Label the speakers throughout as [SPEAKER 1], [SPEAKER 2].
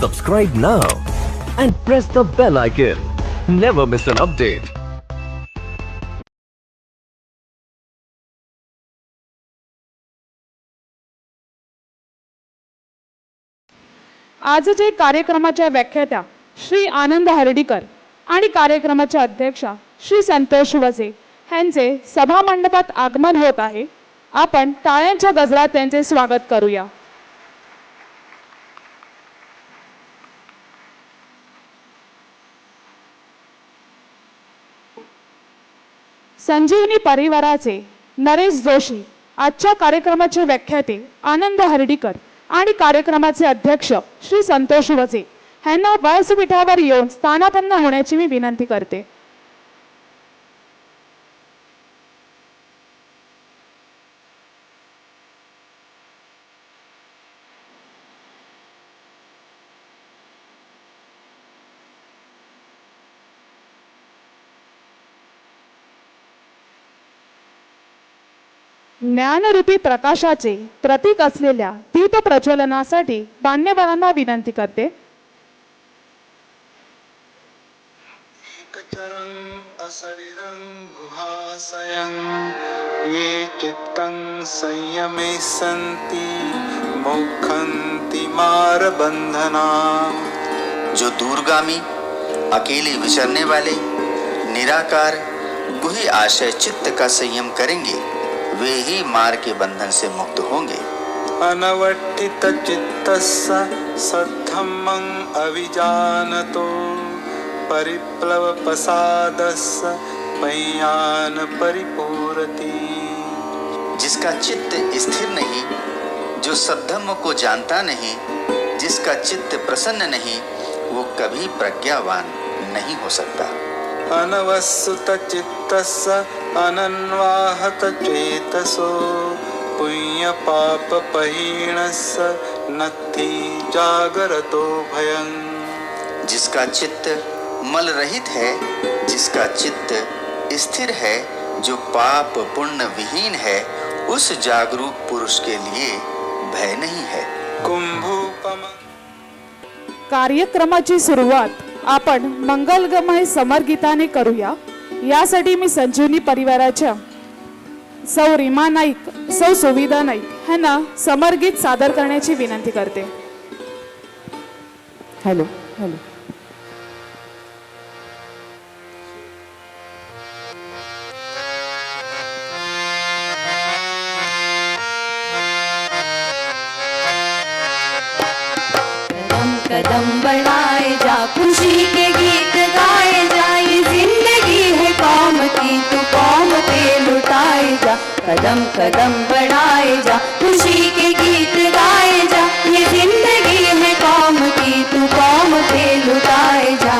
[SPEAKER 1] Subscribe now and press the bell icon. Never miss an update.
[SPEAKER 2] आजच्या कार्यक्रमाच्या व्याख्यात्या श्री आनंद हर्डीकर आणि कार्यक्रमाच्या अध्यक्षा श्री संतोष वजे यांचे सभा मंडपात आगमन होत आहे. आपण टाळ्यांच्या गजरात त्यांचे स्वागत करूया. संजीवनी परिवाराचे नरेश जोशी आजच्या कार्यक्रमाचे व्याख्याते आनंद हर्डीकर आणि कार्यक्रमाचे अध्यक्ष श्री संतोष वजे यांना व्यासपीठावर येऊन स्थानापन्न होण्याची मी विनंती करते. ज्ञानरूपी प्रकाशाचे प्रतीक असलेल्या दीप प्रज्वलनासाठी मान्यवरांना विनंती करते.
[SPEAKER 3] ये चित्तं संयमे सन्ति मोक्षन्ति मारबन्धना.
[SPEAKER 4] जो दूरगामी अकेले विचरने वाले निराकार गुही आशय चित्त का संयम करेंगे वे ही मार के बंधन से मुक्त होंगे.
[SPEAKER 3] अनवट्ठित चित्तस्य सद्धम्मं अविजानतो परिप्लव प्रसादस्य मय्यान परिपूरति.
[SPEAKER 4] जिसका चित्त स्थिर नहीं, जो सद्धम्म को जानता नहीं, जिसका चित्त प्रसन्न नहीं, वो कभी प्रज्ञावान नहीं हो सकता.
[SPEAKER 3] अनवसुत चित्तस्य अनन्वाहत चेतसो पुण्य पाप पहीणस्य नत्थि जागरतो भयं.
[SPEAKER 4] जिसका चित्त मल रहित है, जिसका चित्त स्थिर है, जो पाप पुण्य विहीन है, उस जागरूक पुरुष के लिए भय नहीं है.
[SPEAKER 3] कुंभोपम.
[SPEAKER 2] कार्यक्रमाची सुरुवात आपण मंगलमय समरगीताने करूया. यासाठी मी संजीवनी परिवाराच्या सौ रीमा नाईक, सौ सुविधा नाईक यांना समरगीत सादर करण्याची विनंती करते. Hello hello.
[SPEAKER 5] कदम बढ़ाए जा, खुशी के गीत गाए जा, ये जिंदगी है कौम की, तू कौम पे लुटाए जा. कदम कदम बढ़ाए जा, खुशी के गीत गाए जा, ये जिंदगी है कौम की, तू कौम पे लुटाए जा.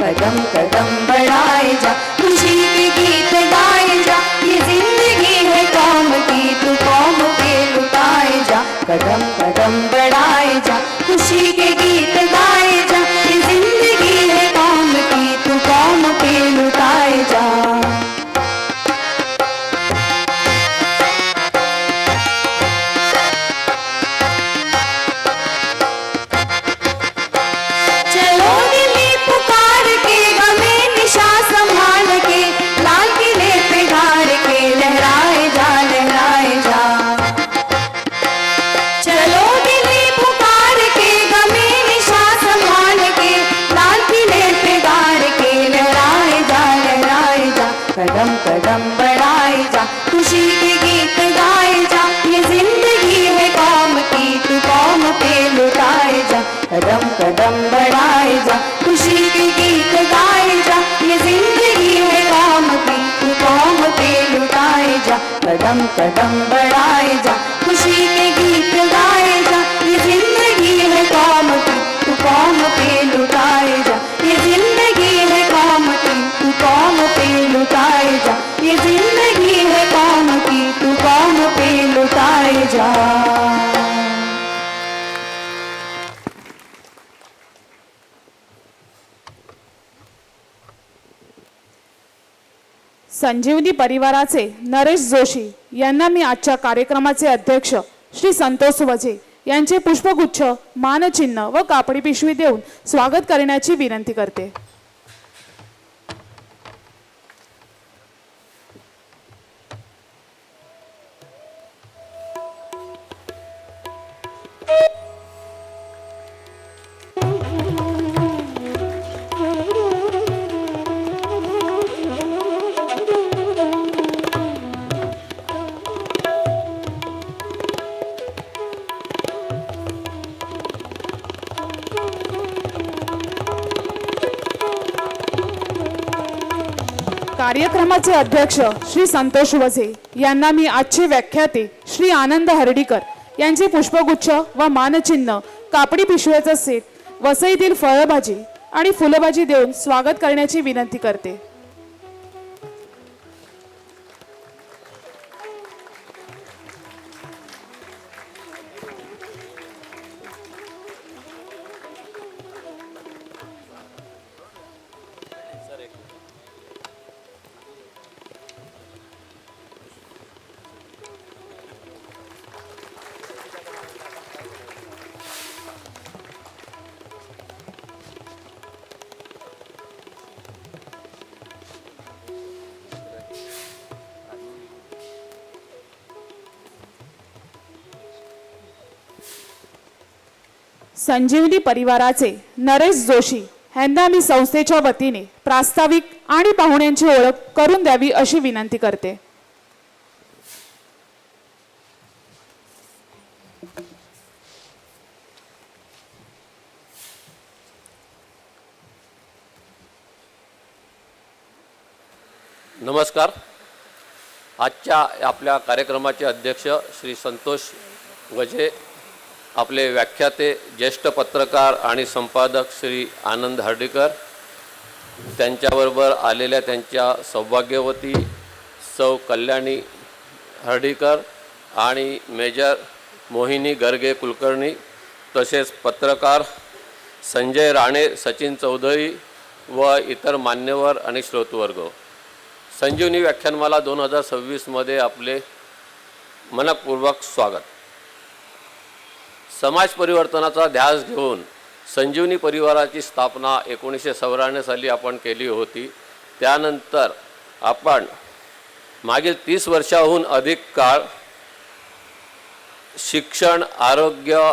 [SPEAKER 5] कदम कदम बढ़ाए जा, खुशी के गीत गाए जा, ये जिंदगी है कौम की, तू कौम पे लुटाए जा. कदम कदम बढ़ाए जा, खुशी के गीत गाए जा, ये जिंदगी है कौम की, तू कौम पे लुटाए जा. कदम कदम बढ़ाए जा, खुशी के गीत गाए जा, ये जिंदगी है कौम की, तू कौम पे लुटाए जा. कदम कदम बढ़ाए जा, खुशी के गीत गाए जा, ये जिंदगी है कौम की, तू कौम पे लुटाए जा. कदम कदम बढ़ाए जा, खुशी के गीत गाए जा, ये जिंदगी है कौम की, तू कौम
[SPEAKER 2] संजीवनी परिवाराचे नरेश जोशी यांना मी आजच्या कार्यक्रमाचे अध्यक्ष श्री संतोष वजे यांचे पुष्पगुच्छ, मानचिन्ह व कापडी पिशवी देऊन स्वागत करण्याची विनंती करते. कार्यक्रमाचे अध्यक्ष श्री संतोष वजे यांना मी आजचे व्याख्याते श्री आनंद हर्डीकर यांचे पुष्पगुच्छ व मानचिन्ह, कापडी पिशव्याचा सेट, वसईतील फळभाजी आणि फुलभाजी देऊन स्वागत करण्याची विनंती करते. संजीवनी परिवाराचे नरेश जोशी यांना मी संस्थेच्या वतीने प्रास्ताविक आणि पाहुण्यांची ओळख करून द्यावी अशी विनंती करते.
[SPEAKER 6] नमस्कार. आजच्या आपल्या कार्यक्रमाचे अध्यक्ष श्री संतोष वजे, आपले व्याख्याते ज्येष्ठ पत्रकार आणि संपादक श्री आनंद हर्डीकर, त्यांच्याबरोबर आलेल्या त्यांच्या सौभाग्यवती सौ कल्याणी हर्डीकर आणि मेजर मोहिनी गर्गे कुलकर्णी, तसेच पत्रकार संजय राणे, सचिन चौधरी व इतर मान्यवर आणि श्रोतवर्ग. संजीवनी व्याख्यानमाला 2026मध्ये आपले मनपूर्वक स्वागत. समाज परिवर्तनाचा ध्यास घेऊन संजीवनी परिवाराची स्थापना 1994 साली आपण केली होती. त्यानंतर आपण मागील 30 वर्षाहून अधिक काळ शिक्षण, आरोग्य,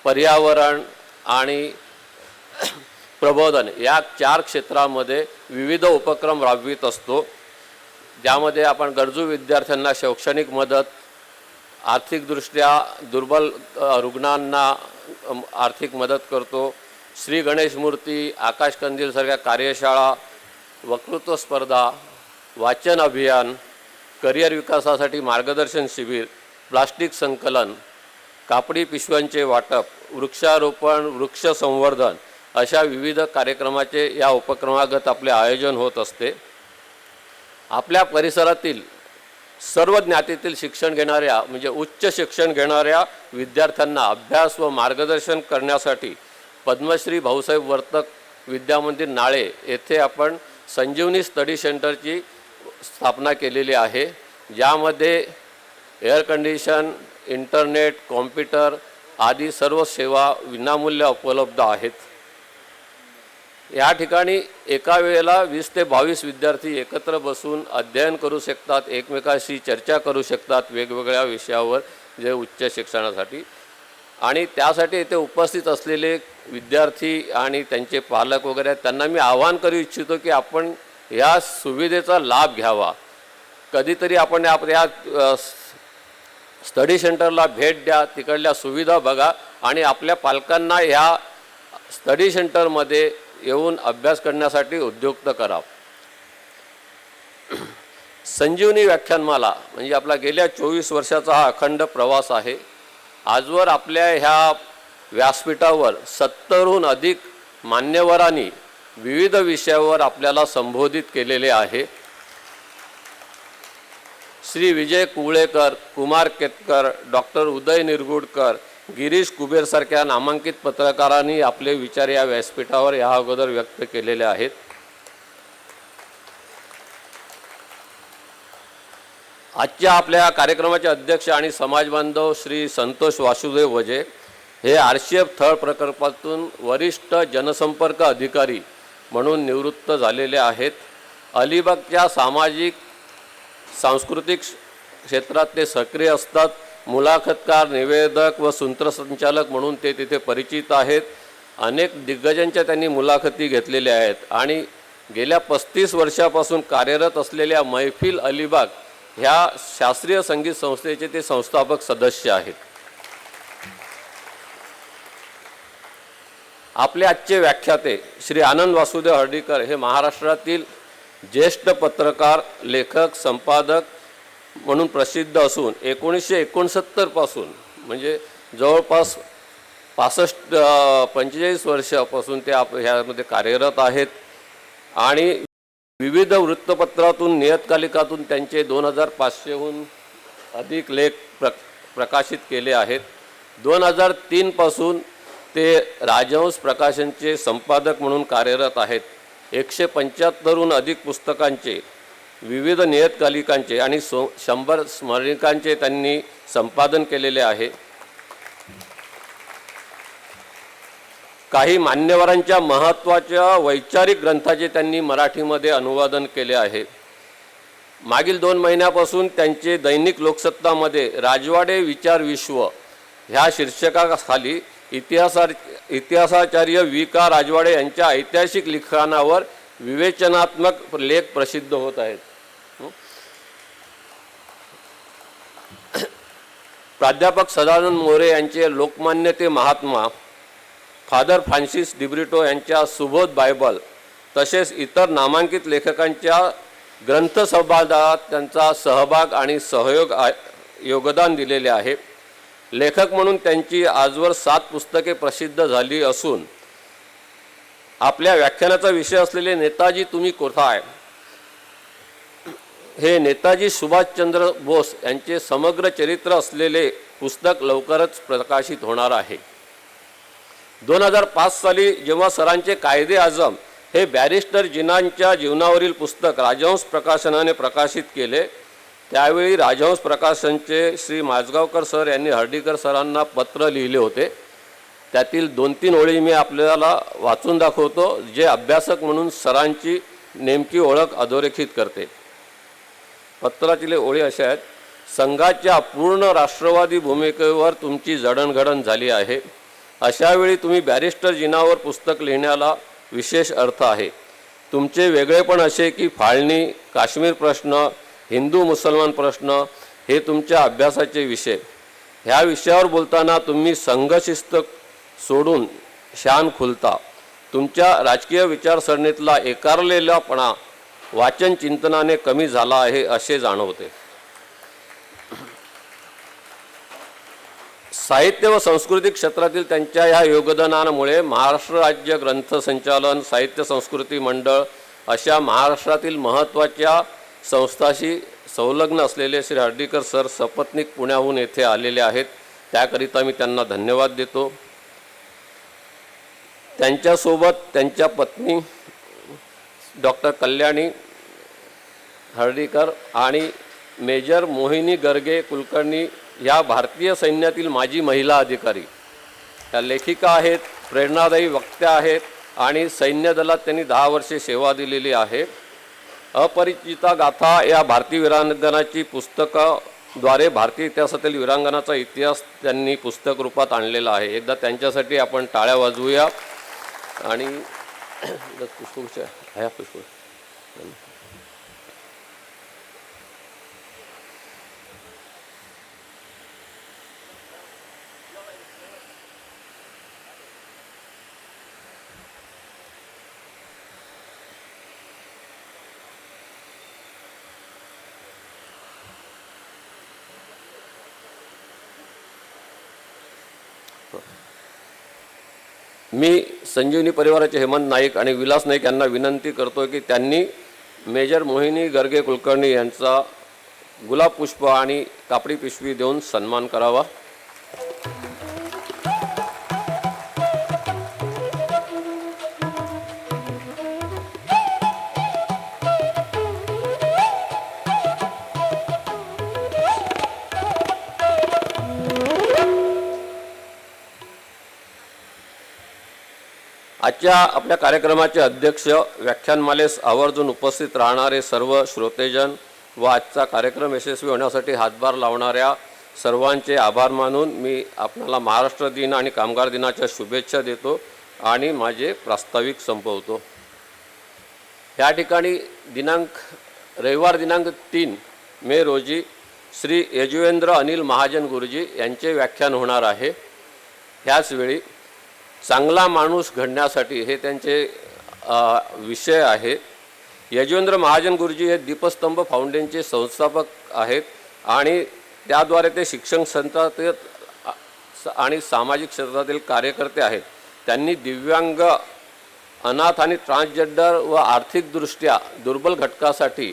[SPEAKER 6] पर्यावरण आणि प्रबोधन या 4 क्षेत्रामध्ये विविध उपक्रम राबवित असतो, ज्यामध्ये आपण गरजू विद्यार्थ्यांना शैक्षणिक मदत, आर्थिकदृष्ट्या दुर्बल रुग्णांना आर्थिक मदत करतो, श्री गणेश मूर्ती, आकाश कंदीलसारख्या कार्यशाळा, वक्तृत्व स्पर्धा, वाचन अभियान, करिअर विकासासाठी मार्गदर्शन शिबिर, प्लास्टिक संकलन, कापडी पिशव्यांचे वाटप, वृक्षारोपण, वृक्ष संवर्धन अशा विविध कार्यक्रमाचे या उपक्रमागत आपले आयोजन होत असते. आपल्या परिसरातील सर्व ज्ञातीतील शिक्षण घेणाऱ्या म्हणजे उच्च शिक्षण घेणाऱ्या विद्यार्थ्यांना अभ्यास व मार्गदर्शन करण्यासाठी पद्मश्री भाऊसाहेब वर्तक विद्यामंदिर नाळे येथे आपण संजीवनी स्टडी सेंटरची स्थापना केलेली आहे, ज्यामध्ये एअर कंडिशन, इंटरनेट, कॉम्प्युटर आदी सर्व सेवा विनामूल्य उपलब्ध आहेत. या ठिकाणी एका वेळेला 20 ते 22 विद्यार्थी एकत्र बसून अध्ययन करू शकतात, एकमेकांशी चर्चा करू शकतात वेगवेगळ्या विषयावर जे उच्च शिक्षणासाठी. आणि त्यासाठी इथे उपस्थित असलेले विद्यार्थी आणि त्यांचे पालक वगैरे त्यांना मी आवाहन करू इच्छितो की आपण या सुविधेचा लाभ घ्यावा. कधीतरी आपण या स्टडी सेंटरला भेट द्या, तिकडल्या सुविधा बघा आणि आपल्या पालकांना ह्या स्टडी सेंटरमध्ये येऊन अभ्यास करण्यासाठी उद्युक्त करा. संजीवनी व्याख्यानमाला म्हणजे आपला गेल्या 24 वर्षाचा हा अखंड प्रवास आहे. आजवर आपल्या ह्या व्यासपीठावर 70हून अधिक मान्यवरांनी विविध विषयावर आपल्याला संबोधित केलेले आहे. श्री विजय कुवळेकर, कुमार केतकर, डॉक्टर उदय निरगुडकर, गिरीश कुबेरसारख्या नामांकित पत्रकारांनी आपले विचार या व्यासपीठावर या अगोदर व्यक्त केलेले आहेत. आजच्या आपल्या कार्यक्रमाचे अध्यक्ष आणि समाजबांधव श्री संतोष वासुदेव वजे हे RCF थळ प्रकल्पातून वरिष्ठ जनसंपर्क अधिकारी म्हणून निवृत्त झालेले आहेत. अलिबागच्या सामाजिक सांस्कृतिक क्षेत्रात ते सक्रिय असतात. मुलाखतकार, निवेदक व सूत्रसंचालक म्हणून ते तिथे परिचित आहेत. अनेक दिग्गजांच्या त्यांनी मुलाखती घेतलेल्या आहेत आणि गेल्या 35 वर्षापासून कार्यरत असलेल्या मैफिल अलिबाग ह्या शास्त्रीय संगीत संस्थेचे ते संस्थापक सदस्य आहेत. आपले आजचे व्याख्याते श्री आनंद वासुदेव हर्डीकर हे महाराष्ट्रातील ज्येष्ठ पत्रकार, लेखक, संपादक म्हणून प्रसिद्ध असून 1969 पासून म्हणजे जवळपास 45 वर्षापासून ते ह्यामध्ये कार्यरत आहेत आणि विविध वृत्तपत्रातून, नियतकालिकातून त्यांचे 2500हून अधिक लेख प्रकाशित केले आहेत. 2003 पासून ते राजहंस प्रकाशनचे संपादक म्हणून कार्यरत आहेत. 175हून अधिक पुस्तकांचे, विविध नियतकालिकांचे आणि 100 स्मरणिकांचे त्यांनी संपादन केलेले आहे. काही मान्यवरांच्या महत्त्वाच्या वैचारिक ग्रंथाचे त्यांनी मराठीमध्ये अनुवादन केले आहे. मागील 2 महिन्यापासून त्यांचे दैनिक लोकसत्तामध्ये राजवाडे विचार विश्व ह्या शीर्षकाखाली इतिहासाचार्य V.K. राजवाडे यांच्या ऐतिहासिक लिखाणावर विवेचनात्मक लेख प्रसिद्ध होत आहेत. प्राध्यापक सदानंद मोरे यांचे लोकमान्य ते महात्मा, फादर फ्रान्सिस डिब्रिटो यांच्या सुबोध बायबल तसेच इतर नामांकित लेखकांच्या ग्रंथसंवादात त्यांचा सहभाग आणि योगदान दिलेले आहे. लेखक म्हणून त्यांची आजवर 7 पुस्तके प्रसिद्ध झाली असून आपल्या व्याख्यानाचा विषय असलेले नेताजी तुम्ही कोठाय हे नेताजी सुभाषचंद्र बोस यांचे समग्र चरित्र असलेले पुस्तक लवकरच प्रकाशित होणार आहे. 2005 साली जेव्हा सरांचे कायदे आजम हे बॅरिस्टर जिनांच्या जीवनावरील पुस्तक राजहंस प्रकाशनाने प्रकाशित केले, त्यावेळी राजहंस प्रकाशनचे श्री माझगावकर सर यांनी हर्डीकर सरांना पत्र लिहिले होते. त्यातील 2-3 ओळी मी आपल्याला वाचून दाखवतो, जे अभ्यासक म्हणून सरांची नेमकी ओळख अधोरेखित करते. पत्रातील ओळी अशा आहेत: संघाच्या पूर्ण राष्ट्रवादी भूमिकेवर तुमची जडणघडण झाली आहे. अशावेळी तुम्ही बॅरिस्टर जिनावर पुस्तक लिहिण्याला विशेष अर्थ आहे. तुमचे वेगळेपण असे की फाळणी, काश्मीर प्रश्न, हिंदू मुसलमान प्रश्न हे तुमच्या अभ्यासाचे विषय. ह्या विषयावर बोलताना तुम्ही संघशिस्त सोडून शान खुलता. तुमच्या राजकीय विचारसरणीतला एकारलेलापणा वाचन चिंतनाने कमी झाला आहे असे जाणवते. साहित्य व संस्कृती क्षेत्रातील त्यांच्या ह्या योगदानामुळे महाराष्ट्र राज्य ग्रंथ संचालन, साहित्य संस्कृती मंडळ अशा महाराष्ट्रातील महत्त्वाच्या संस्थांशी संलग्न असलेले श्री हर्डीकर सर सपत्नीक पुण्याहून येथे आलेले आहेत. त्याकरिता मी त्यांना धन्यवाद देतो. त्यांच्यासोबत त्यांच्या पत्नी डॉक्टर कल्याणी हर्डीकर आणि मेजर मोहिनी गर्गे कुलकर्णी या भारतीय सैन्यातील माजी महिला अधिकारी, त्या लेखिका आहेत, प्रेरणादायी वक्त्या आहेत आणि सैन्य दलात त्यांनी 10 वर्षे सेवा दिलेली आहे. अपरिचिता गाथा या भारतीय वीरांगनाची पुस्तकाद्वारे भारतीय इतिहासातील वीरांगनाचा इतिहास त्यांनी पुस्तक रूपात आणलेला आहे. एकदा त्यांच्यासाठी आपण टाळ्या वाजवूया. आणि पुष्प मी संजीवनी परिवाराचे हेमंत नाईक आणि विलास नाईक यांना विनंती करतो की त्यांनी मेजर मोहिनी गर्गे कुलकर्णी यांचा गुलाब पुष्प आणि कापडी पिशवी देऊन सन्मान करावा. आजच्या आपल्या कार्यक्रमाचे अध्यक्ष, व्याख्यानमालेस आवर्जून उपस्थित राहणारे सर्व श्रोतेजन व आजचा कार्यक्रम यशस्वी होण्यासाठी हातभार लावणाऱ्या सर्वांचे आभार मानून मी आपल्याला महाराष्ट्र दिन आणि कामगार दिनाच्या शुभेच्छा देतो आणि माझे प्रास्ताविक संपवतो. या ठिकाणी रविवार दिनांक 3 मे रोजी श्री यजुवेंद्र अनिल महाजन गुरुजी यांचे व्याख्यान होणार आहे. ह्याचवेळी चांगला माणूस घडण्यासाठी हे त्यांचे विषय आहे. यजुवेंद्र महाजन गुरुजी हे दीपस्तंभ फाउंडेशनचे संस्थापक आहेत आणि त्याद्वारे ते शिक्षण क्षेत्रातील आणि सामाजिक क्षेत्रातील कार्यकर्ते आहेत. त्यांनी दिव्यांग, अनाथ आणि ट्रान्सजेंडर व आर्थिकदृष्ट्या दुर्बल घटकासाठी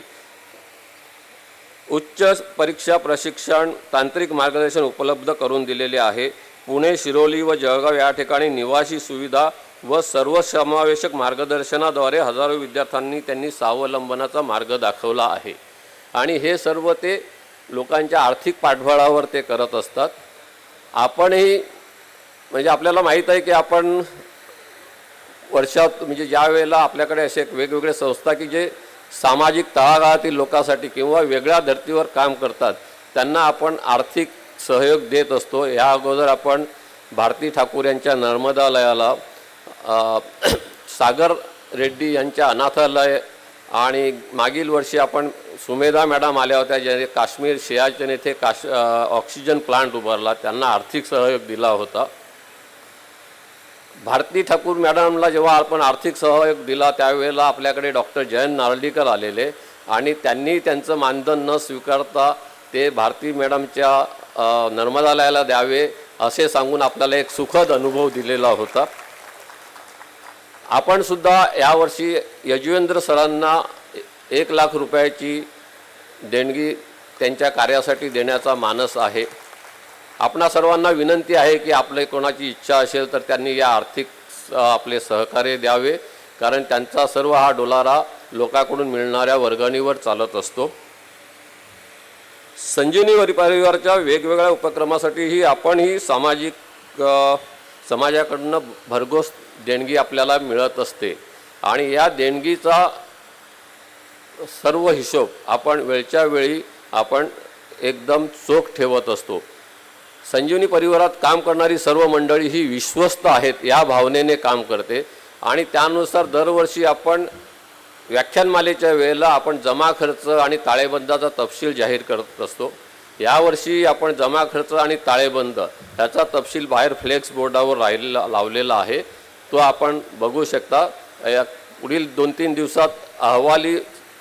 [SPEAKER 6] उच्च परीक्षा प्रशिक्षण, तांत्रिक मार्गदर्शन उपलब्ध करून दिलेले आहे. पुणे, शिरोली व जळगाव या ठिकाणी निवासी सुविधा व सर्वसमावेशक मार्गदर्शनाद्वारे हजारो विद्यार्थ्यांनी त्यांनी स्वावलंबनाचा मार्ग दाखवला आहे. आणि हे सर्व ते लोकांच्या आर्थिक पाठबळावर ते करत असतात. आपणही म्हणजे आपल्याला माहीत आहे की आपण वर्षात म्हणजे ज्या वेळेला आपल्याकडे असे वेगवेगळे संस्था की जे सामाजिक तळागाळातील लोकांसाठी किंवा वेगळ्या धर्तीवर काम करतात त्यांना आपण आर्थिक सहयोग देत असतो. या अगोदर आपण भारती ठाकूर यांच्या नर्मदालयाला, सागर रेड्डी यांच्या अनाथालय आणि मागील वर्षी आपण सुमेधा मॅडम आल्या होत्या ज्याने काश्मीर सियाचीन येथे ऑक्सिजन प्लांट उभारला, त्यांना आर्थिक सहयोग दिला होता. भारती ठाकूर मॅडमला जेव्हा आपण आर्थिक सहयोग दिला त्यावेळेला आपल्याकडे डॉक्टर जयंत नारळीकर आलेले आणि त्यांनी त्यांचं मानधन न स्वीकारता ते भारती मॅडमच्या नर्मदालयाला द्यावे असे सांगून आपल्याला एक सुखद अनुभव दिलेला होता. आपण सुद्धा यावर्षी यजुवेंद्र सरांना 1 लाख रुपयाची देणगी त्यांच्या कार्यासाठी देण्याचा मानस आहे. आपणा सर्वांना विनंती आहे की आपले कोणाची इच्छा असेल तर त्यांनी या आर्थिक आपले सहकार्य द्यावे, कारण त्यांचा सर्व हा डोलारा लोकांकडून मिळणाऱ्या वर्गणीवर चालत असतो. संजीवनी परिवाराच्या वेगवेगळ्या उपक्रमासाठीही आपणही समाजाकडून भरघोस देणगी आपल्याला मिळत असते आणि या देणगीचा सर्व हिशोब आपण वेळच्या वेळी आपण एकदम चोख ठेवत असतो. संजीवनी परिवारात काम करणारी सर्व मंडळी ही विश्वस्त आहेत या भावनेने काम करते आणि त्यानुसार दरवर्षी आपण व्याख्यानमालेच्या वेळेला आपण जमा खर्च आणि ताळेबंदाचा तपशील जाहीर करत असतो. यावर्षी आपण जमा खर्च आणि ताळेबंद याचा तपशील बाहेर फ्लेक्स बोर्डावर लावलेला आहे, तो आपण बघू शकता. या पुढील 2-3 दिवसात अहवाली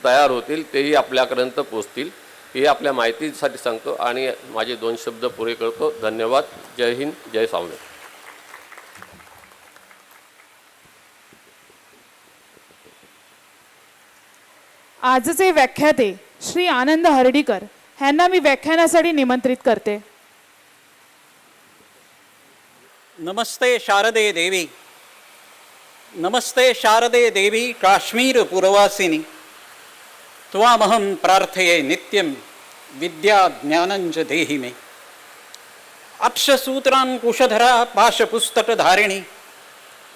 [SPEAKER 6] तयार होतील, तेही आपल्यापर्यंत पोचतील. हे आपल्या माहितीसाठी सांगतो आणि माझे 2 शब्द पुरे करतो. धन्यवाद. जय हिंद, जय स्वामी.
[SPEAKER 2] आजचे व्याख्याते श्री आनंद हर्डीकर यांना मी व्याख्यानासाठी निमंत्रित करते.
[SPEAKER 7] नमस्ते शारदे देवी. नमस्ते शारदे देवी काश्मीर पुरवासिनी. त्वामहं प्रार्थये नित्यं विद्या ज्ञानंच देहि मे. अक्षसूत्रांकुशधरा पाशपुस्तकधारिणी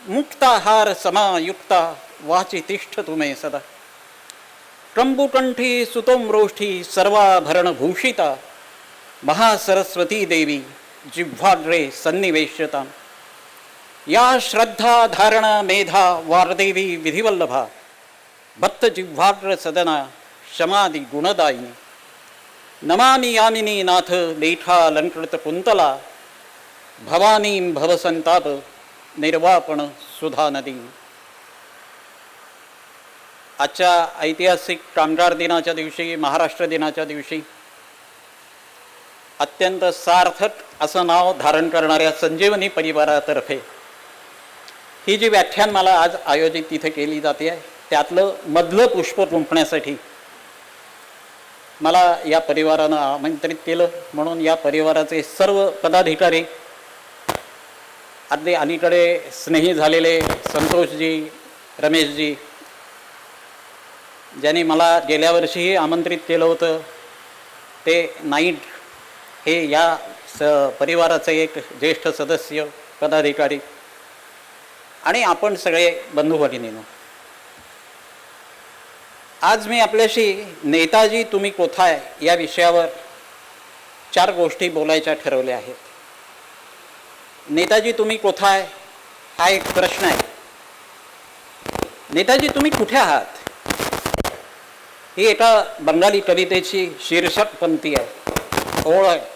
[SPEAKER 7] मुक्ताहार समायुक्ता वाचि तिष्ठतु मे सदा. कंबुकंठी सुतोम्रोष्ठी सर्वाभरणभूषिता महासरस्वती देवी जिह्वाग्रे सन्निवेश्यतां. या श्रद्धा धारणा मेधा वारदेवी विधिवल्लभा भक्तजिह्वाग्र सदना शमादि गुणदायिनी. नमामि यामिनी नाथ लेखालंकृत कुंतला भवानीं भवसंताप निर्वापण सुधा नदी. आजच्या ऐतिहासिक कामगार दिनाच्या दिवशी, महाराष्ट्र दिनाच्या दिवशी अत्यंत सार्थक असं नाव धारण करणाऱ्या संजीवनी परिवारातर्फे ही जी व्याख्यानमाला आज आयोजित तिथे केली जाते आहे त्यातलं मधलं पुष्प गुंफण्यासाठी मला या परिवारानं आमंत्रित केलं. म्हणून या परिवाराचे सर्व पदाधिकारी, अगदी अलीकडे स्नेही झालेले संतोषजी, रमेशजी, ज्यांनी मला गेल्या वर्षीही आमंत्रित केलं होतं, ते नाईट हे या परिवाराचे एक ज्येष्ठ सदस्य पदाधिकारी, आणि आपण सगळे बंधू भगिनींनो, आज मी आपल्याशी नेताजी तुम्ही कोठाय या विषयावर 4 गोष्टी बोलायच्या ठरवल्या आहेत. नेताजी तुम्ही कोठाय हा एक प्रश्न आहे. नेताजी तुम्ही कुठे आहात ही एका बंगाली कवितेची शीर्षक पंक्ती आहे, ओळ आहे.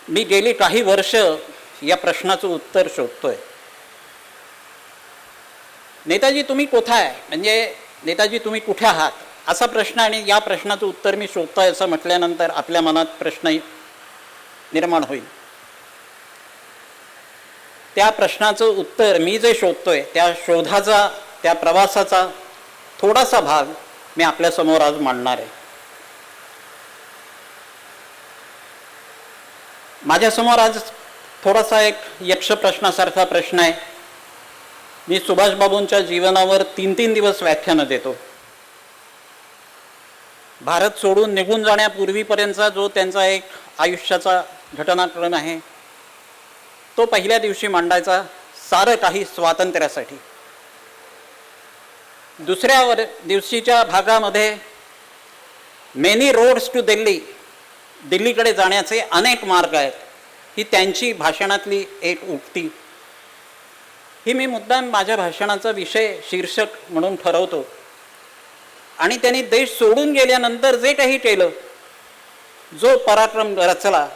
[SPEAKER 7] मी गेली काही वर्ष या प्रश्नाचं उत्तर शोधतोय. नेताजी तुम्ही कोठे आहे म्हणजे नेताजी तुम्ही कुठे आहात असा प्रश्न, आणि या प्रश्नाचं उत्तर मी शोधतोय असं म्हटल्यानंतर आपल्या मनात प्रश्न निर्माण होईल. त्या प्रश्नाचं उत्तर मी जे शोधतोय त्या शोधाचा, त्या प्रवासाचा थोडासा भाग मी आपल्यासमोर आज मांडणार आहे. माझ्यासमोर आज थोडासा एक यक्ष प्रश्नासारखा प्रश्न आहे. मी सुभाषबाबूंच्या जीवनावर 3-3 दिवस व्याख्यानं देतो. भारत सोडून निघून जाण्यापूर्वीपर्यंतचा जो त्यांचा एक आयुष्याचा घटनाक्रम आहे तो पहिल्या दिवशी मांडायचा, सारं काही स्वातंत्र्यासाठी. दुसऱ्या दिवशीच्या भागामध्ये मेनी रोड्स टू दिल्ली, दिल्लीकडे जाण्याचे अनेक मार्ग आहेत, ही त्यांची भाषणातली एक उक्ती. ही मी मुद्दाम माझ्या भाषणाचा विषय शीर्षक म्हणून ठरवतो. आणि त्यांनी देश सोडून गेल्यानंतर जे काही केलं, जो पराक्रम रचला,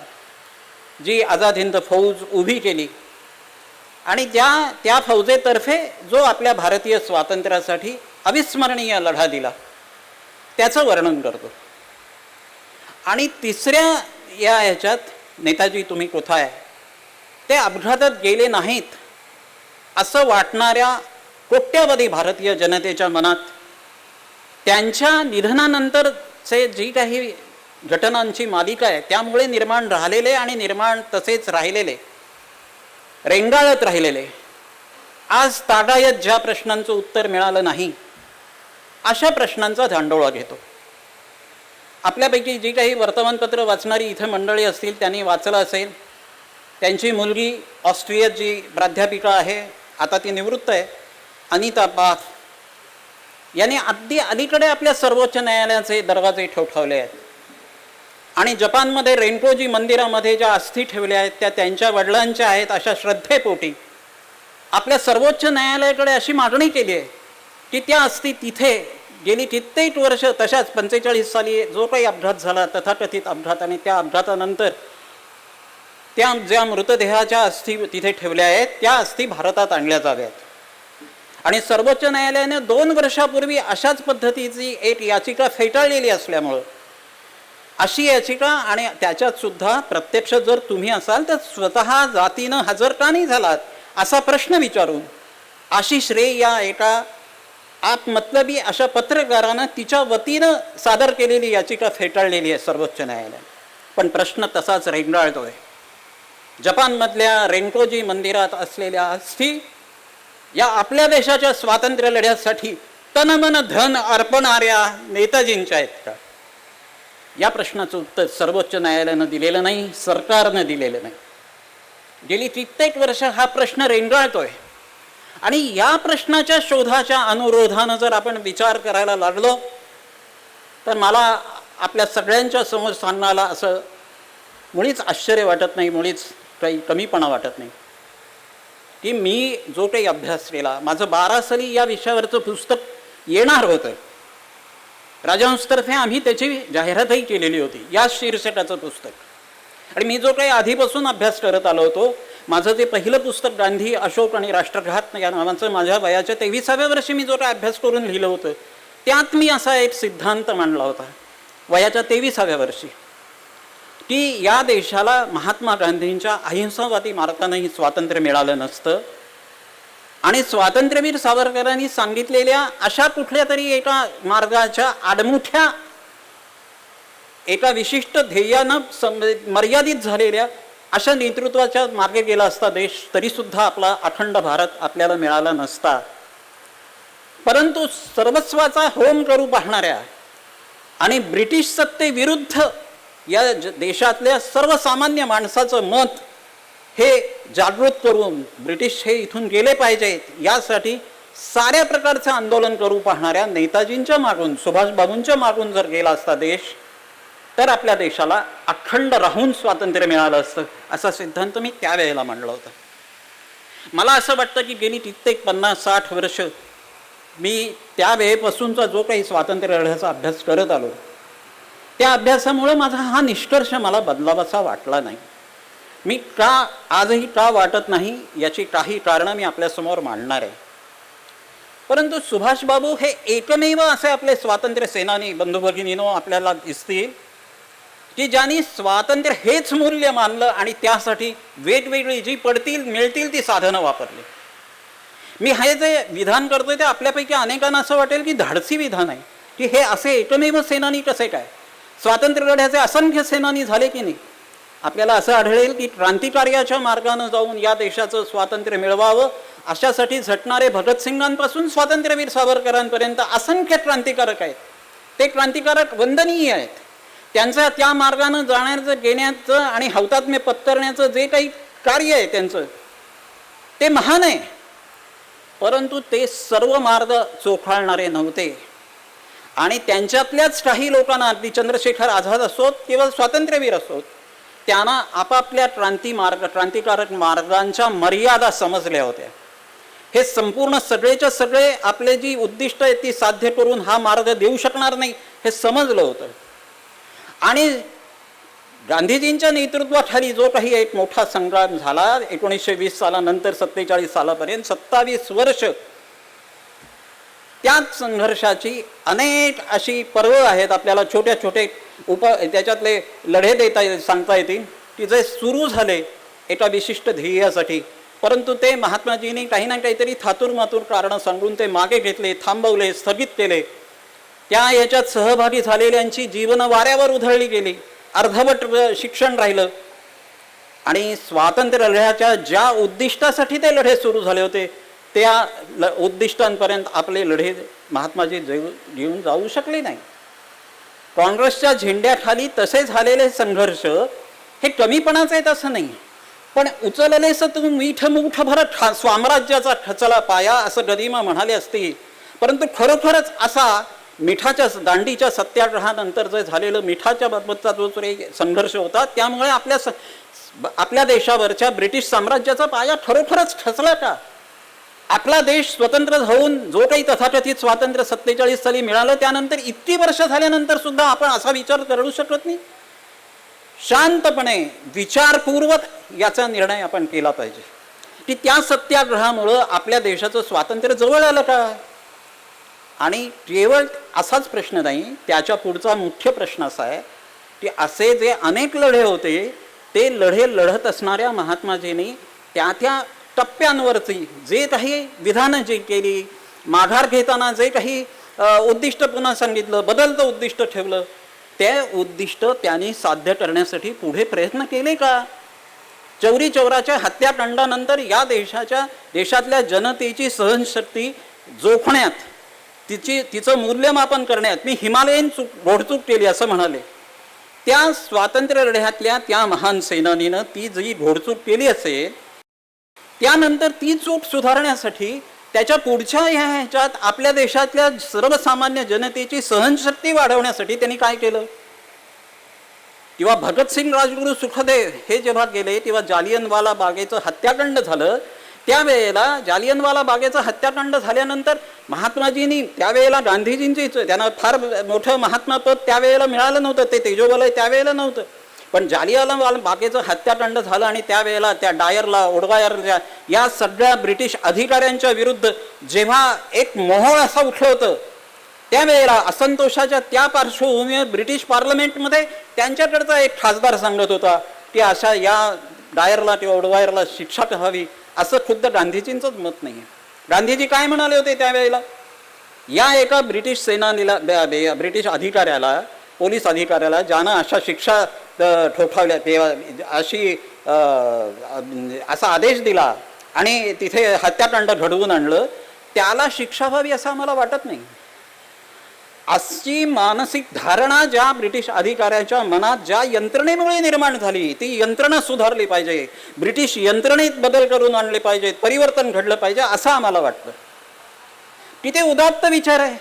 [SPEAKER 7] जी आझाद हिंद फौज उभी केली आणि त्या फौजेतर्फे जो आपल्या भारतीय स्वातंत्र्यासाठी अविस्मरणीय लढा दिला, त्याचं वर्णन करतो. आणि तिसऱ्या या ह्याच्यात नेताजी तुम्ही कोठे आहे, ते अपघातात गेले नाहीत असं वाटणाऱ्या कोट्यावधी भारतीय जनतेच्या मनात त्यांच्या निधनानंतरचे जी काही घटनांची मालिका आहे त्यामुळे निर्माण राहिलेले आणि निर्माण तसेच राहिलेले, रेंगाळत राहिलेले, आज तागायत ज्या प्रश्नांचं उत्तर मिळालं नाही अशा प्रश्नांचा धांडोळा घेतो. आपल्यापैकी जी काही वर्तमानपत्र वाचणारी इथं मंडळी असतील त्यांनी वाचलं असेल. त्यांची मुलगी ऑस्ट्रियात जी प्राध्यापिका आहे, आता ती निवृत्त आहे, अनिता बाफ, यांनी अगदी अलीकडे आपल्या सर्वोच्च न्यायालयाचे दरवाजे ठोठावले आहेत. आणि जपानमध्ये रेनकोजी मंदिरामध्ये ज्या अस्थी ठेवल्या आहेत त्या त्यांच्या वडिलांच्या आहेत अशा श्रद्धेपोटी आपल्या सर्वोच्च न्यायालयाकडे अशी मागणी केली आहे की त्या अस्थी तिथे गेली कित्येक वर्ष तशाच 45 साली जो काही अपघात झाला, तथाकथित अपघात, आणि त्या अपघातानंतर त्या ज्या मृतदेहाच्या अस्थी तिथे ठेवल्या आहेत त्या अस्थी भारतात आणल्या जाव्यात. आणि सर्वोच्च न्यायालयाने 2 वर्षापूर्वी अशाच पद्धतीची एक याचिका फेटाळलेली असल्यामुळं अशी याचिका, आणि त्याच्यात सुद्धा प्रत्यक्ष जर तुम्ही असाल तर स्वतः जातीनं हजर का नाही झालात असा प्रश्न विचारून अशी श्रेय या एका आपमतलबी अशा पत्रकारानं तिच्या वतीनं सादर केलेली याचिका फेटाळलेली आहे सर्वोच्च न्यायालयाने. पण प्रश्न तसाच रेंगाळतोय. जपानमधल्या रेनकोजी मंदिरात असलेल्या अस्थी या आपल्या देशाच्या स्वातंत्र्य लढ्यासाठी तनमन धन अर्पणाऱ्या नेताजींच्या आहेत का? या प्रश्नाचं उत्तर सर्वोच्च न्यायालयानं दिलेलं नाही, सरकारनं दिलेलं नाही. गेली कित्येक वर्ष हा प्रश्न रेंगाळतोय. आणि या प्रश्नाच्या शोधाच्या अनुरोधानं जर आपण विचार करायला लागलो तर मला आपल्या सगळ्यांच्या समोर सांगण्याला असं मुळीच आश्चर्य वाटत नाही, मुळीच काही कमीपणा वाटत नाही की मी जो काही अभ्यास केला, माझं 12 साली या विषयावरचं पुस्तक येणार होतं. राजहंसतर्फे आम्ही त्याची जाहिरातही केलेली होती, या शीर्षकाचं पुस्तक. आणि मी जो काही आधीपासून अभ्यास करत आलो होतो, माझं ते पहिलं पुस्तक गांधी, अशोक आणि राष्ट्रघात या नावाचं माझ्या वयाच्या 23व्या वर्षी मी जो काही अभ्यास करून लिहिलं होतं त्यात मी असा एक सिद्धांत मांडला होता वयाच्या 23व्या वर्षी की या देशाला महात्मा गांधींच्या अहिंसावादी मार्गानेही स्वातंत्र्य मिळालं नसतं. आणि स्वातंत्र्यवीर सावरकरांनी सांगितलेल्या अशा कुठल्या तरी एका मार्गाच्या आडमुठ्या एका विशिष्ट ध्येयानं मर्यादित झालेल्या अशा नेतृत्वाच्या मार्गे गेला असता देश, तरीसुद्धा आपला अखंड भारत आपल्याला मिळाला नसता. परंतु सर्वस्वाचा होम करू पाहणाऱ्या आणि ब्रिटिश सत्तेविरुद्ध या देशातल्या सर्वसामान्य माणसाचं मत हे जागृत करून ब्रिटिश हे इथून गेले पाहिजेत यासाठी साऱ्या प्रकारचं आंदोलन करू पाहणाऱ्या नेताजींच्या मागून, सुभाषबाबूंच्या मागून जर गेला असता देश, तर आपल्या देशाला अखंड राहून स्वातंत्र्य मिळालं असतं, असा सिद्धांत मी त्यावेळेला मांडला होता. मला असं वाटतं की गेली कित्येक 50-60 वर्ष मी त्यावेळेपासूनचा जो काही स्वातंत्र्य लढ्याचा अभ्यास करत आलो, त्या अभ्यासामुळे माझा हा निष्कर्ष मला बदलावासा वाटला नाही. मी आजही का वाटत नाही याची काही कारणं मी आपल्यासमोर मांडणार आहे. परंतु सुभाषबाबू हे एकमेव असे आपले स्वातंत्र्य सेनानी बंधू भगिनीनो आपल्याला दिसतील की ज्यांनी स्वातंत्र्य हेच मूल्य मानलं आणि त्यासाठी वेगवेगळी जी मिळतील ती साधनं वापरली. मी हे जे विधान करतोय ते आपल्यापैकी अनेकांना असं वाटेल की धाडसी विधान आहे, की हे असे एकमेव सेनानी कसे काय. स्वातंत्र्य लढ्याचे असंख्य सेनानी झाले की नाही. आपल्याला असं आढळेल की क्रांतिकार्याच्या मार्गाने जाऊन या देशाचं स्वातंत्र्य मिळवावं अशासाठी झटणारे भगतसिंगांपासून स्वातंत्र्यवीर सावरकरांपर्यंत असंख्य क्रांतिकारक आहेत. ते क्रांतिकारक वंदनीय आहेत. त्यांचं त्या मार्गानं जाण्याचं, गेण्याचं आणि हौतात्म्य पत्करण्याचं जे काही कार्य आहे त्यांचं, ते महान आहे. परंतु ते सर्व मार्ग चोखाळणारे नव्हते आणि त्यांच्यातल्याच काही लोकांना, अगदी चंद्रशेखर आझाद असोत किंवा स्वातंत्र्यवीर असोत, त्यांना आपापल्या क्रांतिकारक मार्गांच्या मर्यादा समजल्या होत्या. हे संपूर्ण सगळेच्या सगळे आपले जी उद्दिष्ट आहेत ती साध्य करून हा मार्ग देऊ शकणार नाही हे समजलं होतं. आणि गांधीजींच्या नेतृत्वाखाली जो काही एक मोठा संग्राम झाला 1920 सालानंतर 47 सालापर्यंत 27 वर्ष, त्याच संघर्षाची अनेक अशी पर्व आहेत. आपल्याला छोटे छोटे त्याच्यातले लढे सांगता येतील की जे सुरू झाले एका विशिष्ट ध्येयासाठी, परंतु ते महात्माजींनी काही ना काहीतरी थातूरमातूर कारणं सांगून ते मागे घेतले, थांबवले, स्थगित केले. त्या याच्यात सहभागी झालेल्यांची जीवनं वाऱ्यावर उधळली गेली, अर्धवट शिक्षण राहिलं आणि स्वातंत्र्य लढ्याच्या ज्या उद्दिष्टासाठी ते लढे सुरू झाले होते त्या उद्दिष्टांपर्यंत आपले लढे महात्माजी घेऊन जाऊ शकले नाही. काँग्रेसच्या झेंड्याखाली तसे झालेले संघर्ष हे कमीपणाचे आहेत असं नाही, पण उचललेस तुम्ही मीठ मुठ भरत साम्राज्याचा ठचला पाया असं गदिमा म्हणाले असते. परंतु खरोखरच असा मिठाच्या दांडीच्या सत्याग्रहानंतर जे झालेलं मिठाच्या बाबतचा जो संघर्ष होता त्यामुळे आपल्या देशावरच्या ब्रिटिश साम्राज्याचा पाया खरोखरच ठचला का. आपला देश स्वतंत्र होऊन जो काही तथाकथित स्वातंत्र्य 47 साली मिळालं त्यानंतर इतकी वर्ष झाल्यानंतर सुद्धा आपण असा विचार करू शकत नाही. शांतपणे विचारपूर्वक याचा निर्णय आपण केला पाहिजे की त्या सत्याग्रहामुळं आपल्या देशाचं स्वातंत्र्य जवळ आलं का. आणि केवळ असाच प्रश्न नाही, त्याच्या पुढचा मुख्य प्रश्न असा आहे की असे जे अनेक लढे होते ते लढे लढत असणाऱ्या महात्माजींनी त्या टप्प्यांवरती जे काही विधानं जी केली, माघार घेताना जे काही उद्दिष्ट पुन्हा सांगितलं, बदलतं उद्दिष्ट ठेवलं, ते उद्दिष्ट त्यांनी साध्य करण्यासाठी पुढे प्रयत्न केले का. चौरी चौराच्या हत्याकांडानंतर या देशातल्या जनतेची सहनशक्ती जोखण्यात, तिचं मूल्यमापन करण्यात मी हिमालयीन घोडचूक केली असं म्हणाले. त्या स्वातंत्र्य लढ्यातल्या त्या महान सेनानीनं ती जी घोडचूक केली असेल त्यानंतर ती चूक सुधारण्यासाठी त्याच्या पुढच्या ह्याच्यात आपल्या देशातल्या सर्वसामान्य जनतेची सहनशक्ती वाढवण्यासाठी त्यांनी काय केलं. किंवा भगतसिंग, राजगुरू, सुखदेव हे जेव्हा गेले तेव्हा जालियनवाला बागेचं हत्याकांड झालं. त्यावेळेला जालियनवाला बागेचं हत्याकांड झाल्यानंतर महात्माजींनी त्यावेळेला गांधीजींची, त्यांना फार मोठं महात्मापद त्यावेळेला मिळालं नव्हतं, ते तेजोबल त्यावेळेला नव्हतं, पण जालियनवाला बागेचं हत्याकांड झालं आणि त्यावेळेला त्या डायरला, ओडगायरला या सगळ्या ब्रिटिश अधिकाऱ्यांच्या विरुद्ध जेव्हा एक मोहोळ असा उठलं होतं त्यावेळेला असंतोषाच्या त्या पार्श्वभूमीवर ब्रिटिश पार्लमेंटमध्ये त्यांच्याकडचा एक खासदार सांगत होता की अशा या डायरला किंवा ओडगायरला शिक्षा व्हावी, असं खुद्द गांधीजींचंच मत नाही. गांधीजी काय म्हणाले होते त्यावेळेला, या एका ब्रिटिश सेनानीला, ब्रिटिश अधिकाऱ्याला पोलीस अधिकाऱ्याला ज्यानं अशा शिक्षा ठोठावल्या तेव्हा अशी असा आदेश दिला आणि तिथे हत्याकांड घडवून आणलं, त्याला शिक्षा व्हावी असं आम्हाला वाटत नाही. अशी मानसिक धारणा ज्या ब्रिटिश अधिकाऱ्याच्या मनात ज्या यंत्रणेमुळे निर्माण झाली, ती यंत्रणा सुधारली पाहिजे, ब्रिटिश यंत्रणेत बदल करून आणले पाहिजेत, परिवर्तन घडलं पाहिजे असं आम्हाला वाटतं. तिथे उदात्त विचार आहे.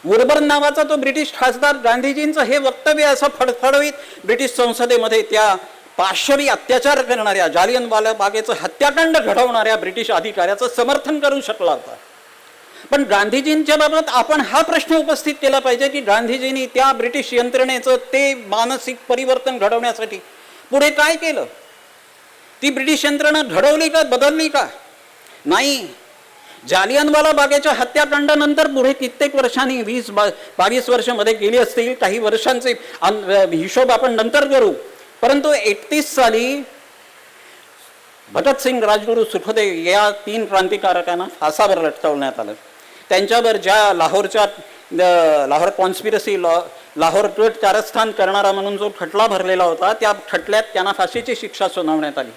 [SPEAKER 7] वुडबर्न नावाचा तो ब्रिटिश खासदार गांधीजींचं हे वक्तव्य असं फडफडवीत ब्रिटिश संसदेमध्ये त्या पाशवी अत्याचार करणाऱ्या, जालियनवाला बागेचं हत्याकांड घडवणाऱ्या ब्रिटिश अधिकाऱ्याचं समर्थन करू शकला होता. पण गांधीजींच्या बाबत आपण हा प्रश्न उपस्थित केला पाहिजे की गांधीजींनी त्या ब्रिटिश यंत्रणेचं ते मानसिक परिवर्तन घडवण्यासाठी पुढे काय केलं? ती ब्रिटिश यंत्रणा घडवली का, बदलली का? नाही. जालियनवाला बागेच्या हत्याकांडानंतर पुढे कित्येक वर्षांनी 20-22 वर्षामध्ये गेली असतील, काही वर्षांचे हिशोब आपण नंतर करू, परंतु 31 साली भगतसिंग, राजगुरू, सुखदेव या 3 क्रांतिकारकांना फासावर लटकवण्यात आलं. त्यांच्यावर ज्या लाहोर कॉन्स्पिरसी, लाहोर पेठ कारस्थान करणारा म्हणून जो खटला भरलेला होता, त्या खटल्यात त्यांना फाशीची शिक्षा सुनावण्यात आली.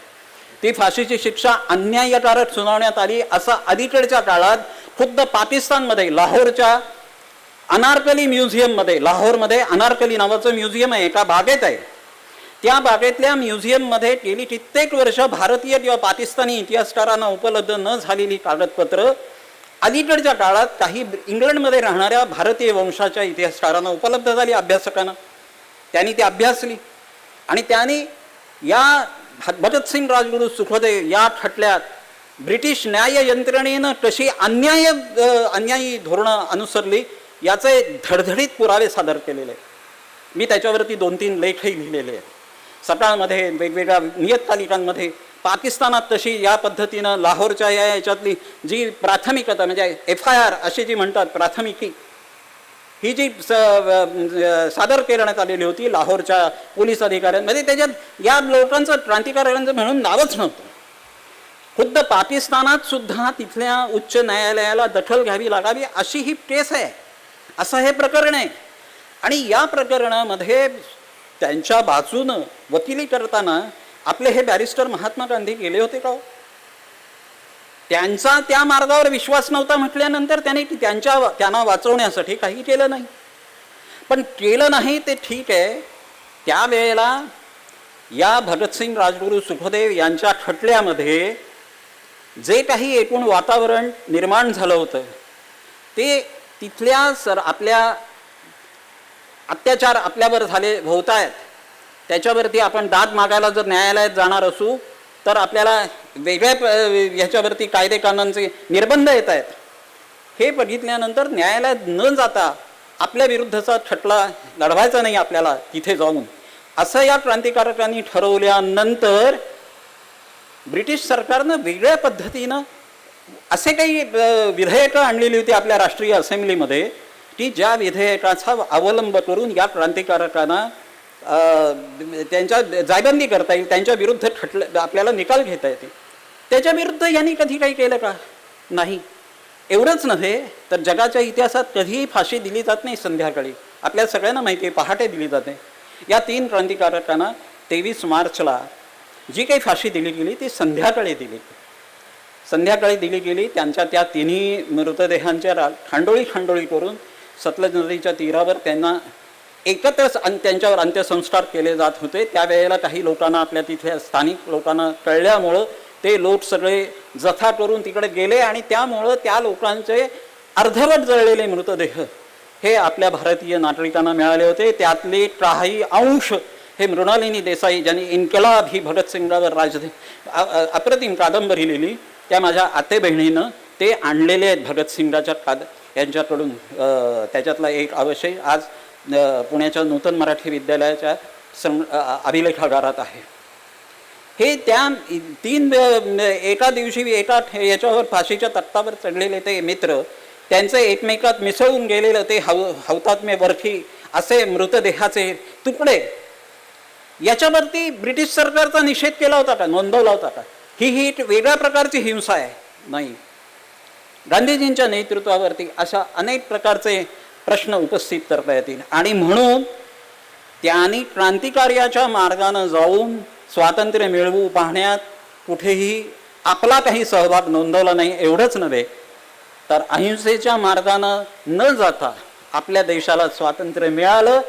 [SPEAKER 7] ती फाशीची शिक्षा अन्यायकारक सुनावण्यात आली. असं अलीकडच्या काळात खुद्द पाकिस्तानमध्ये लाहोरच्या अनारकली म्युझियममध्ये, लाहोरमध्ये अनारकली नावाचं म्युझियम आहे, एका बागेत आहे. त्या बागेतल्या म्युझियममध्ये गेली कित्येक वर्ष भारतीय किंवा पाकिस्तानी इतिहासकारांना उपलब्ध न झालेली कागदपत्र अलीकडच्या काळात काही इंग्लंडमध्ये राहणाऱ्या भारतीय वंशाच्या इतिहासकारांना उपलब्ध झाली, अभ्यासकांना. त्यांनी ती अभ्यासली आणि त्यांनी या भगतसिंग, राजगुरू, सुखदेव या खटल्यात ब्रिटिश न्याय यंत्रणेनं कशी अन्यायी धोरणं अनुसरली याचे धडधडीत पुरावे सादर केलेले. मी त्याच्यावरती 2-3 लेखही लिहिलेले आहेत. सकाळमध्ये, वेगवेगळ्या नियतकालिकांमध्ये पाकिस्तानात तशी या पद्धतीनं लाहोरच्या या याच्यातली जी प्राथमिकता, म्हणजे FIR अशी जी म्हणतात, प्राथमिकी, ही जी सादर करण्यात आलेली होती लाहोरच्या पोलीस अधिकाऱ्यांमध्ये, त्याच्यात या लोकांचं, क्रांतिकारकांचं म्हणून नावच नव्हतं. खुद्द पाकिस्तानात सुद्धा तिथल्या उच्च न्यायालयाला दखल घ्यावी लागावी अशी ही केस आहे, असं हे प्रकरण आहे. आणि या प्रकरणामध्ये त्यांच्या बाजूनं वकिली करताना आपले हे बॅरिस्टर महात्मा गांधी गेले होते का? त्यांचा त्या मार्गावर विश्वास नव्हता म्हटल्यानंतर त्यांना वाचवण्यासाठी काही केलं नाही. पण केलं नाही ते ठीक आहे. त्यावेळेला या भगतसिंग, राजगुरू, सुखदेव यांच्या खटल्यामध्ये जे काही एकूण वातावरण निर्माण झालं होतं ते तिथल्या आपल्या अत्याचार आपल्यावर होत आहेत त्याच्यावरती आपण दाद मागायला जर न्यायालयात जाणार असू तर आपल्याला वेगळ्या ह्याच्यावरती कायदे कानूनचे निर्बंध येत आहेत. हे बघितल्यानंतर न्यायालयात न जाता आपल्या विरुद्धचा खटला लढवायचा नाही आपल्याला तिथे जाऊन, असं या क्रांतिकारकांनी ठरवल्यानंतर ब्रिटिश सरकारनं वेगळ्या पद्धतीनं असे काही विधेयकं आणलेली होती आपल्या राष्ट्रीय असेंब्लीमध्ये की ज्या विधेयकाचा अवलंब करून या क्रांतिकारकांना त्यांच्या जायबंदी करता येईल, त्यांच्या विरुद्ध आपल्याला निकाल घेता येते. त्याच्या विरुद्ध यांनी कधी काही केलं का? नाही. एवढंच नव्हे तर जगाच्या इतिहासात कधीही फाशी दिली जात नाही संध्याकाळी. आपल्या सगळ्यांना माहिती आहे, पहाटे दिली जाते. या 3 क्रांतिकारकांना 23 मार्चला जी काही फाशी दिली गेली ती संध्याकाळी दिली गेली. त्यांच्या त्या 3 मृतदेहांच्या खांडोळी करून सतलज नदीच्या तीरावर त्यांना एकत्र त्यांच्यावर अंत्यसंस्कार केले जात होते. त्यावेळेला काही लोकांना, आपल्या तिथल्या स्थानिक लोकांना कळल्यामुळं ते लोक सगळे जथा करून तिकडे गेले आणि त्यामुळं त्या लोकांचे अर्धवट जळलेले मृतदेह हे आपल्या भारतीय नागरिकांना मिळाले होते. त्यातले काही अंश हे मृणालिनी देसाई, ज्यांनी इन्कलाब ही भगतसिंगावर अप्रतिम कादंबरी लिहिली, त्या माझ्या आते बहिणीनं ते आणलेले आहेत भगतसिंगाच्या यांच्याकडून. त्याच्यातला एक अवशय आज पुण्याच्या नूतन मराठी विद्यालयाच्या अभिलेखागारात आहे. हे त्या 3 एका दिवशी याच्यावर फाशीच्या तख्तावर चढलेले ते मित्र, त्यांचे एकमेकात मिसळून गेलेलं ते हौतात्म्य बर्फी असे मृतदेहाचे तुकडे, याच्यावरती ब्रिटिश सरकारचा निषेध केला होता का, नोंदवला होता का? ही एक वेगळ्या प्रकारची हिंसा आहे. नाही. गांधीजींच्या नेतृत्वावरती अशा अनेक प्रकारचे प्रश्न उपस्थित करता येतील. आणि म्हणून त्यांनी क्रांतिकार्याच्या मार्गानं जाऊन स्वातंत्र्य मिळवू पाहण्यात कुठेही आपला काही सहभाग नोंदवला नाही. एवढंच नव्हे तर अहिंसेच्या मार्गानं न जाता आपल्या देशाला स्वातंत्र्य मिळालं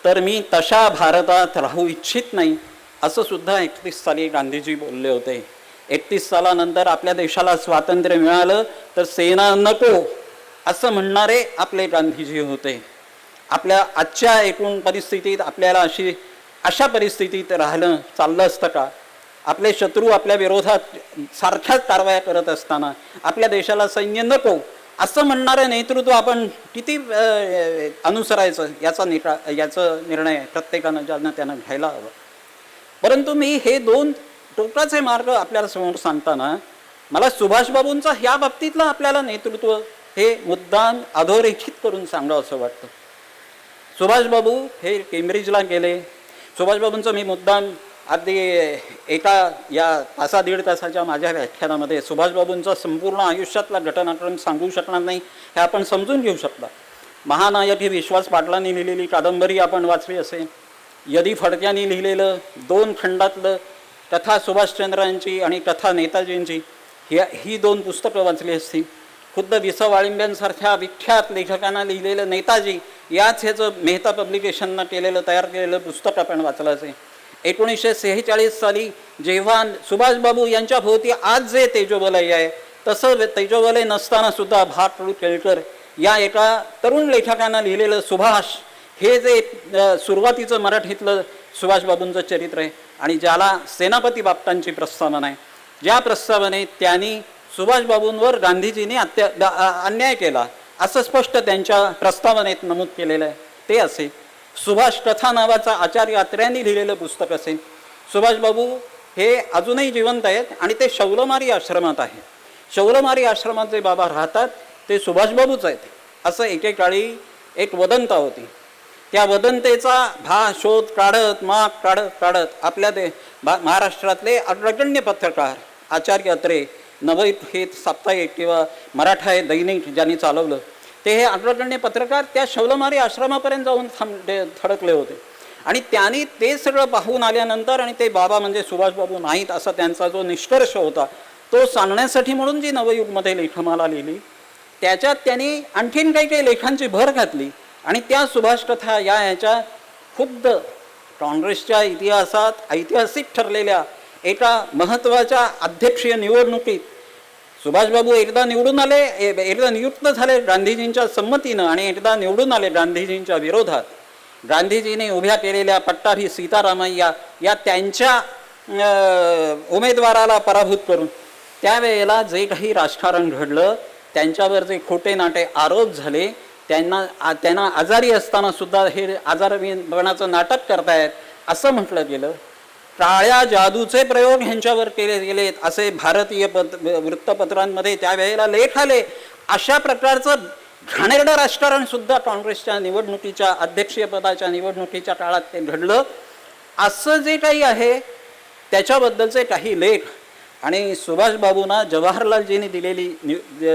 [SPEAKER 7] तर मी तशा भारतात राहू इच्छित नाही असं सुद्धा 31 साली गांधीजी बोलले होते. 31 सालानंतर आपल्या देशाला स्वातंत्र्य मिळालं तर सेना नको असं म्हणणारे आपले गांधीजी होते. आपल्या आजच्या एकूण परिस्थितीत आपल्याला अशा परिस्थितीत राहणं चाललं असतं का? आपले शत्रू आपल्या विरोधात सारख्याच कारवाया करत असताना आपल्या देशाला सैन्य नको असं म्हणणारं नेतृत्व आपण किती अनुसरायचं याचा निर्णय प्रत्येकानं ज्यानं त्यानं घ्यायला हवं. परंतु मी हे दोन टोकाचे मार्ग आपल्याला समोर सांगताना मला सुभाषबाबूंचा ह्या बाबतीतलं आपल्याला नेतृत्व हे मुद्दाम अधोरेखित करून सांगावं असं वाटतं. सुभाषबाबू हे केम्ब्रिजला गेले. सुभाषबाबूंचं मी मुद्दाम अगदी एका या दीड तासाच्या माझ्या व्याख्यानामध्ये सुभाषबाबूंचा संपूर्ण आयुष्यातला घटनाक्रम सांगू शकणार नाही, हे आपण समजून घेऊ शकता. महानायक ही विश्वास पाटलांनी लिहिलेली कादंबरी आपण वाचली असेल. यदी फडक्यांनी लिहिलेलं 2 खंडातलं कथा सुभाषचंद्रांची आणि कथा नेताजींची ही 2 पुस्तकं वाचली असती. खुद्द वि स वाळिंब्यांसारख्या विख्यात लेखकांना लिहिलेलं नेताजी याच ह्याचं मेहता पब्लिकेशननं तयार केलेलं पुस्तक आपण वाचलं असेल. 1946 साली जेव्हा सुभाषबाबू यांच्या भोवती आज जे तेजोवलय आहे तसं तेजोवलय नसताना सुद्धा भाट केळकर या एका तरुण लेखकांना लिहिलेलं सुभाष हे जे सुरुवातीचं मराठीतलं सुभाषबाबूंचं चरित्र आहे आणि ज्याला सेनापती बापटांची प्रस्तावना आहे, ज्या प्रस्तावनेत त्यांनी सुभाषबाबूंवर गांधीजींनी अन्याय केला असं स्पष्ट त्यांच्या प्रस्तावनेत नमूद केलेलं आहे ते असेल. सुभाष कथा नावाचा आचार्य अत्र्यांनी लिहिलेलं पुस्तक असेल. सुभाषबाबू हे अजूनही जिवंत आहेत आणि ते शौलमारी आश्रमात आहे. शौलमारी आश्रमात जे बाबा राहतात ते सुभाषबाबूच आहेत असं एकेकाळी एक वदंता होती. त्या वदंतेचा शोध काढत आपल्या महाराष्ट्रातले अग्रगण्य पत्रकार आचार्य अत्रे, नवहित साप्ताहिक किंवा मराठा हे दैनिक ज्यांनी चालवलं ते हे अग्रगण्य पत्रकार त्या शौलमारी आश्रमापर्यंत जाऊन थडकले होते. आणि त्यांनी ते सगळं पाहून आल्यानंतर आणि ते बाबा म्हणजे सुभाषबाबू नाहीत असा त्यांचा जो निष्कर्ष होता तो सांगण्यासाठी म्हणून जी नवयुगमध्ये लेखमाला लिहिली त्याच्यात त्यांनी आणखीन काही लेखांची भर घातली आणि त्या सुभाष कथा ह्याच्या खुद्द काँग्रेसच्या इतिहासात ऐतिहासिक ठरलेल्या एका महत्त्वाच्या अध्यक्षीय निवडणुकीत सुभाषबाबू एकदा नियुक्त झाले गांधीजींच्या संमतीनं आणि एकदा निवडून आले गांधीजींच्या विरोधात. गांधीजींनी उभ्या केलेल्या पट्टाभी सीतारामय्या या त्यांच्या उमेदवाराला पराभूत करून त्यावेळेला जे काही राजकारण घडलं त्यांच्यावर जे खोटे नाटे आरोप झाले त्यांना आजारी असताना सुद्धा हे आजारपणाचं नाटक करतायत असं म्हटलं गेलं. काळ्या जादूचे प्रयोग ह्यांच्यावर केले गेलेत असे भारतीय वृत्तपत्रांमध्ये त्यावेळेला लेख आले. अशा प्रकारचं घाणेरडं राजकारण सुद्धा काँग्रेसच्या निवडणुकीच्या अध्यक्षीय पदाच्या निवडणुकीच्या काळात ते घडलं. असं जे काही आहे त्याच्याबद्दलचे काही लेख आणि सुभाषबाबूंना जवाहरलालजींनी दिलेली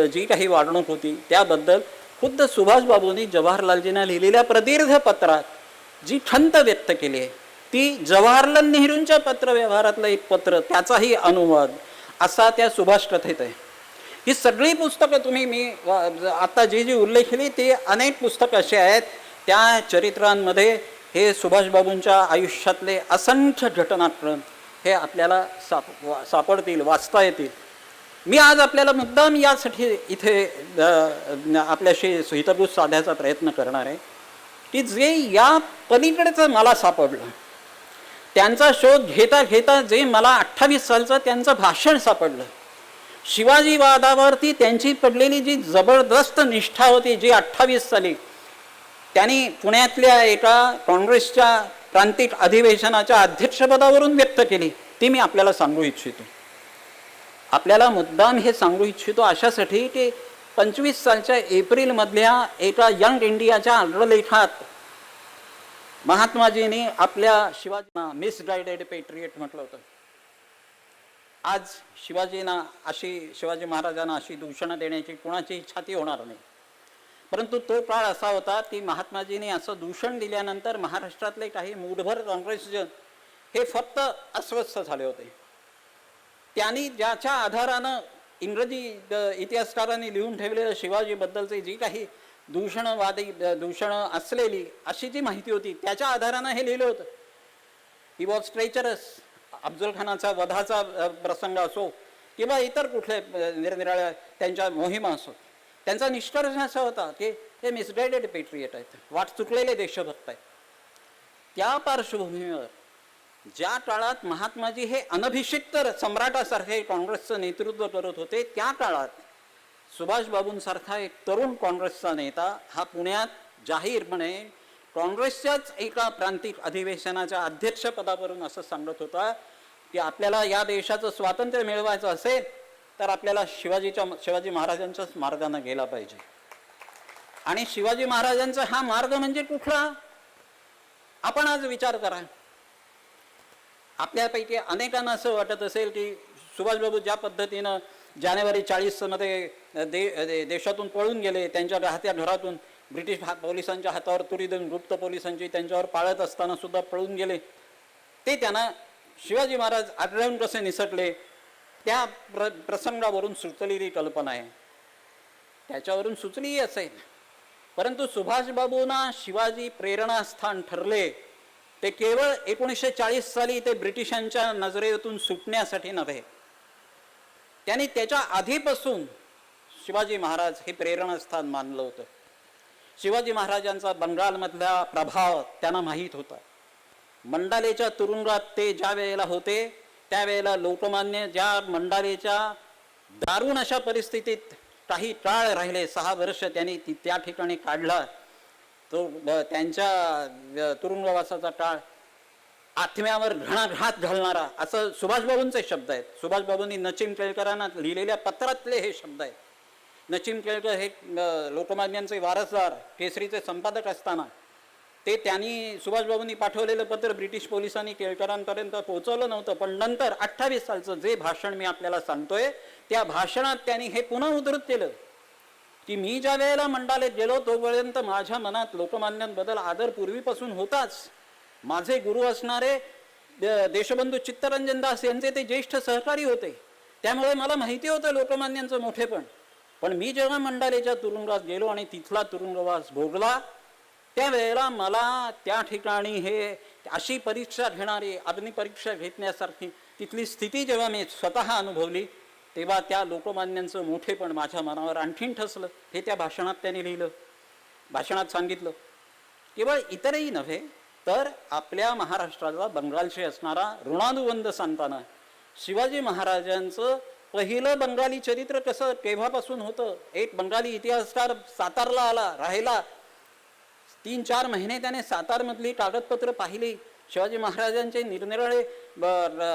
[SPEAKER 7] जी काही वागणूक होती त्याबद्दल खुद्द सुभाषबाबूंनी जवाहरलालजींना लिहिलेल्या प्रदीर्घ पत्रात जी खंत व्यक्त केली आहे ती जवाहरलाल नेहरूंच्या पत्रव्यवहारातलं एक पत्र त्याचाही अनुवाद असा त्या सुभाष कथेत आहे. ही सगळी पुस्तकं मी आता जी उल्लेख केली ती अनेक पुस्तकं अशी आहेत त्या चरित्रांमध्ये हे सुभाषबाबूंच्या आयुष्यातले असंख्य घटनाक्रम हे आपल्याला सापडतील, वाचता येतील. मी आज आपल्याला मुद्दाम यासाठी इथे आपल्याशी हितगुज साधायचा प्रयत्न करणार आहे की जे या पलीकडेचं मला सापडलं त्यांचा शोध घेता घेता जे मला 28 सालचं त्यांचं भाषण सापडलं. शिवाजीवादावरती त्यांची पडलेली जी जबरदस्त निष्ठा होती जी 28 साली त्यांनी पुण्यातल्या एका काँग्रेसच्या प्रांतिक अधिवेशनाच्या अध्यक्षपदावरून व्यक्त केली ती मी आपल्याला सांगू इच्छितो. आपल्याला मुद्दाम हे सांगू इच्छितो अशासाठी की 25 सालच्या एप्रिलमधल्या एका यंग इंडियाच्या अग्रलेखात महात्माजींनी आपल्या शिवाजींना मिसगाइडेड पेट्रियट म्हटलं होतं. आज शिवाजी महाराजांना अशी दूषणं देण्याची कुणाची छाती होणार नाही. परंतु तो काळ असा होता की महात्माजींनी असं दूषण दिल्यानंतर महाराष्ट्रातले काही मूठभर काँग्रेसजन हे फक्त अस्वस्थ झाले होते. त्यांनी ज्याच्या आधारानं इंग्रजी इतिहासकारांनी लिहून ठेवलेलं शिवाजीबद्दलचे जी काही दूषणं असलेली अशी जी माहिती होती त्याच्या आधारानं हे लिहिलं होतं. He was treacherous. अफजल खानाचा वधाचा प्रसंग असो किंवा इतर कुठले निरनिराळ्या त्यांच्या मोहिमा असो, त्यांचा निष्कर्ष असा होता की ते मिसगाइडेड पेट्रियट आहेत, वाट चुकलेले देशभक्त आहेत. त्या पार्श्वभूमीवर ज्या काळात महात्माजी हे अनभिषिक्त सम्राटासारखे काँग्रेसचं नेतृत्व करत होते, त्या काळात सुभाषबाबूंसारखा एक तरुण काँग्रेसचा नेता हा पुण्यात जाहीरपणे काँग्रेसच्याच एका प्रांतिक अधिवेशनाच्या अध्यक्षपदावरून असं सांगत होता की आपल्याला या देशाचं स्वातंत्र्य मिळवायचं असेल तर आपल्याला शिवाजी महाराजांच्याच मार्गाने गेला पाहिजे. आणि शिवाजी महाराजांचा हा मार्ग म्हणजे कुठला? आपण आज विचार करा. आपल्यापैकी अनेकांना असं वाटत असेल की सुभाषबाबू ज्या पद्धतीनं जानेवारी 40 मध्ये देशातून पळून गेले, त्यांच्या राहत्या घरातून ब्रिटिश पोलिसांच्या हातावर तुरी देऊन गुप्त पोलिसांची त्यांच्यावर पाळत असताना सुद्धा पळून गेले, ते त्यांना शिवाजी महाराज आढळून कसे निसटले त्या प्रसंगावरून सुचलेली कल्पना आहे. त्याच्यावरून सुचलीही असेल. परंतु सुभाषबाबूंना शिवाजी प्रेरणास्थान ठरले ते केवळ 1940 साली ते ब्रिटिशांच्या नजरेतून सुटण्यासाठी नव्हे, त्यांनी त्याच्या आधीपासून शिवाजी महाराज हे प्रेरणास्थान मानलं होतं. शिवाजी महाराजांचा बंगालमधला प्रभाव त्यांना माहीत होता. मंडालेच्या तुरुंगात ते ज्या वेळेला होते त्यावेळेला लोकमान्य ज्या मंडालेच्या दारुण अशा परिस्थितीत काही काळ राहिले, 6 वर्ष त्यांनी त्या ठिकाणी काढला, तो त्यांच्या तुरुंगवासाचा काळ आत्म्यावर घणाघात घालणारा, असं सुभाषबाबूंचे शब्द आहेत. सुभाषबाबूंनी नचिम केळकरांना लिहिलेल्या पत्रातले हे शब्द आहेत. नचिम केळकर हे लोकमान्यांचे वारसदार, केसरीचे संपादक असताना ते त्यांनी सुभाषबाबूंनी पाठवलेलं पत्र ब्रिटिश पोलिसांनी केळकरांपर्यंत पोहोचवलं नव्हतं. पण नंतर 28 सालचं जे भाषण मी आपल्याला सांगतोय त्या भाषणात त्यांनी हे पुन्हा उद्धृत केलं की मी ज्या वेळेला मंडालेत गेलो तोपर्यंत माझ्या मनात लोकमान्यांबद्दल आदर पूर्वीपासून होताच. माझे गुरु असणारे देशबंधू चित्तरंजन दास यांचे ते ज्येष्ठ सहकारी होते, त्यामुळे मला माहिती होतं लोकमान्यांचं मोठेपण. पण मी जेव्हा मंडालेच्या तुरुंगात गेलो आणि तिथला तुरुंगवास भोगला त्यावेळेला मला त्या ठिकाणी हे अशी परीक्षा घेणारी, अग्निपरीक्षा घेतण्यासारखी तिथली स्थिती जेव्हा मी स्वतः अनुभवली तेव्हा त्या लोकमान्यांचं मोठेपण माझ्या मनावर आणखीन ठसलं. हे त्या भाषणात त्यांनी लिहिलं, भाषणात सांगितलं. केवळ इतरही नव्हे तर आपल्या महाराष्ट्राला बंगालशी असणारा ऋणानुबंध सांगताना शिवाजी महाराजांचं पहिलं बंगाली चरित्र कसं केव्हापासून होतं. एक बंगाली इतिहासकार सातारला आला, राहिला, 3-4 महिने त्याने सातारमधली कागदपत्र पाहिली, शिवाजी महाराजांचे निरनिराळे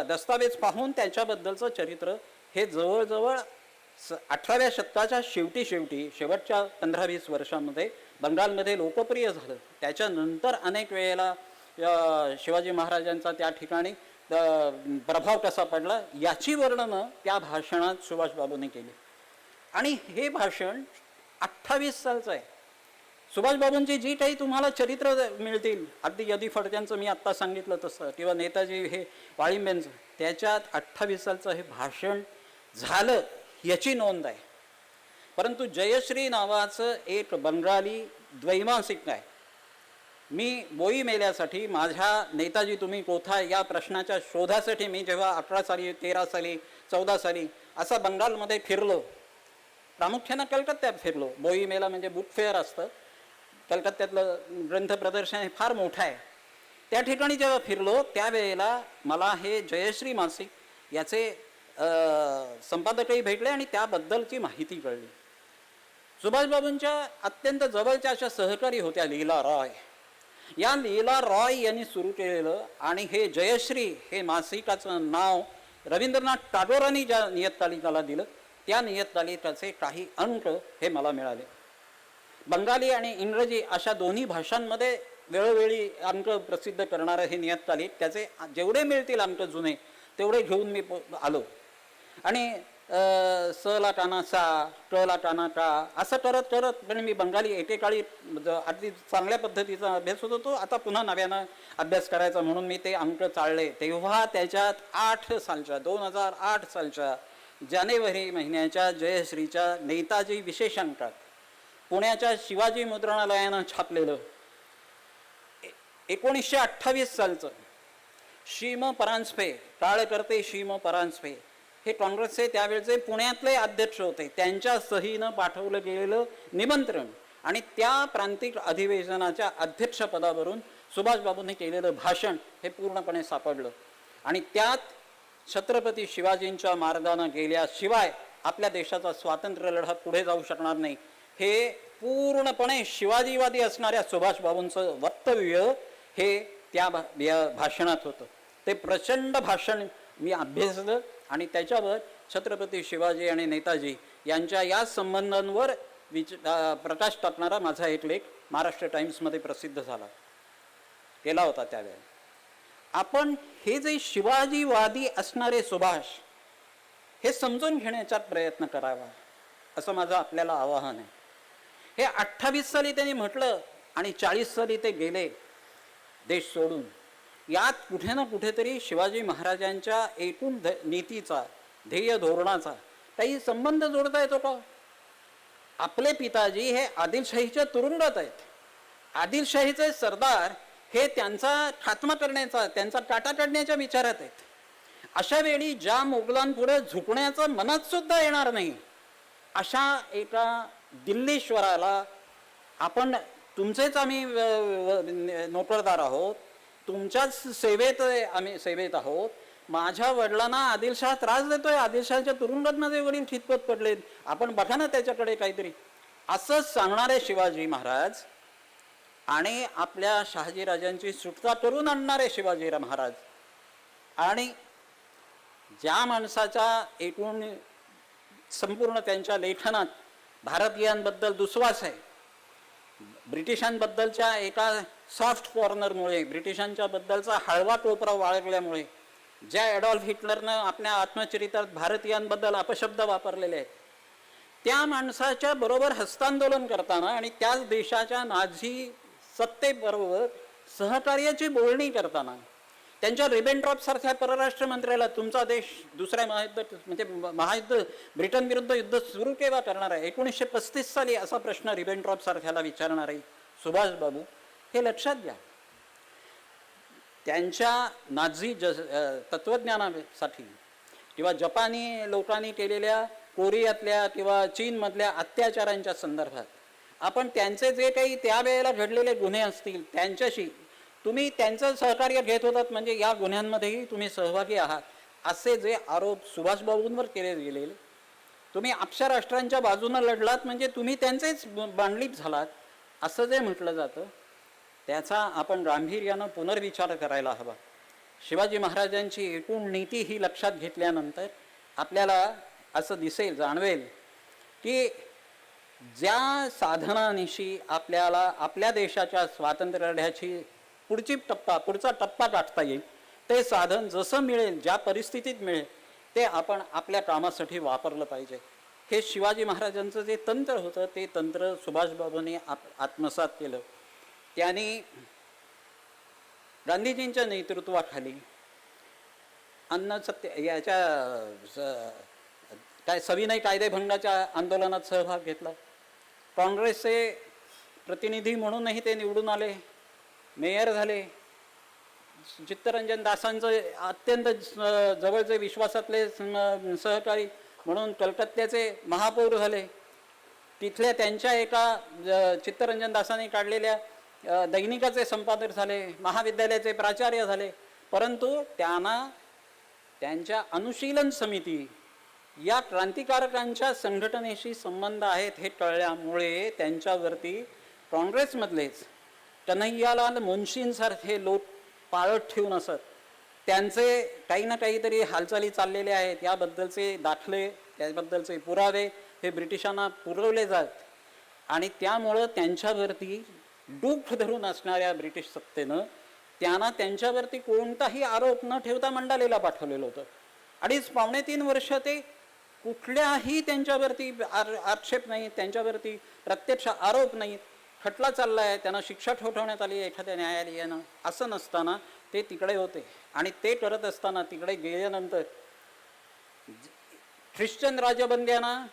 [SPEAKER 7] दस्तावेज पाहून त्याच्याबद्दलचं चरित्र हे जवळजवळ 18व्या शतकाच्या शेवटच्या 15-20 वर्षांमध्ये बंगालमध्ये लोकप्रिय झालं. त्याच्यानंतर अनेक वेळेला शिवाजी महाराजांचा त्या ठिकाणी प्रभाव कसा पडला याची वर्णनं त्या भाषणात सुभाषबाबूंनी केली. आणि हे भाषण 28 सालचं आहे. सुभाषबाबूंची जी काही तुम्हाला चरित्र मिळतील, अगदी यदी फडक्यांचं मी आत्ता सांगितलं तसं किंवा नेताजी हे वाळिंबेंचं, त्याच्यात 28 सालचं हे भाषण झालं याची नोंद आहे. परंतु जयश्री नावाचं एक बंगाली द्वैमासिक आहे. मी बोई मेल्यासाठी माझ्या नेताजी तुम्ही कोथा या प्रश्नाच्या शोधासाठी मी जेव्हा 18 साली 13 साली 14 साली असा बंगालमध्ये फिरलो, प्रामुख्यानं कलकत्त्यात फिरलो. बोई मेला म्हणजे बुक फेअर असतं, कलकत्त्यातलं ग्रंथ प्रदर्शन हे फार मोठं आहे. त्या ठिकाणी जेव्हा फिरलो त्यावेळेला मला हे जयश्री मासिक याचे संपादकही भेटले आणि त्याबद्दलची माहिती कळली. सुभाषबाबूंच्या अत्यंत जवळच्या अशा सहकारी होत्या लीला रॉय. या लीला रॉय यांनी सुरू केलेलं आणि हे जयश्री हे मासिकाचं नाव रवींद्रनाथ टागोरांनी ज्या नियतकालिकाला दिलं त्या नियतकालिकाचे काही अंक हे मला मिळाले. बंगाली आणि इंग्रजी अशा दोन्ही भाषांमध्ये वेळोवेळी अंक प्रसिद्ध करणारं हे नियतकालिक, त्याचे जेवढे मिळतील अंक जुने तेवढे घेऊन मी आलो. आणि स ला टाना सा, ट ला टाना टा, असं करत करत पण मी बंगाली एकेकाळी अगदी चांगल्या पद्धतीचा अभ्यास होत होतो. आता पुन्हा नव्यानं अभ्यास करायचा म्हणून मी ते अंक चाळले. तेव्हा त्याच्यात 2008 सालच्या जानेवारी महिन्याच्या जयश्रीच्या नेताजी विशेष अंकात पुण्याच्या शिवाजी मुद्रणालयानं छापलेलं 1928 सालचं शीम परांजपे, टाळकर्ते शीम परांजपे हे काँग्रेसचे त्यावेळचे पुण्यातले अध्यक्ष होते, त्यांच्या सहीनं पाठवलं गेलेलं निमंत्रण आणि त्या प्रांतिक अधिवेशनाच्या अध्यक्षपदावरून सुभाषबाबूंनी केलेलं भाषण हे पूर्णपणे सापडलं. आणि त्यात छत्रपती शिवाजींच्या मार्गानं गेल्याशिवाय आपल्या देशाचा स्वातंत्र्य लढा पुढे जाऊ शकणार नाही हे पूर्णपणे शिवाजीवादी असणाऱ्या सुभाषबाबूंचं वक्तव्य हे त्या भाषणात होतं. ते प्रचंड भाषण मी अभ्यासलं आणि त्याच्यावर छत्रपती शिवाजी आणि नेताजी यांच्या या संबंधांवर प्रकाश टाकणारा माझा एक लेख महाराष्ट्र टाइम्समध्ये प्रसिद्ध झाला केला होता त्यावेळेला. आपण हे जे शिवाजीवादी असणारे सुभाष हे समजून घेण्याचा प्रयत्न करावा असं माझं आपल्याला आवाहन आहे. हे 28 साली त्यांनी म्हटलं आणि 40 साली ते गेले देश सोडून. यात कुठे ना कुठेतरी शिवाजी महाराजांच्या एकूण नीतीचा, ध्येय धोरणाचा काही संबंध जोडता येतो का? आपले पिताजी हे आदिलशाहीच्या तुरुंगात आहेत. आदिलशाहीचे सरदार हे त्यांचा खात्मा करण्याचा, त्यांचा टाटा काढण्याच्या विचारात आहेत. अशा वेळी ज्या मोगलांपुढे झुकण्याचं मनात सुद्धा येणार नाही अशा एका दिल्लीश्वराला आपण तुमचेच आम्ही नोकरदार आहोत, तुमच्याच सेवेत आम्ही सेवेत आहोत, माझ्या वडिलांना आदिलशाह त्रास देतोय, आदिलशाहच्या तुरुंगात माझे वडील खितपत पडलेत, आपण बघा ना त्याच्याकडे काहीतरी, असं सांगणारे शिवाजी महाराज आणि आपल्या शहाजीराजांची सुटका करून आणणारे शिवाजी महाराज आणि ज्या माणसाच्या एकूण संपूर्ण त्यांच्या लेखनात भारतीयांबद्दल दुस्वास आहे, ब्रिटिशांबद्दलच्या एका सॉफ्ट कॉर्नरमुळे, ब्रिटिशांच्या बद्दलचा हळवा टोपरा वाळगल्यामुळे, ज्या ॲडॉल्फ हिटलरनं आपल्या आत्मचरित्रात भारतीयांबद्दल अपशब्द वापरलेले आहेत, त्या माणसाच्या बरोबर हस्तांदोलन करताना आणि त्याच देशाच्या नाझी सत्तेबरोबर सहकार्याची बोलणी करताना त्यांच्या रिबेनट्रॉप सारख्या परराष्ट्र मंत्र्याला तुमचा देश दुसऱ्या महायुद्ध म्हणजे महायुद्ध ब्रिटन विरुद्ध युद्ध सुरू केव्हा करणार आहे, 1935 साली असा प्रश्न रिबेनट्रॉप सारख्याला विचारणारे सुभाषबाबू हे लक्षात घ्या. त्यांच्या नाझी तत्त्वज्ञानासाठी किंवा जपानी लोकांनी केलेल्या कोरियातल्या किंवा चीनमधल्या अत्याचारांच्या संदर्भात आपण त्यांचे जे काही त्यावेळेला घडलेले गुन्हे असतील त्यांच्याशी तुम्ही त्यांचं सहकार्य घेत होतात म्हणजे या गुन्ह्यांमध्येही तुम्ही सहभागी आहात असे जे आरोप सुभाषबाबूंवर केले गेलेले, तुम्ही आपशा राष्ट्रांच्या बाजूनं लढलात म्हणजे तुम्ही त्यांचेच बांधलीप झालात असं जे म्हटलं जातं त्याचा आपण गांभीर्यानं पुनर्विचार करायला हवा. शिवाजी महाराजांची एकूण नीती ही लक्षात घेतल्यानंतर आपल्याला असं दिसेल, जाणवेल की ज्या साधनानिशी आपल्याला आपल्या देशाच्या स्वातंत्र्य लढ्याची पुढचा टप्पा गाठता येईल ते साधन जसं मिळेल, ज्या परिस्थितीत मिळेल ते आपण आपल्या कामासाठी वापरलं पाहिजे. हे शिवाजी महाराजांचं जे तंत्र होतं ते तंत्र सुभाषबाबूंनी आत्मसात केलं. त्यांनी गांधीजींच्या नेतृत्वाखाली अन्नसत्य याच्या काय सविनय कायदेभंगाच्या आंदोलनात सहभाग घेतला. काँग्रेसचे प्रतिनिधी म्हणूनही ते निवडून आले, मेयर झाले. चित्तरंजन दासांचं अत्यंत जवळचे विश्वासातले सहकारी म्हणून कलकत्त्याचे महापौर झाले. तिथल्या त्यांच्या एका चित्तरंजन दासांनी काढलेल्या दैनिकाचे संपादक झाले, महाविद्यालयाचे प्राचार्य झाले. परंतु त्यांना त्यांच्या अनुशीलन समिती या क्रांतिकारकांच्या संघटनेशी संबंध आहेत हे कळल्यामुळे त्यांच्यावरती काँग्रेसमधलेच कन्हैयालाल मुन्शींसारखे लोक पाळत ठेवून असत. त्यांचे काही ना काहीतरी हालचाली चाललेल्या आहेत याबद्दलचे दाखले, त्याबद्दलचे पुरावे हे ब्रिटिशांना पुरवले जात आणि त्यामुळं त्यांच्यावरती डूख धरून असणाऱ्या ब्रिटिश सत्तेनं त्यांना त्यांच्यावरती कोणताही आरोप न ठेवता मंडालेला पाठवलेलं होतं. 2.5-3 वर्ष ते कुठल्याही त्यांच्यावरती आक्षेप नाही, त्यांच्यावरती प्रत्यक्ष आरोप नाही, खटला चालला आहे, त्यांना शिक्षा ठोठावण्यात आली एखाद्या न्यायालयानं, असं नसताना ते तिकडे होते. आणि ते करत असताना तिकडे गेल्यानंतर ख्रिश्चन राजबंद्यांना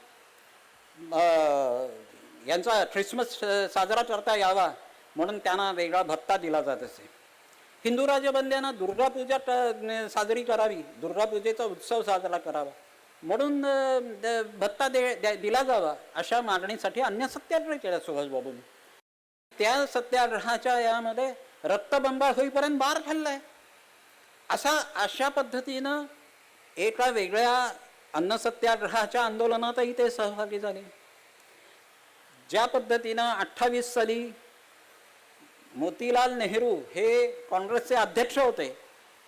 [SPEAKER 7] यांचा ख्रिसमस साजरा करता यावा म्हणून त्यांना वेगळा भत्ता दिला जात असे. हिंदू राजबंद्यांना दुर्गापूजा साजरी करावी, दुर्गापूजेचा उत्सव साजरा करावा म्हणून भत्ता दिला जावा, अशा मागणीसाठी अन्य सत्याग्रह केला सुभाषबाबूंनी. त्या सत्याग्रहाच्या यामध्ये रक्तबंबाळ होईपर्यंत मार खाल्लाय. अशा पद्धतीनं एका वेगळ्या अन्न सत्याग्रहाच्या आंदोलनातही ते सहभागी झाले. ज्या पद्धतीनं 28 साली मोतीलाल नेहरू हे काँग्रेसचे अध्यक्ष होते,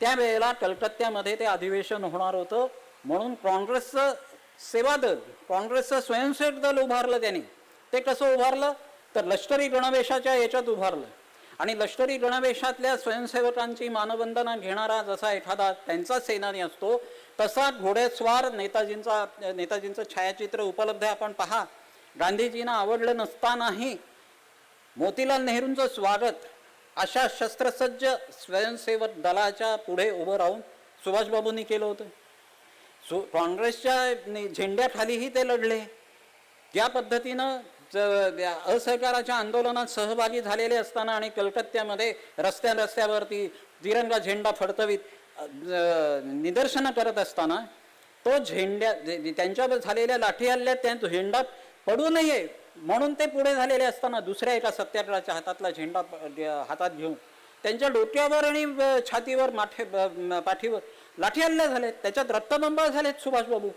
[SPEAKER 7] त्यावेळेला कलकत्त्यामध्ये ते अधिवेशन होणार होतं म्हणून काँग्रेसचं सेवा दल, काँग्रेसचं स्वयंसेवक दल उभारलं त्यांनी. ते कसं उभारलं तर लष्करी गणवेशाच्या याच्यात उभारलं. आणि लष्करी गणवेशातल्या स्वयंसेवकांची मानवंदना घेणारा जसा एखादा त्यांचा सेनानी असतो, तसा घोडेस्वार नेताजींचं छायाचित्र उपलब्ध आहे, आपण पहा. गांधीजींना आवडलं नसतानाही मोतीलाल नेहरूंचं स्वागत अशा शस्त्रसज्ज स्वयंसेवक दलाच्या पुढे उभं राहून सुभाषबाबूंनी केलं होतं. काँग्रेसच्या झेंड्याखालीही ते लढले. ज्या पद्धतीनं असहकाराच्या आंदोलनात सहभागी झालेले असताना आणि कलकत्त्यामध्ये रस्त्यावरती तिरंगा झेंडा फडकवीत निदर्शनं करत असताना तो त्यांच्यावर झालेल्या लाठी हल्ल्यात त्या झेंडा पडू नये म्हणून ते पुढे झालेले असताना दुसऱ्या एका सत्याग्रहाच्या हातातला झेंडा हातात घेऊन त्यांच्या डोक्यावर आणि छातीवर पाठीवर लाठी हल्ले झाले. त्याच्यात रक्तबंबाळ झालेत सुभाषबाबू.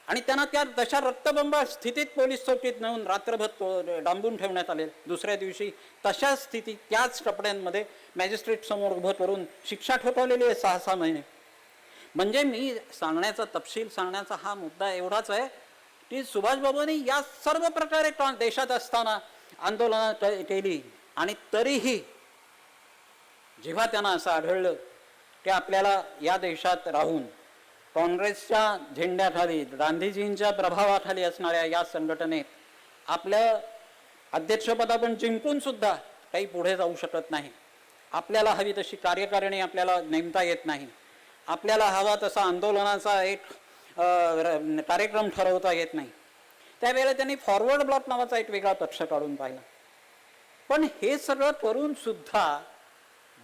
[SPEAKER 7] आणि त्यांना त्या तशा रक्तबंबाळ स्थितीत पोलीस चौकीत नेऊन रात्रभर डांबून ठेवण्यात आले. दुसऱ्या दिवशी तशा स्थितीत त्याच कपड्यांमध्ये मॅजिस्ट्रेट समोर उभं करून शिक्षा ठोठावलेली आहे 6-6 महिने. म्हणजे मी सांगण्याचा तपशील सांगण्याचा हा मुद्दा एवढाच आहे की सुभाषबाबूंनी या सर्व प्रकारे देशात असताना आंदोलनं केली आणि तरीही जेव्हा त्यांना असं आढळलं की आपल्याला या देशात राहून काँग्रेसच्या झेंड्याखाली, गांधीजींच्या प्रभावाखाली असणाऱ्या या संघटनेत आपल्या अध्यक्षपद आपण जिंकून सुद्धा काही पुढे जाऊ शकत नाही, आपल्याला हवी तशी कार्यकारिणी आपल्याला नेमता येत नाही, आपल्याला हवा तसा आंदोलनाचा एक कार्यक्रम ठरवता येत नाही, त्यावेळेला त्यांनी फॉरवर्ड ब्लॉक नावाचा एक वेगळा पक्ष काढून पाहिला. पण हे सगळं करून सुद्धा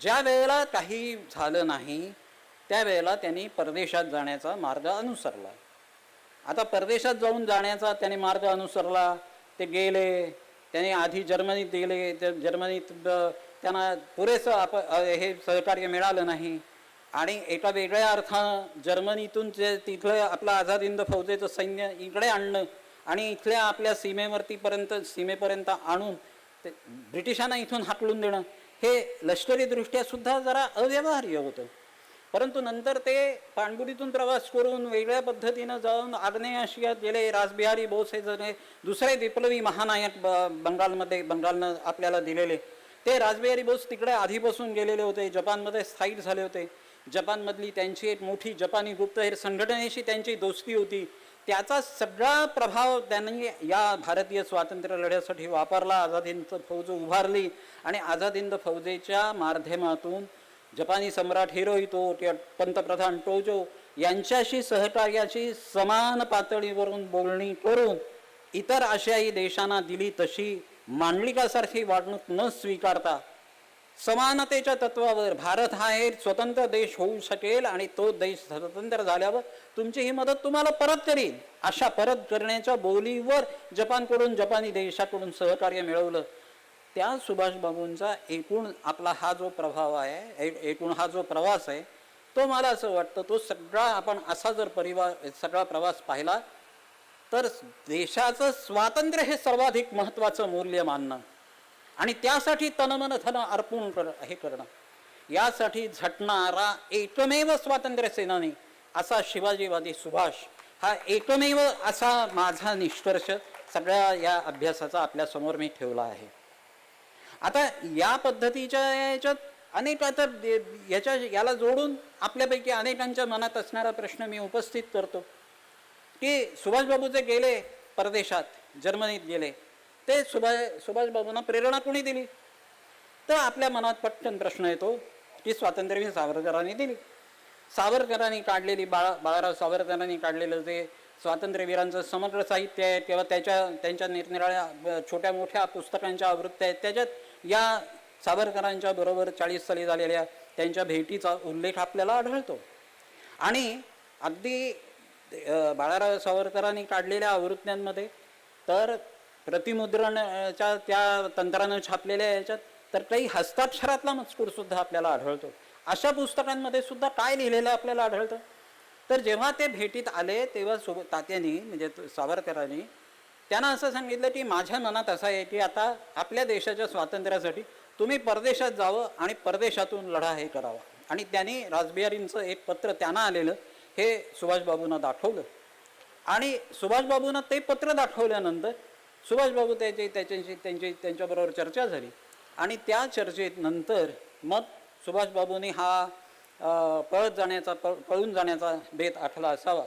[SPEAKER 7] ज्या वेळेला काही झालं नाही त्यावेळेला त्यांनी परदेशात जाण्याचा मार्ग अनुसरला. आता परदेशात जाण्याचा त्याने मार्ग अनुसरला. ते गेले, त्याने आधी जर्मनीत गेले, जर्मनीत त्यांना पुरेसं हे सहकार्य मिळालं नाही आणि एका वेगळ्या अर्थानं जर्मनीतून तिथलं आपलं आझाद हिंद फौजेचं सैन्य इकडे आणणं आणि इथल्या आपल्या सीमेपर्यंत आणून ते ब्रिटिशांना इथून हाकलून देणं हे लष्करीदृष्ट्या सुद्धा जरा अव्यवहार्य होतं. परंतु नंतर ते पाणबुडीतून प्रवास करून वेगळ्या पद्धतीनं जाऊन आग्नेय आशियात गेले. रासबिहारी बोस हे जण दुसरे विप्लवी महानायक बंगालनं आपल्याला दिलेले, ते रासबिहारी बोस तिकडे आधीपासून गेलेले होते, जपानमध्ये स्थायिक झाले होते. जपानमधली त्यांची एक मोठी जपानी गुप्तहेर संघटनेशी त्यांची दोस्ती होती. त्याचा सगळा प्रभाव त्यांनी या भारतीय स्वातंत्र्य लढ्यासाठी वापरला. आझाद हिंद फौज उभारली आणि आझाद हिंद फौजेच्या माध्यमातून जपानी सम्राट हिरोहितो, पंतप्रधान टोजो यांच्याशी सहकार्याची समान पातळीवरून बोलणी करून इतर आशियाई देशांना दिली तशी मांडलिकासारखी वागणूक न स्वीकारता समानतेच्या तत्वावर भारत हा एक स्वतंत्र देश होऊ शकेल आणि तो देश स्वतंत्र झाल्यावर तुमची ही मदत तुम्हाला परत करील, अशा परत करण्याच्या बोलीवर जपानी देशाकडून सहकार्य मिळवलं. त्या सुभाषबाबूंचा एकूण आपला हा जो प्रभाव आहे, एकूण हा जो प्रवास आहे, तो मला असं वाटतं तो सगळा आपण असा जर सगळा प्रवास पाहिला तर देशाचं स्वातंत्र्य हे सर्वाधिक महत्त्वाचं मूल्य मानणं आणि त्यासाठी तनमन धन अर्पण हे करणं, यासाठी झटणारा एकमेव स्वातंत्र्य सेनानी असा शिवाजीवादी सुभाष हा एकमेव असा माझा निष्कर्ष सगळ्या या अभ्यासाचा आपल्यासमोर मी ठेवला आहे. आता या पद्धतीच्या याच्यात अनेक आता याला जोडून आपल्यापैकी अनेकांच्या मनात असणारा प्रश्न मी उपस्थित करतो की सुभाषबाबू जे गेले परदेशात, जर्मनीत गेले, ते सुभाषबाबूंना प्रेरणा कोणी दिली? तर आपल्या मनात पटकन प्रश्न येतो की स्वातंत्र्यवीर सावरकरांनी दिली. सावरकरांनी काढलेली बाळाराव सावरकरांनी काढलेलं जे स्वातंत्र्यवीरांचं समग्र साहित्य आहे किंवा त्यांच्या निरनिराळ्या छोट्या मोठ्या पुस्तकांच्या आवृत्त्या आहेत, त्याच्यात या सावरकरांच्या बरोबर 40 साली झालेल्या त्यांच्या भेटीचा उल्लेख आपल्याला आढळतो. आणि अगदी बाळाराव सावरकरांनी काढलेल्या आवृत्त्यांमध्ये तर प्रतिमुद्रणच्या त्या तंत्रानं छापलेल्या याच्यात तर काही हस्ताक्षरातला मजकूर सुद्धा आपल्याला आढळतो. अशा पुस्तकांमध्ये सुद्धा काय लिहिलेलं आपल्याला आढळतं? तर जेव्हा ते भेटीत आले तेव्हा तात्यांनी म्हणजे सावरकरांनी त्यांना असं सांगितलं की माझ्या मनात असं आहे की आता आपल्या देशाच्या स्वातंत्र्यासाठी तुम्ही परदेशात जावं आणि परदेशातून लढा हे करावा. आणि त्यांनी रासबिहारींचं एक पत्र त्यांना आलेलं हे सुभाषबाबूंना दाखवलं. आणि सुभाषबाबूंना ते पत्र दाखवल्यानंतर सुभाषबाबू त्यांच्याबरोबर चर्चा झाली. आणि त्या चर्चेत नंतर मग सुभाषबाबूंनी हा पळून जाण्याचा बेत आखला असावा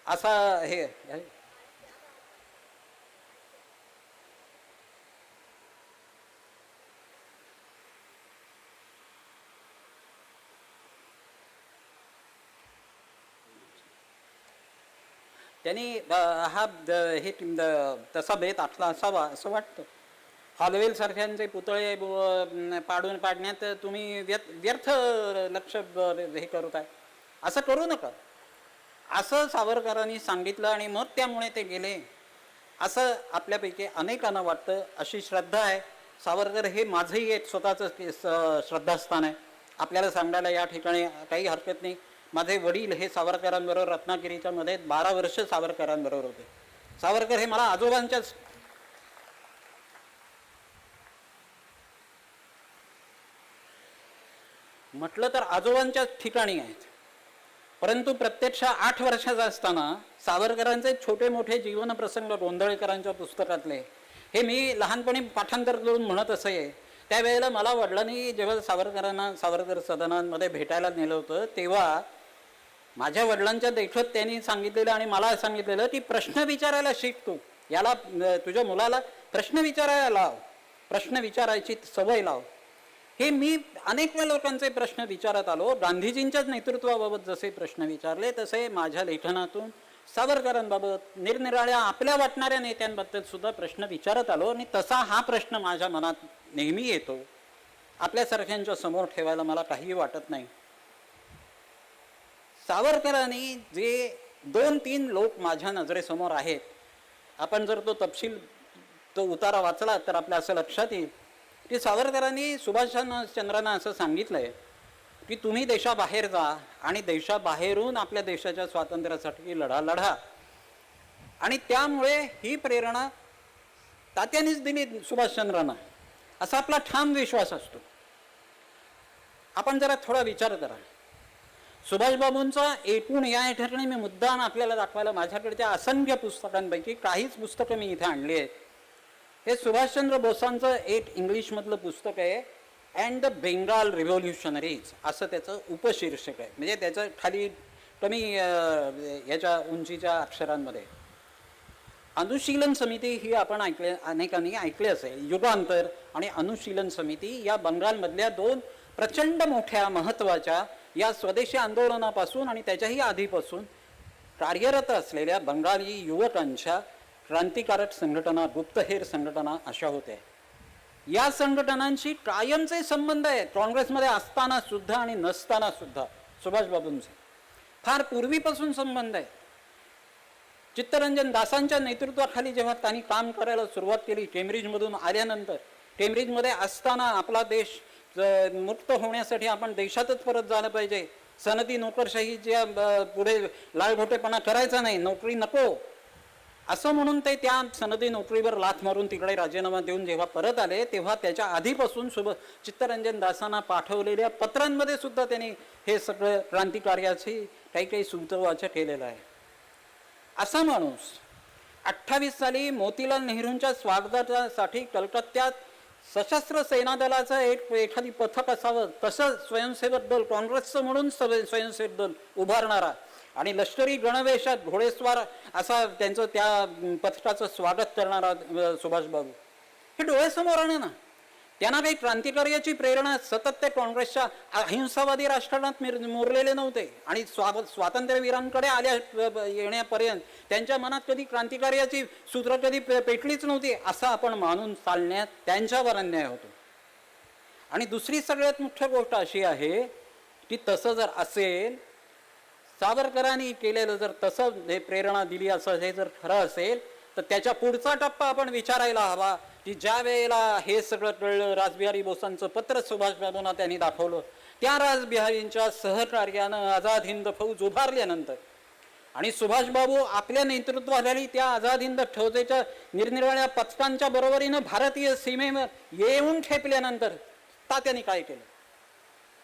[SPEAKER 7] असा हे त्यांनी हे तसा बेत आखला असावा असं वाटतं. हॉलवेल सारख्यांचे पुतळे पाडण्यात तुम्ही व्यर्थ लक्ष हे करत आहे, असं करू नका असं सावरकरांनी सांगितलं. आणि मग त्यामुळे ते गेले असं आपल्यापैकी अनेकांना वाटतं. अशी श्रद्धा आहे. सावरकर हे माझंही एक स्वतःचं श्रद्धास्थान आहे. आपल्याला सांगायला या ठिकाणी काही हरकत नाही. माझे वडील हे सावरकरांबरोबर रत्नागिरीच्या मध्ये 12 वर्ष सावरकरांबरोबर होते. सावरकर हे मला आजोबांच्याच म्हटलं तर आजोबांच्याच ठिकाणी आहेत. परंतु प्रत्यक्ष 8 वर्षाचा असताना सावरकरांचे छोटे मोठे जीवन प्रसंग गोंधळकरांच्या पुस्तकातले हे मी लहानपणी पाठांतर करून म्हणत असे. त्यावेळेला मला वडिलांनी जेव्हा सावरकर सदनांमध्ये भेटायला नेलं होतं तेव्हा माझ्या वडिलांच्या देखत त्यांनी सांगितलेलं आणि मला सांगितलेलं की प्रश्न विचारायला शिक, तू याला तुझ्या मुलाला प्रश्न विचारायला लाव, प्रश्न विचारायची सवय लाव. हे मी अनेक लोकांचे प्रश्न विचारत आलो. गांधीजींच्याच नेतृत्वाबाबत जसे प्रश्न विचारले तसे माझ्या लेखनातून सावरकरांबाबत निरनिराळ्या आपल्या वाटणाऱ्या नेत्यांबद्दल सुद्धा प्रश्न विचारत आलो. आणि तसा हा प्रश्न माझ्या मनात नेहमी येतो. आपल्यासारख्यांच्या समोर ठेवायला मला काहीही वाटत नाही. सावरकरांनी जे 2-3 लोक माझ्या नजरेसमोर आहेत, आपण जर तो तपशील तो उतारा वाचला तर आपल्या असं लक्षात येईल की सावरकरांनी सुभाषचंद्रांना असं सांगितलंय की तुम्ही देशाबाहेर जा आणि देशाबाहेरून आपल्या देशाच्या स्वातंत्र्यासाठी लढा. आणि त्यामुळे ही प्रेरणा तात्यांनीच दिली सुभाषचंद्रांना असा आपला ठाम विश्वास असतो. आपण जरा थोडा विचार करा. सुभाषबाबूंचा एकूण या ठिकाणी मी मुद्दाम आपल्याला दाखवायला माझ्याकडच्या असंख्य पुस्तकांपैकी काहीच पुस्तकं मी इथे आणली आहेत. हे सुभाषचंद्र बोसांचं एक इंग्लिशमधलं पुस्तक आहे, अँड द बेंगाल रिव्होल्युशनरीज असं त्याचं उपशीर्षक आहे. म्हणजे त्याचं खाली कमी याच्या उंचीच्या अक्षरांमध्ये अनुशीलन समिती ही आपण अनेकांनी ऐकले असेल. युगांतर आणि अनुशीलन समिती या बंगालमधल्या 2 प्रचंड मोठ्या महत्त्वाच्या या स्वदेशी आंदोलनापासून आणि त्याच्याही आधीपासून कार्यरत असलेल्या बंगाली युवकांच्या क्रांतिकारक संघटना, गुप्तहेर संघटना अशा होत्या. या संघटनांशी कायमचे संबंध आहेत. काँग्रेसमध्ये असताना सुद्धा आणि नसताना सुद्धा सुभाषबाबूंचे फार पूर्वीपासून संबंध आहे. चित्तरंजन दासांच्या नेतृत्वाखाली जेव्हा त्यांनी काम करायला सुरुवात केली केम्ब्रिजमधून आल्यानंतर, केम्ब्रिजमध्ये असताना आपला देश मुक्त होण्यासाठी आपण देशातच परत झालं पाहिजे, सनदी नोकरशाहीच्या पुढे लालघोटेपणा करायचा नाही, नोकरी नको असं म्हणून ते त्या सनदी नोकरीवर लाथ मारून तिकडे राजीनामा देऊन जेव्हा परत आले तेव्हा त्याच्या आधीपासून चित्तरंजन दासांना पाठवलेल्या पत्रांमध्ये सुद्धा त्यांनी हे सगळं क्रांतिकार्याची काही सूत्रवाच केलेलं आहे. असा माणूस 28 साली मोतीलाल नेहरूंच्या स्वागतासाठी कलकत्त्यात सशस्त्र सेनादलाचं एखादी पथक असावं तसं स्वयंसेवक दल, काँग्रेसचं म्हणून स्वयंसेवक दल उभारणारा आणि लष्करी गणवेशात घोडेस्वार असा त्यांचं त्या पथकाचं स्वागत करणारा सुभाषबाबू हे डोळ्यासमोर आणं ना. त्यांना काही क्रांतिकार्याची प्रेरणा सतत ते काँग्रेसच्या अहिंसावादी राष्ट्रणात मुरलेले नव्हते आणि स्वातंत्र्यवीरांकडे येण्यापर्यंत त्यांच्या मनात कधी क्रांतिकार्याची सूत्र कधी पेटलीच नव्हती असं आपण मानून चालण्यात त्यांच्यावर अन्याय होतो. आणि दुसरी सगळ्यात मुख्य गोष्ट अशी आहे की तसं जर असेल, सावरकरांनी केलेलं जर तसं हे प्रेरणा दिली असं हे जर खरं असेल तर त्याच्या पुढचा टप्पा आपण विचारायला हवा की ज्या वेळेला हे सगळं कळलं, रासबिहारी बोसांचं पत्र सुभाषबाबूंना त्यांनी दाखवलं, त्या रासबिहारींच्या सहकार्यानं आझाद हिंद फौज उभारल्यानंतर आणि सुभाषबाबू आपल्या नेतृत्वाखाली त्या आझाद हिंद फौजेच्या निरनिराळ्या पथकांच्या बरोबरीनं भारतीय सीमेवर येऊन ठेपल्यानंतर तात्यांनी काय केलं,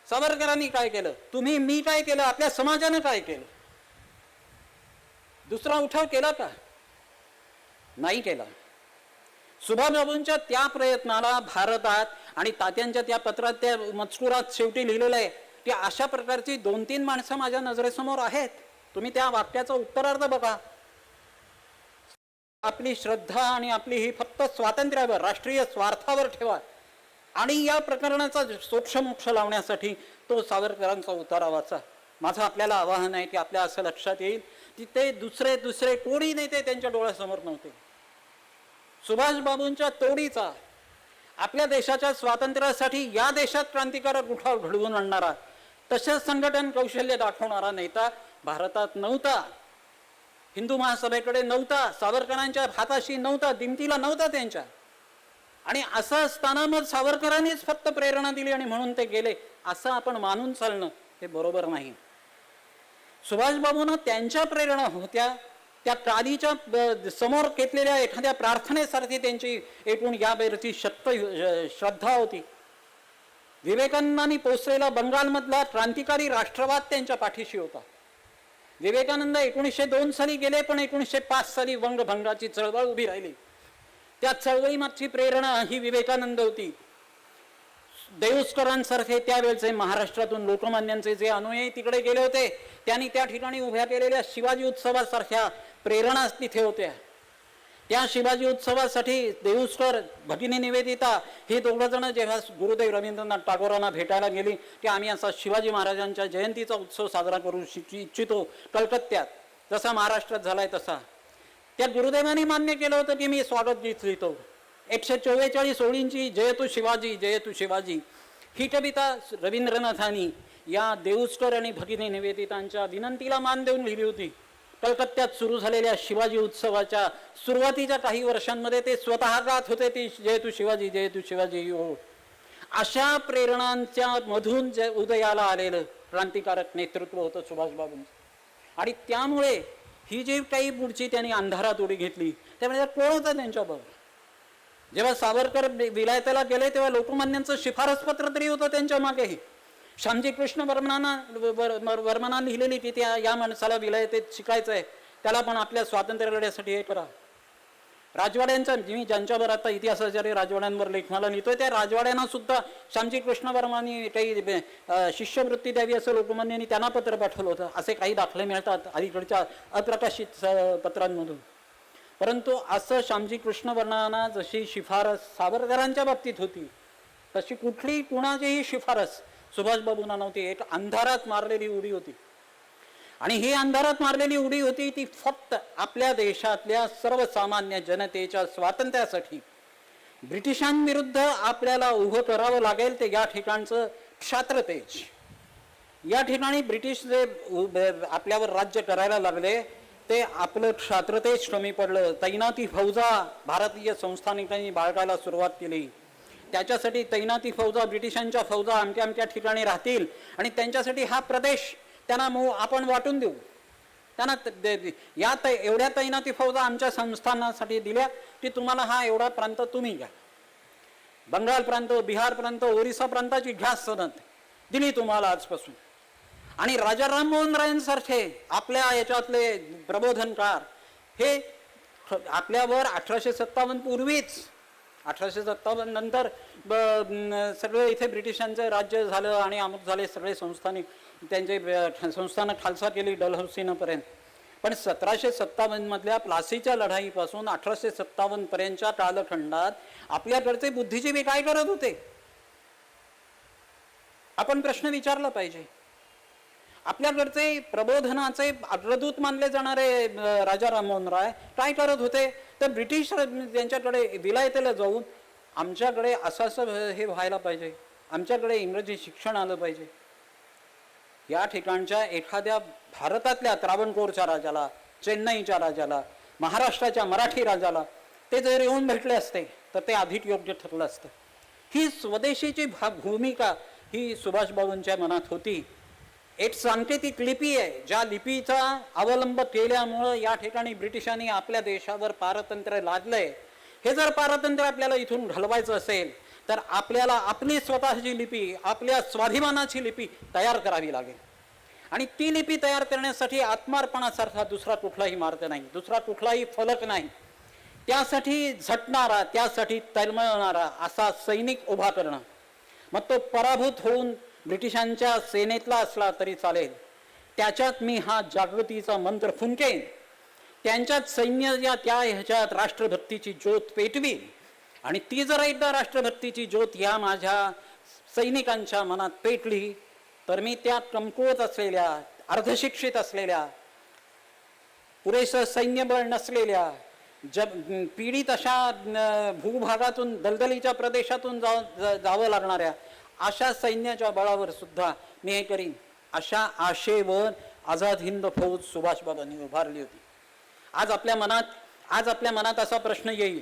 [SPEAKER 7] सावरकरांनी काय केलं, तुम्ही मी काय केलं, आपल्या समाजानं काय केलं? दुसरा उठाव केला का? नाही केला. सुभाषबाबूंच्या त्या प्रयत्नाला भारतात आणि तात्यांच्या त्या पत्रात त्या मजकुरात शेवटी लिहिलेलं आहे की अशा प्रकारची 2-3 माणसं माझ्या नजरेसमोर आहेत. तुम्ही त्या वाक्याचा उत्तरार्थ बघा. आपली श्रद्धा आणि आपली ही फक्त स्वातंत्र्यावर, राष्ट्रीय स्वार्थावर ठेवा आणि या प्रकरणाचा सोक्षमोक्ष लावण्यासाठी तो सावरकरांचा उतारा वाचा. माझं आपल्याला आवाहन आहे की आपल्या असं लक्षात येईल की ते दुसरे कोणी नेते त्यांच्या डोळ्यासमोर नव्हते. सुभाषबाबूंच्या तोडीचा आपल्या देशाच्या स्वातंत्र्यासाठी या देशात क्रांतिकारक उठाव घडवून आणणारा, तसेच संघटन कौशल्य दाखवणारा नेता भारतात नव्हता. हिंदू महासभेकडे नव्हता, सावरकरांच्या हाताशी नव्हता, दिमतीला नव्हता त्यांच्या. आणि असं असताना मग सावरकरांनीच फक्त प्रेरणा दिली आणि म्हणून ते गेले असं आपण मानून चालणं हे बरोबर नाही. सुभाषबाबूंना त्यांच्या प्रेरणा होत्या त्या कालीच्या समोर घेतलेल्या एखाद्या प्रार्थनेसारखी त्यांची एकूण यावरची श्रद्धा होती. विवेकानंदांनी पोचलेला बंगालमधला क्रांतिकारी राष्ट्रवाद त्यांच्या पाठीशी होता. विवेकानंद 1902 साली गेले, पण 1905 साली वंगभंगाची चळवळ उभी राहिली. त्या चळवळीमागची प्रेरणा ही विवेकानंद होती. देऊस्करांसारखे त्यावेळेचे महाराष्ट्रातून लोकमान्यांचे जे अनुयायी तिकडे गेले होते त्यांनी त्या ठिकाणी उभ्या केलेल्या शिवाजी उत्सवासारख्या प्रेरणा तिथे होत्या. त्या शिवाजी उत्सवासाठी देऊस्कर, भगिनी निवेदिता हे दोघं जण जेव्हा गुरुदेव रवींद्रनाथ टागोरांना भेटायला गेली की आम्ही असा शिवाजी महाराजांच्या जयंतीचा उत्सव साजरा करू इच्छितो कलकत्त्यात, जसा महाराष्ट्रात झालाय तसा, त्या गुरुदेवांनी मान्य केलं होतं की मी स्वागत गीत लिहितो. 144 ओळींची जय तू शिवाजी जय तू शिवाजी ही कविता रवींद्रनाथांनी या देऊस्कर आणि भगिनी निवेदितांच्या विनंतीला मान देऊन लिहिली होती. कलकत्त्यात सुरू झालेल्या शिवाजी उत्सवाच्या सुरुवातीच्या काही वर्षांमध्ये ते स्वतः गात होते ती जय तू शिवाजी जय तू शिवाजी हो. अशा प्रेरणांच्या मधून जे उदयाला आलेलं क्रांतिकारक नेतृत्व होतं सुभाषबाबूंचं. आणि त्यामुळे ही जी काही पुढची त्यांनी अंधारात उडी घेतली त्यामुळे कोण होतं त्यांच्याबरोबर. जेव्हा सावरकर विलायतेला गेले तेव्हा लोकमान्यांचं शिफारसपत्र तरी होतं त्यांच्या मागेही. श्यामजी कृष्ण वर्मना लिहिलेली की त्या या माणसाला विलायतेत शिकायचं आहे, त्याला पण आपल्या स्वातंत्र्य लढ्यासाठी हे करा. राजवाड्यांचा मी ज्यांच्यावर आता इतिहासाचार्य राजवाड्यांवर लेखनाला लिहितोय त्या राजवाड्यांना सुद्धा श्यामजी कृष्ण वर्मांनी काही शिष्यवृत्ती द्यावी असं लोकमान्यांनी त्यांना पत्र पाठवलं होतं. असे काही दाखले मिळतात अलीकडच्या अप्रकाशित पत्रांमधून. परंतु असं श्यामजी कृष्ण वर्मांना जशी शिफारस सावरकरांच्या बाबतीत होती तशी कुठली कुणाचीही शिफारस सुभाषबाबूंना नव्हती. एक अंधारात मारलेली उडी होती. आणि ही अंधारात मारलेली उडी होती ती फक्त आपल्या देशातल्या सर्वसामान्य जनतेच्या स्वातंत्र्यासाठी ब्रिटिशांविरुद्ध आपल्याला उभं करावं लागेल ते या ठिकाणचं क्षात्रतेज. या ठिकाणी ब्रिटिश जे आपल्यावर राज्य करायला लागले ते आपलं क्षात्रतेज कमी पडलं. तैनाती फौजा भारतीय संस्थानिकांनी बाळगायला सुरुवात केली. त्याच्यासाठी तैनाती फौजा ब्रिटिशांच्या फौजा अमक्या अमक्या ठिकाणी राहतील आणि त्यांच्यासाठी हा प्रदेश त्यांना आपण वाटून देऊ. त्यांना एवढ्या तैनाती फौजा आमच्या संस्थानासाठी दिल्या की तुम्हाला हा एवढा प्रांत तुम्ही घ्या. बंगाल प्रांत, बिहार प्रांत, ओरिसा प्रांताची घ्या सनद दिली तुम्हाला आजपासून. आणि राजा राममोहन रायांसारखे आपल्या याच्यातले प्रबोधनकार हे आपल्यावर 1857 पूर्वीच 1857 नंतर सगळे इथे ब्रिटिशांचं राज्य झालं आणि अमुक झाले सगळे संस्थाने त्यांचे संस्थानं खालसा केली डलहौसीनंपर्यंत. पण 1757 मधल्या प्लासीच्या लढाईपासून 1857 पर्यंतच्या कालखंडात आपल्याकडचे बुद्धिजीवी काय करत होते? आपण प्रश्न विचारला पाहिजे. आपल्याकडचे प्रबोधनाचे अग्रदूत मानले जाणारे राजा राममोहन राय काय करत होते? तर ब्रिटिश त्यांच्याकडे विलायतेला जाऊन आमच्याकडे असं हे व्हायला पाहिजे, आमच्याकडे इंग्रजी शिक्षण आलं पाहिजे. या ठिकाणच्या एखाद्या भारतातल्या त्रावणकोरच्या राजाला, चेन्नईच्या राजाला, महाराष्ट्राच्या मराठी राजाला ते जर येऊन भेटले असते तर ते अधिक योग्य ठरलं असतं. ही स्वदेशीची भूमिका ही सुभाषबाबूंच्या मनात होती. एक सांकेतिक लिपी आहे, ज्या लिपीचा अवलंब केल्यामुळं या ठिकाणी ब्रिटिशांनी आपल्या देशावर पारतंत्र्य लादलंय. हे जर पारतंत्र्य आपल्याला इथून घालवायचं असेल तर आपल्याला आपली स्वतःची लिपी, आपल्या स्वाभिमानाची लिपी तयार करावी लागेल. आणि ती लिपी तयार करण्यासाठी आत्मार्पणासारखा दुसरा कुठलाही मार्ग नाही, दुसरा कुठलाही फलक नाही. त्यासाठी झटणारा, त्यासाठी तळमळणारा असा सैनिक उभा करणं, मग तो पराभूत होऊन ब्रिटिशांच्या सेनेतला असला तरी चालेल, त्याच्यात मी हा जागृतीचा मंत्र फुंकेन, त्यांच्यात सैन्य त्या ह्याच्यात राष्ट्रभक्तीची ज्योत पेटवी. आणि ती जर एकदा राष्ट्रभक्तीची ज्योत या माझ्या सैनिकांच्या मनात पेटली तर मी त्या कमकुवत असलेल्या, अर्धशिक्षित असलेल्या, पुरेसं सैन्यबळ नसलेल्या, पीडित अशा भूभागातून, दलदलीच्या प्रदेशातून जावं लागणाऱ्या अशा सैन्याच्या बळावर सुद्धा मी हे करीन, अशा आशेवर आझाद हिंद फौज सुभाषबाबांनी उभारली होती. आज आपल्या मनात असा प्रश्न येईल,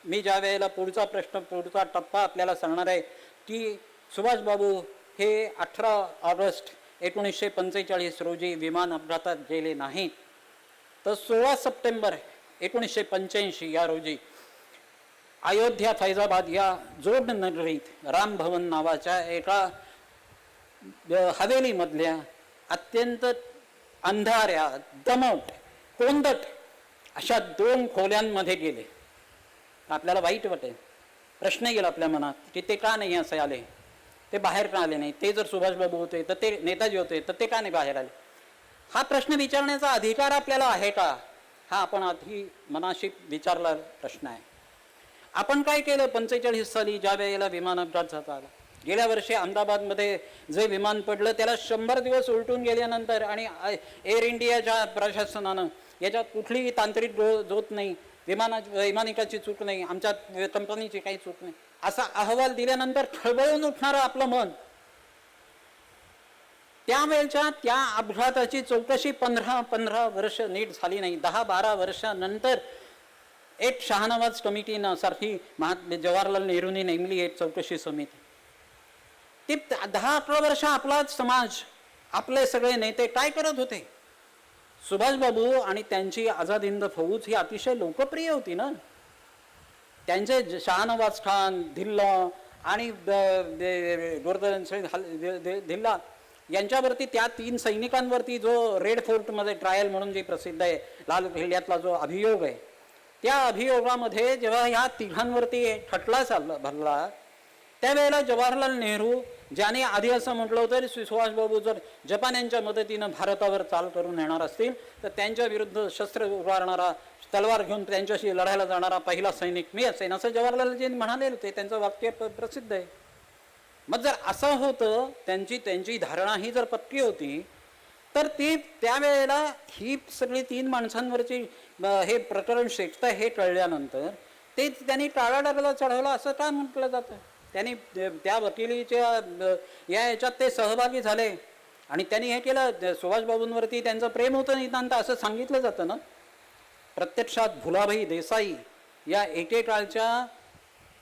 [SPEAKER 7] मी ज्या वेळेला पुढचा टप्पा आपल्याला सांगणार आहे की सुभाषबाबू हे 18 ऑगस्ट 1945 रोजी विमान अपघातात गेले नाहीत, तर 16 सप्टेंबर 1985 या रोजी अयोध्या फैजाबाद या जोड नगरीत रामभवन नावाच्या एका हवेलीमधल्या अत्यंत अंधाऱ्या, दमट, कोंदट अशा 2 खोल्यांमध्ये गेले. आपल्याला वाईट वाटेल, प्रश्न येईल आपल्या मनात की ते का नाही असे आले, ते बाहेर का आले नाही? ते जर सुभाषबाबू होते तर ते नेताजी होते तर ते का नाही बाहेर आले? हा प्रश्न विचारण्याचा अधिकार आपल्याला आहे का? हा आपण आधी मनाशी विचारला प्रश्न आहे. आपण काय केलं 45 साली ज्या वेळेला विमान अपघात झाला? गेल्या वर्षी अहमदाबादमध्ये जे विमान पडलं त्याला 100 दिवस उलटून गेल्यानंतर आणि एअर इंडियाच्या प्रशासनानं याच्यात कुठलीही तांत्रिक जोत नाही, वैमानिकाची चूक नाही, आमच्या कंपनीची काही चूक नाही असा अहवाल दिल्यानंतर खळबळून उठणारं आपलं मन, त्यावेळेच्या त्या अपघाताची चौकशी 15 वर्ष नीट झाली नाही. 10-12 वर्षानंतर एक शहानवाज कमिटी सारखी जवाहरलाल नेहरूंनी नेमली एक चौकशी समिती. ती 10-11 वर्ष आपला समाज, आपले सगळे नेते काय करत होते? सुभाषबाबू आणि त्यांची आझाद हिंद फौज ही अतिशय लोकप्रिय होती ना. त्यांचे शहानवाज खान, धिल्ला आणि गोवर्धन धिल्ला यांच्यावरती, त्या 3 सैनिकांवरती जो रेड फोर्टमध्ये ट्रायल म्हणून जी प्रसिद्ध आहे, लाल किल्ल्यातला जो अभियोग आहे, त्या अभियोगामध्ये जेव्हा ह्या 3घांवरती खटला भरला त्यावेळेला जवाहरलाल नेहरू ज्याने आधी असं म्हटलं होतं की सुभाषबाबू जर जपान्यांच्या मदतीनं भारतावर चाल करून येणार असतील तर त्यांच्या विरुद्ध शस्त्र उभारणारा, तलवार घेऊन त्यांच्याशी लढायला जाणारा पहिला सैनिक मी असेन, असं जवाहरलालजी म्हणाले होते. त्यांचं वाक्य प्रसिद्ध आहे. मग जर असं होतं, त्यांची धारणा ही जर पक्की होती तर ती त्यावेळेला ही सगळी 3 माणसांवरची हे प्रकरण शेकतं हे कळल्यानंतर ते त्यांनी टाळाटाळीला चढवलं असं का म्हटलं जातं? त्यांनी त्या वकिलीच्या याच्यात ते सहभागी झाले आणि त्यांनी हे केलं. सुभाषबाबूंवरती त्यांचं प्रेम होतं नितांत असं सांगितलं जातं ना. प्रत्यक्षात भुलाभाई देसाई या एकेकाळच्या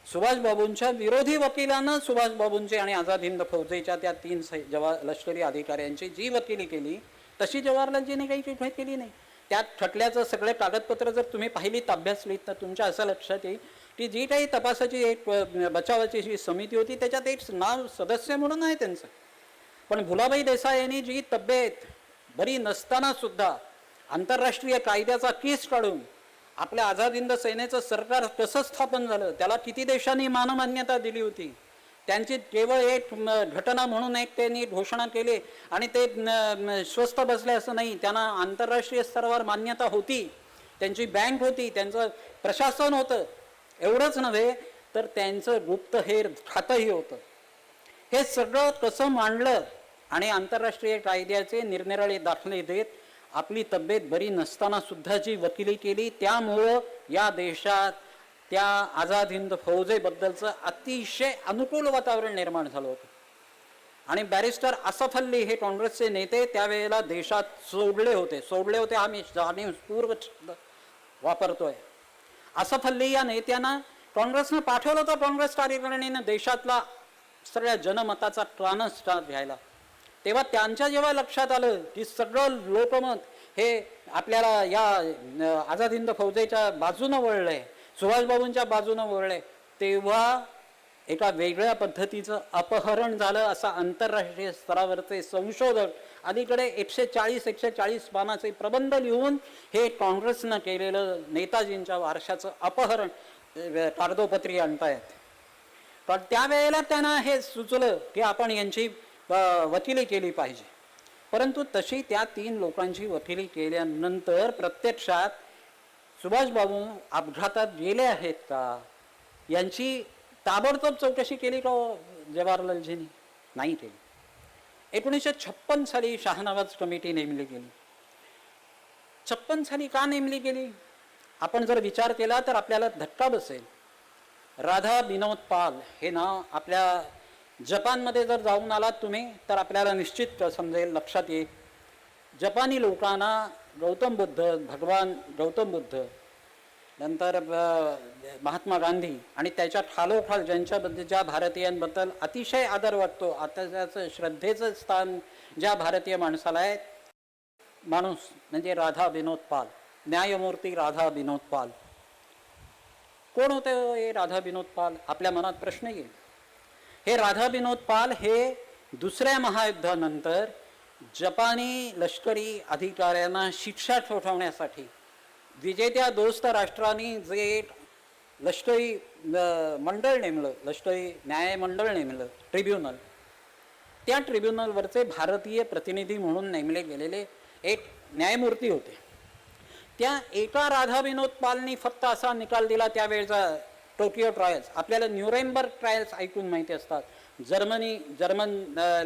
[SPEAKER 7] सुभाषबाबूंच्या विरोधी वकिलानं सुभाषबाबूंची आणि आझाद हिंद फौजेच्या त्या 3 लष्करी अधिकाऱ्यांची जी वकिली केली तशी जवाहरलालजीने काही केली नाही. त्या खटल्याचं सगळे कागदपत्र जर तुम्ही पाहिलीत, अभ्यासलीत तर तुमच्या असं लक्षात येईल की जी काही तपासाची एक बचावाची जी समिती होती त्याच्यात एक नाव सदस्य म्हणून आहे त्यांचं. पण भुलाभाई देसाई यांनी जी तब्येत बरी नसताना सुद्धा आंतरराष्ट्रीय कायद्याचा केस काढून आपल्या आझाद हिंद सेनेचं सरकार कसं स्थापन झालं, त्याला किती देशांनी मानमान्यता दिली होती. त्यांची केवळ एक घटना म्हणून एक त्यांनी घोषणा केली आणि ते स्वस्त बसले असं नाही, त्यांना आंतरराष्ट्रीय स्तरावर मान्यता होती, त्यांची बँक होती, त्यांचं प्रशासन होतं. एवढंच नव्हे तर त्यांचं गुप्तहेर खातंही होतं. हे सगळं कसं मांडलं आणि आंतरराष्ट्रीय कायद्याचे निरनिराळे दाखले देत आपली तब्येत बरी नसताना सुद्धा जी वकिली केली, त्यामुळं या देशात त्या आझाद हिंद फौजेबद्दलचं अतिशय अनुकूल वातावरण निर्माण झालं होतं. आणि बॅरिस्टर असफ अली हे काँग्रेसचे नेते त्यावेळेला देशात सोडले होते हा मी जाणीवपूर्वक शब्द वापरतोय. असफ अली या नेत्यांना काँग्रेसनं पाठवलं होतं काँग्रेस कार्यकारिणीनं देशातला सगळ्या जनमताचा ट्रान्सफर घ्यायला. तेव्हा त्यांच्या जेव्हा लक्षात आलं की सगळं लोकमत हे आपल्याला या आझाद हिंद फौजेच्या बाजूनं वळलंय, सुभाषबाबूंच्या बाजूनं वळलंय, तेव्हा एका वेगळ्या पद्धतीचं अपहरण झालं. असा आंतरराष्ट्रीय स्तरावरचे संशोधक अलीकडे 140 पानाचे प्रबंध लिहून हे काँग्रेसनं केलेलं नेताजींच्या वारशाचं अपहरण कागदोपत्री आणतायत. पण त्यावेळेला त्यांना हे सुचलं की आपण यांची वकिली केली पाहिजे. परंतु तशी त्या 3 लोकांची वकिली केल्यानंतर प्रत्यक्षात सुभाषबाबू अपघातात गेले आहेत का यांची ताबडतोब चौकशी केली का जवाहरलालजींनी? नाही केली. 1956 साली शहानवाज कमिटी नेमली गेली. 56 साली का नेमली गेली? आपण जर विचार केला तर आपल्याला धक्का बसेल. राधा विनोद पाल हे नाव आपल्या जपानमध्ये जर जाऊन आलात तुम्ही तर आपल्याला निश्चित समजेल, लक्षात येईल. जपानी लोकांना भगवान गौतम बुद्ध, नंतर महात्मा गांधी आणि त्याच्या खालोखाल ज्या भारतीयांबद्दल अतिशय आदर वाटतो, आता त्याचं श्रद्धेचं स्थान ज्या भारतीय माणसाला आहे, माणूस म्हणजे राधा विनोद पाल, न्यायमूर्ती राधा विनोद पाल. कोण होते हे राधा विनोद पाल? आपल्या मनात प्रश्न येईल. हे राधा विनोद पाल हे दुसऱ्या महायुद्धानंतर जपानी लष्करी अधिकाऱ्यांना शिक्षा ठोठावण्यासाठी विजेत्या दोस्त राष्ट्रांनी जे लष्करी मंडळ नेमलं, लष्करी न्यायमंडळ नेमलं, ट्रिब्युनल, त्या ट्रिब्युनलवरचे भारतीय प्रतिनिधी म्हणून नेमले गेलेले एक न्यायमूर्ती होते. त्या एका राधा विनोद पालनी फक्त असा निकाल दिला त्यावेळेचा टोकियो ट्रायल्स. आपल्याला न्यूरेमबर्ग ट्रायल्स ऐकून माहिती असतात. जर्मन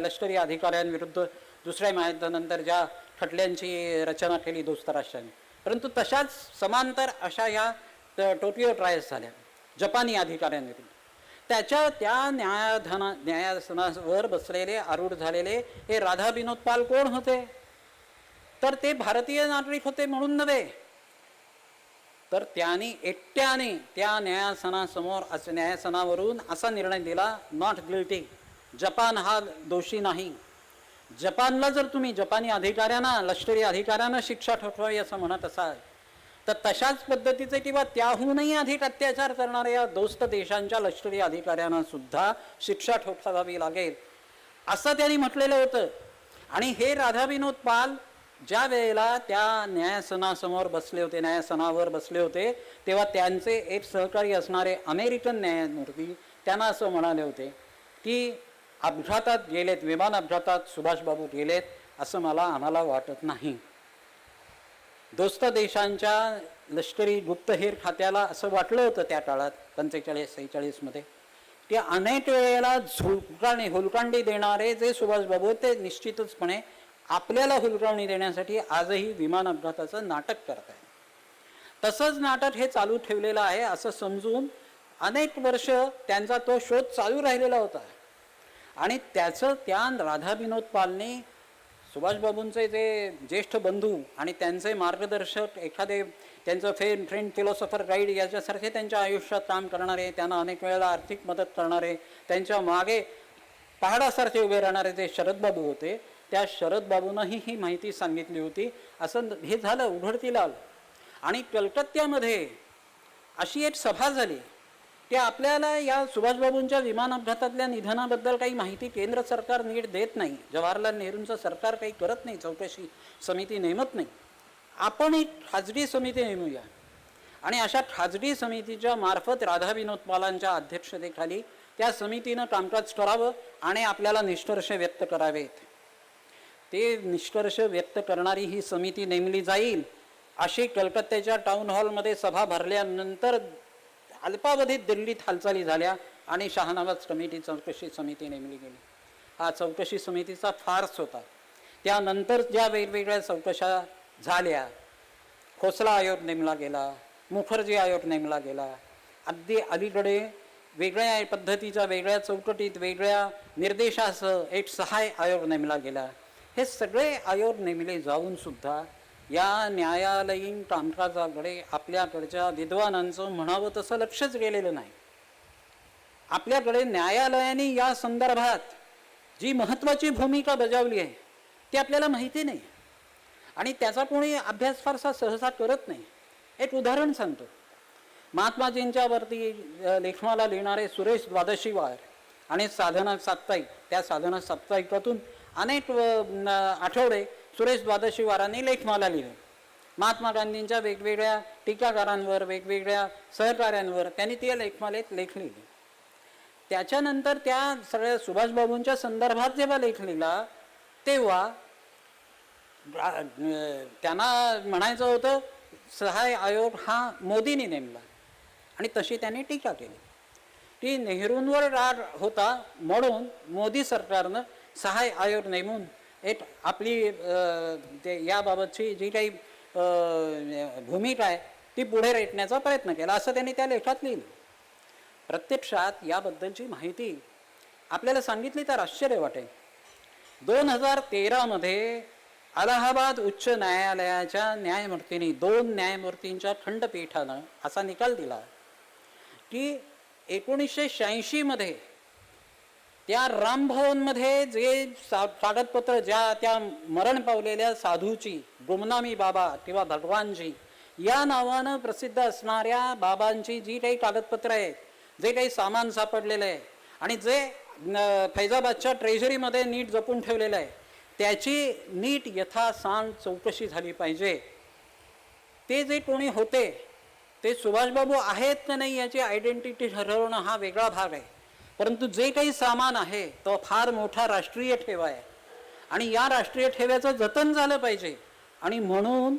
[SPEAKER 7] लष्करी अधिकाऱ्यांविरुद्ध दुसऱ्या महायुद्धानंतर ज्या खटल्यांची रचना केली दोस्त राष्ट्रांनी, परंतु तशाच समांतर अशा या टोकियो ट्रायल्स झाल्या जपानी अधिकाऱ्यांविरुद्ध. त्या न्यायासनावर बसलेले आरूढ झालेले हे राधा विनोद पाल कोण होते? तर ते भारतीय नागरिक होते म्हणून नव्हे, तर त्यांनी एकट्याने त्या न्यायासनावरून असा निर्णय दिला, नॉट गिल्टी, जपान हा दोषी नाही. जपानला जर तुम्ही जपानी अधिकाऱ्यांना, लष्करी अधिकाऱ्यांना शिक्षा ठोठवावी असं म्हणत असाल तर तशाच पद्धतीचे किंवा त्याहूनही अधिक अत्याचार करणाऱ्या या दोस्त देशांच्या लष्करी अधिकाऱ्यांना सुद्धा शिक्षा ठोठावावी लागेल असं त्यांनी म्हटलेलं होतं. आणि हे राधा विनोद पाल ज्या वेळेला त्या न्यायासनावर बसले होते तेव्हा त्यांचे एक सहकारी असणारे अमेरिकन न्यायमूर्ती त्यांना असं म्हणाले होते की अपघातात गेलेत, विमान अपघातात सुभाषबाबू गेलेत असं आम्हाला वाटत नाही. दोस्त देशांच्या लष्करी गुप्तहेर खात्याला असं वाटलं होतं त्या काळात 45-46 की अनेक वेळेला हुलकांडी देणारे जे सुभाषबाबू ते निश्चितचपणे आपल्याला हुलकावणी देण्यासाठी आजही विमान अपघाताचं नाटक करत आहे. तसंच नाटक हे चालू ठेवलेलं आहे असं समजून अनेक वर्ष त्यांचा तो शोध चालू राहिलेला होता. आणि त्याचं त्या राधा विनोद पालने सुभाषबाबूंचे जे ज्येष्ठ बंधू आणि त्यांचे मार्गदर्शक, एखादे त्यांचं फ्रेंड फिलॉसॉफर गाईड याच्यासारखे त्यांच्या आयुष्यात काम करणारे, त्यांना अनेक वेळेला आर्थिक मदत करणारे, त्यांच्या मागे पहाडासारखे उभे राहणारे जे शरदबाबू होते, त्या शरदबाबूंनाही ही माहिती सांगितली होती. असं हे झालं, उघडकीला आलं. आणि कलकत्त्यामध्ये अशी एक सभा झाली की आपल्याला या सुभाषबाबूंच्या विमान अपघातातल्या निधनाबद्दल काही माहिती केंद्र सरकार नीट देत नाही, जवाहरलाल नेहरूंचं सरकार काही करत नाही, चौकशी समिती नेमत नाही, आपण एक खाजगी समिती नेमूया आणि अशा खाजगी समितीच्या मार्फत राधा विनोद पालांच्या अध्यक्षतेखाली त्या समितीनं कामकाज करावं आणि आपल्याला निष्कर्ष व्यक्त करावेत. ते निष्कर्ष व्यक्त करणारी ही समिती नेमली जाईल अशी कलकत्त्याच्या टाउन हॉलमध्ये सभा भरल्यानंतर अल्पावधीत दिल्लीत हालचाली झाल्या आणि शहानवाज कमिटी चौकशी समिती नेमली गेली. हा चौकशी समितीचा फार्स होता. त्यानंतर ज्या वेगवेगळ्या चौकशा झाल्या, खोसला आयोग नेमला गेला, मुखर्जी आयोग नेमला गेला, अगदी अलीकडे वेगळ्या पद्धतीच्या वेगळ्या चौकटीत वेगळ्या निर्देशासह एक सहाय्य आयोग नेमला गेला. हे सगळे आयोग नेमले जाऊन सुद्धा या न्यायालयीन कामकाजाकडे आपल्याकडच्या विद्वानांचं म्हणावं तसं लक्षच गेलेलं नाही. आपल्याकडे न्यायालयाने या संदर्भात जी महत्त्वाची भूमिका बजावली आहे ती आपल्याला माहिती नाही आणि त्याचा कोणी अभ्यास फारसा सहसा करत नाही. एक उदाहरण सांगतो. महात्माजींच्यावरती लेखमाला लिहिणारे सुरेश द्वादशीवार आणि साधना साप्ताहिक, त्या साधना साप्ताहिकातून अनेक आठवडे सुरेश द्वादशीवारांनी लेखमाला लिहिले. महात्मा गांधींच्या वेगवेगळ्या टीकाकारांवर, वेगवेगळ्या सहकाऱ्यांवर त्यांनी ती लेखमालेत लेख लिहिले. त्याच्यानंतर त्या सगळ्या सुभाषबाबूंच्या संदर्भात जेव्हा लेख लिहिला तेव्हा त्यांना म्हणायचं होतं सहाय्य आयोग हा मोदींनी नेमला आणि तशी त्यांनी टीका केली. ती नेहरूंवर राग होता म्हणून मोदी सरकारनं सहाय्य आयोग नेमून एक आपली याबाबतची जी काही भूमिका आहे ती पुढे रेटण्याचा प्रयत्न केला असं त्यांनी त्या लेखात लिहिलं. प्रत्यक्षात याबद्दलची माहिती आपल्याला सांगितली तर आश्चर्य वाटेल. 2013 अलाहाबाद उच्च न्यायालयाच्या न्यायमूर्तींनी 2 न्यायमूर्तींच्या खंडपीठानं असा निकाल दिला की 1986 त्या रामभवनमध्ये जे कागदपत्र ज्या त्या मरण पावलेल्या साधूची गुमनामी बाबा किंवा भगवानजी या नावानं प्रसिद्ध असणाऱ्या बाबांची जी काही कागदपत्र आहेत, जे काही सामान सापडलेलं आहे आणि जे फैजाबादच्या ट्रेझरीमध्ये नीट जपून ठेवलेलं आहे त्याची नीट यथासांग चौकशी झाली पाहिजे. ते जे कोणी होते ते सुभाषबाबू आहेत का नाही याची आयडेंटिटी ठरवणं हा वेगळा भाग आहे, परंतु जे काही सामान आहे तो फार मोठा राष्ट्रीय ठेवा आहे आणि या राष्ट्रीय ठेव्याचं जतन झालं पाहिजे आणि म्हणून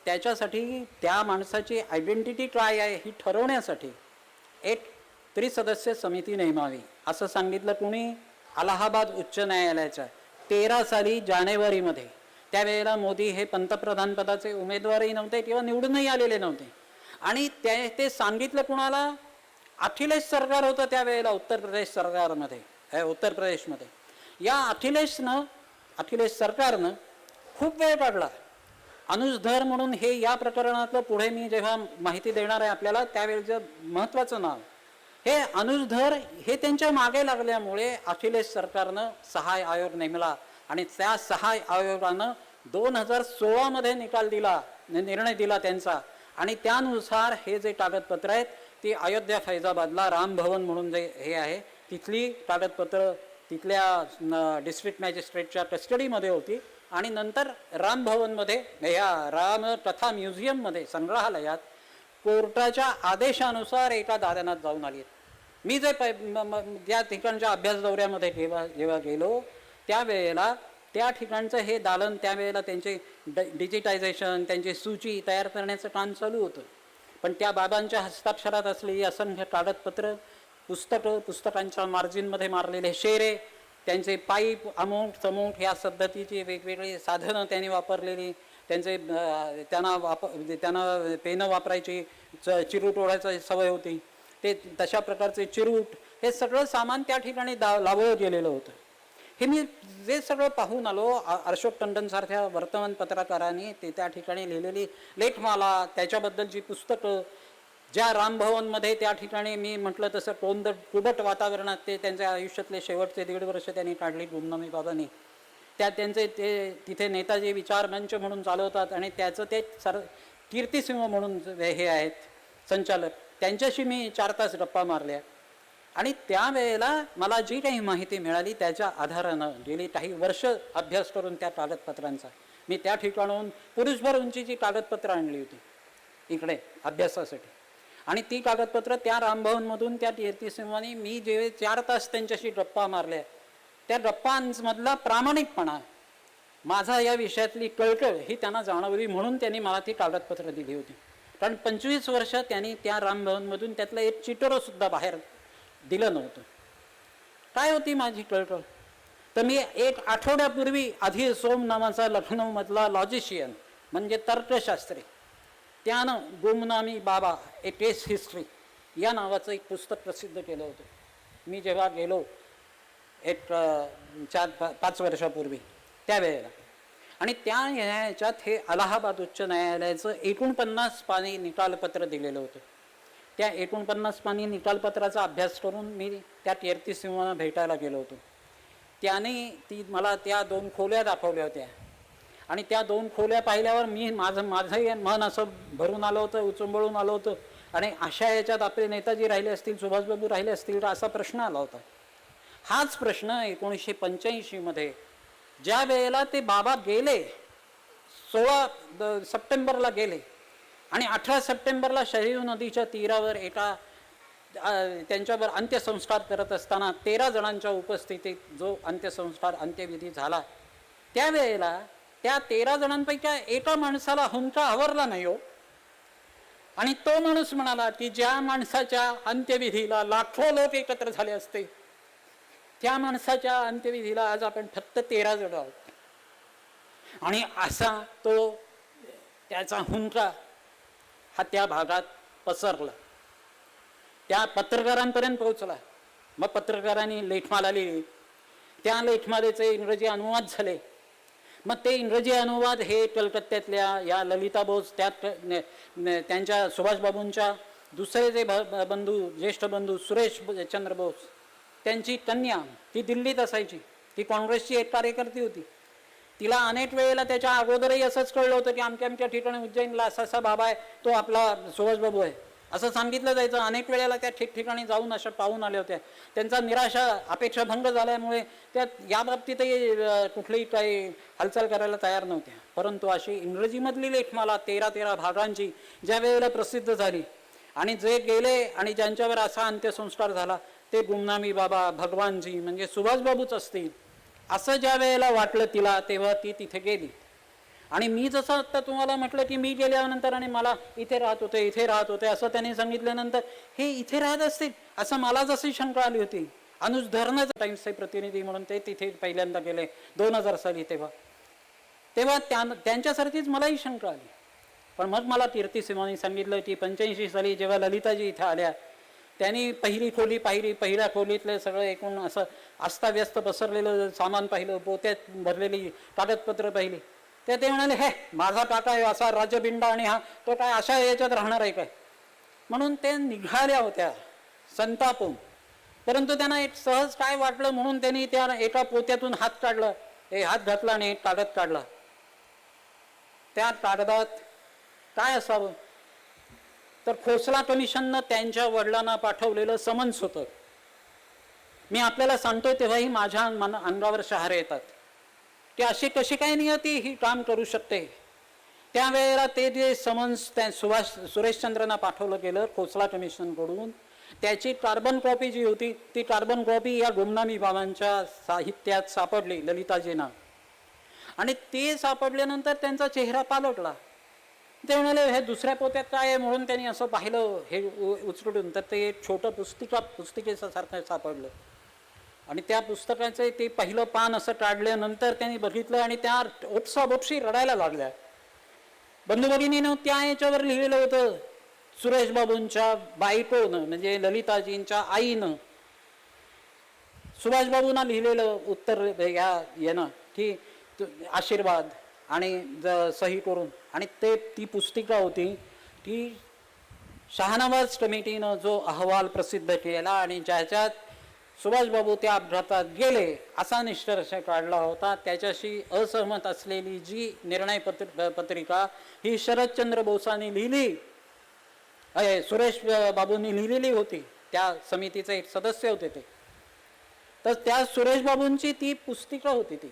[SPEAKER 7] त्याच्यासाठी त्या माणसाची आयडेंटिटी काय आहे ही ठरवण्यासाठी एक त्रिसदस्य समिती नेमावी असं सांगितलं कोणी? अलाहाबाद उच्च न्यायालयाच्या 13 साली जानेवारीमध्ये. त्यावेळेला मोदी हे पंतप्रधान पदाचे उमेदवारही नव्हते किंवा निवडूनही आलेले नव्हते आणि ते सांगितलं कुणाला? अखिलेश सरकार होतं त्यावेळेला उत्तर प्रदेशमध्ये. या अखिलेश सरकारनं खूप वेळ काढला. अनुज धर म्हणून हे या प्रकरणातलं पुढे मी जेव्हा माहिती देणार आहे आपल्याला त्यावेळेचं महत्त्वाचं नाव, हे अनुज धर हे त्यांच्या मागे लागल्यामुळे अखिलेश सरकारनं सहाय्य आयोग नेमला आणि त्या सहाय्य आयोगानं 2016 निर्णय दिला त्यांचा आणि त्यानुसार हे जे कागदपत्र आहेत ती अयोध्या फैजाबादला रामभवन म्हणून जे हे आहे तिथली कागदपत्र तिथल्या डिस्ट्रिक्ट मॅजिस्ट्रेटच्या कस्टडीमध्ये होती आणि नंतर रामभवनमध्ये या रामकथा म्युझियममध्ये संग्रहालयात कोर्टाच्या आदेशानुसार एका दालनात जाऊन आली. मी जे त्या ठिकाणच्या अभ्यास दौऱ्यामध्ये जेव्हा गेलो त्यावेळेला त्या ठिकाणचं हे दालन त्यावेळेला त्यांचे डिजिटायझेशन त्यांची सूची तयार करण्याचं काम चालू होतं. पण त्या बाबांच्या हस्ताक्षरात असलेली असंख्य कागदपत्र, पुस्तकांच्या मार्जिनमध्ये मारलेले शेरे, त्यांचे पाईप अमुक तमुक या पद्धतीची वेगवेगळी साधनं त्यांनी वापरलेली, त्यांना पेनं वापरायची, चिरूट ओढायची सवय होती, ते तशा प्रकारचे चिरूट हे सगळं सामान त्या ठिकाणी लावलं गेलेलं होतं. हे मी जे सगळं पाहून आलो. अशोक टंडनसारख्या वर्तमानपत्रकारांनी ते त्या ठिकाणी लिहिलेली लेखमाला, त्याच्याबद्दलची पुस्तकं, ज्या रामभवनमध्ये त्या ठिकाणी मी म्हटलं तसं कुबट वातावरणात ते त्यांच्या आयुष्यातले शेवटचे 1.5 वर्ष त्यांनी काढली गुमनामी बाबांनी. त्यांचे ते तिथे नेताजी विचार मंच म्हणून चालवतात आणि त्याचं ते कीर्तिसिंह म्हणून हे आहेत संचालक, त्यांच्याशी मी 4 तास गप्पा मारल्या आणि त्यावेळेला मला जी काही माहिती मिळाली त्याच्या आधारानं गेली काही वर्ष अभ्यास करून त्या कागदपत्रांचा मी त्या ठिकाणाहून पुरुषभर उंचीची कागदपत्रं आणली होती इकडे अभ्यासासाठी. आणि ती कागदपत्र त्या रामभवनमधून त्या कीर्तिसिंहाने मी जे 4 तास त्यांच्याशी गप्पा मारल्या त्या गप्पांमधला प्रामाणिकपणा, माझा या विषयातली कळकळ ही त्यांना जाणवली, म्हणून त्यांनी मला ती कागदपत्र दिली होती. कारण 25 वर्ष त्यांनी त्या रामभवनमधून त्यातलं एक चिटोरंसुद्धा बाहेर दिलं नव्हतं. काय होती माझी कळकळ? तर मी 1 आठवड्यापूर्वी आधी सोम नावाचा लखनौमधला लॉजिशियन म्हणजे तर्कशास्त्री, त्यानं गुमनामी बाबा ए टेस्ट हिस्ट्री या नावाचं एक पुस्तक प्रसिद्ध केलं होतं. मी जेव्हा गेलो एक 4-5 वर्षापूर्वी त्यावेळेला, आणि त्या न्यायालयाच्यात हे अलाहाबाद उच्च न्यायालयाचं 49 पानी निकालपत्र दिलेलं होतं. त्या 49 पानी निकालपत्राचा अभ्यास करून मी त्या कीर्तिसिंहांना भेटायला गेलो होतो. त्याने मला त्या 2 खोल्या दाखवल्या होत्या, आणि त्या 2 खोल्या पाहिल्यावर मी माझंही मन असं भरून आलं होतं, उचंबळून आलं होतं. आणि अशा याच्यात आपले नेताजी राहिले असतील, सुभाषबाबू राहिले असतील, तर असा प्रश्न आला होता. हाच प्रश्न 1985 ज्या वेळेला ते बाबा गेले, 16 सप्टेंबरला गेले, आणि 18 सप्टेंबरला शरयू नदीच्या तीरावर एका त्यांच्यावर अंत्यसंस्कार करत असताना 13 जणांच्या उपस्थितीत जो अंत्यविधी झाला, त्यावेळेला त्या 13 जणांपैकी एका माणसाला हुंका आवरला नाही हो. आणि तो माणूस म्हणाला की ज्या माणसाच्या अंत्यविधीला लाखो लोक एकत्र झाले असते, त्या माणसाच्या अंत्यविधीला आज आपण फक्त 13 जण आहोत. आणि असा तो त्याचा हुंका हा त्या भागात पसरला, त्या पत्रकारांपर्यंत पोहोचला. मग पत्रकारांनी लेखमाला लिहिली, त्या लेखमालेचे इंग्रजी अनुवाद झाले. मग ते इंग्रजी अनुवाद हे कलकत्त्यातल्या या ललिता बोस, त्यात त्यांच्या सुभाषबाबूंच्या दुसरे जे बंधू, ज्येष्ठ बंधू सुरेश चंद्र बोस, त्यांची कन्या, ती दिल्लीत असायची, ती काँग्रेसची एक कार्यकर्ती होती. तिला अनेक वेळेला त्याच्या अगोदरही असंच कळलं होतं की आमच्या ठिकाणी उज्जैनला असा बाबा आहे, तो आपला सुभाषबाबू आहे, असं सांगितलं जायचं. अनेक वेळेला त्या ठिकठिकाणी जाऊन अशा पाहून आल्या होत्या. त्यांचा निराशा, अपेक्षाभंग झाल्यामुळे त्या याबाबतीतही कुठलीही काही हालचाल करायला तयार नव्हत्या. परंतु अशी इंग्रजीमधली लेखमाला 13 भागांची ज्या वेळेला प्रसिद्ध झाली, आणि जे गेले आणि ज्यांच्यावर असा अंत्यसंस्कार झाला ते गुमनामी बाबा, भगवानजी म्हणजे सुभाषबाबूच असतील, असं ज्या वेळेला वाटलं तिला, तेव्हा ती तिथे गेली. आणि मी जसं आता तुम्हाला म्हटलं की मी गेल्यानंतर आणि मला इथे राहत होते असं त्यांनी सांगितल्यानंतर हे इथे राहत असतील असं मला जशी शंका आली होती. अनुज धर्मच टाइम्सचे प्रतिनिधी म्हणून ते तिथे पहिल्यांदा गेले 2000 साली, तेव्हा त्यांच्यासारखीच मलाही शंका आली. पण मग मला कीर्तिसिंहांनी सांगितलं की 85 साली जेव्हा ललिताजी इथे आल्या, त्यांनी पहिली खोली पाहिली, पहिल्या खोलीतले सगळं एकूण असं अस्ताव्यस्त पसरलेलं सामान पाहिलं, पोत्यात भरलेली कागदपत्र पाहिली. ते म्हणाले, हे माझा काका आहे असा राजबिंडा, आणि हा तो काय अशा याच्यात राहणार आहे काय, म्हणून ते निघाल्या होत्या संतापून. परंतु त्यांना एक सहज काय वाटलं म्हणून त्यांनी त्या एका पोत्यातून हात घातला आणि एक कागद काढला. त्या कागदात काय असावं तर खोसला कमिशननं त्यांच्या वडिलांना पाठवलेलं समन्स होतं. मी आपल्याला सांगतोय तेव्हाही माझ्या अंगावर शहारे येतात की अशी कशी काय नियती ही काम करू शकते. त्यावेळेला ते जे समन्स त्या सुरेशचंद्रांना पाठवलं गेलं खोसला कमिशनकडून, त्याची कार्बन कॉपी जी होती ती कार्बन कॉपी या गुमनामी बाबांच्या साहित्यात सापडली ललिताजींना. आणि ते सापडल्यानंतर त्यांचा चेहरा पालटला. ते म्हणाले, हे दुसऱ्या पोत्यात काय आहे म्हणून त्यांनी असं पाहिलं हे उचलून, तर ते एक छोटं पुस्तिकेसारखं सापडलं. आणि त्या पुस्तकाचं ते पहिलं पान असं काढल्यानंतर त्यांनी बघितलं आणि त्या ओपसाबोपशी रडायला लागल्या. बंधुभगिनीनं त्या याच्यावर लिहिलेलं होतं, सुरेश बाबूंच्या बायकोनं म्हणजे ललिताजींच्या आईनं सुभाषबाबूंना लिहिलेलं उत्तर यानं की आशीर्वाद आणि सही करून. आणि ती पुस्तिका होती की शहानवाज कमिटीनं जो अहवाल प्रसिद्ध केला आणि ज्याच्यात सुभाषबाबू त्या अपघातात गेले असा निष्कर्ष काढला होता, त्याच्याशी असहमत असलेली जी निर्णय पत्रिका ही शरदचंद्र बोसांनी लिहिली, सुरेश बाबूंनी लिहिलेली होती. त्या समितीचे एक सदस्य होते ते. तर त्या सुरेश बाबूंची ती पुस्तिका होती ती.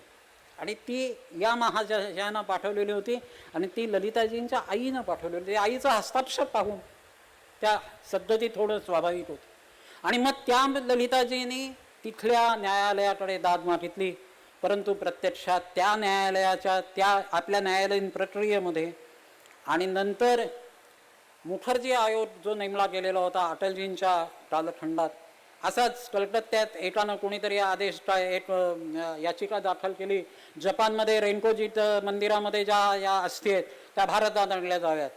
[SPEAKER 7] आणि ती या महाराजांना पाठवलेली होती आणि ती ललिताजींच्या आईनं पाठवलेली होती. आईचं हस्ताक्षर पाहून त्या सद्धती थोडं स्वाभाविक होतं. आणि मग त्या ललिताजींनी तिथल्या न्यायालयाकडे दाद मागितली, परंतु प्रत्यक्षात त्या न्यायालयाच्या त्या आपल्या न्यायालयीन प्रक्रियेमध्ये आणि नंतर मुखर्जी आयोग जो नेमला गेलेला होता अटलजींच्या कालखंडात, असाच कलकत्त्यात एकानं कोणीतरी आदेश एक याचिका दाखल केली, जपानमध्ये रेनकोजी मंदिरामध्ये ज्या या अस्थी आहेत त्या भारतात आणल्या जाव्यात.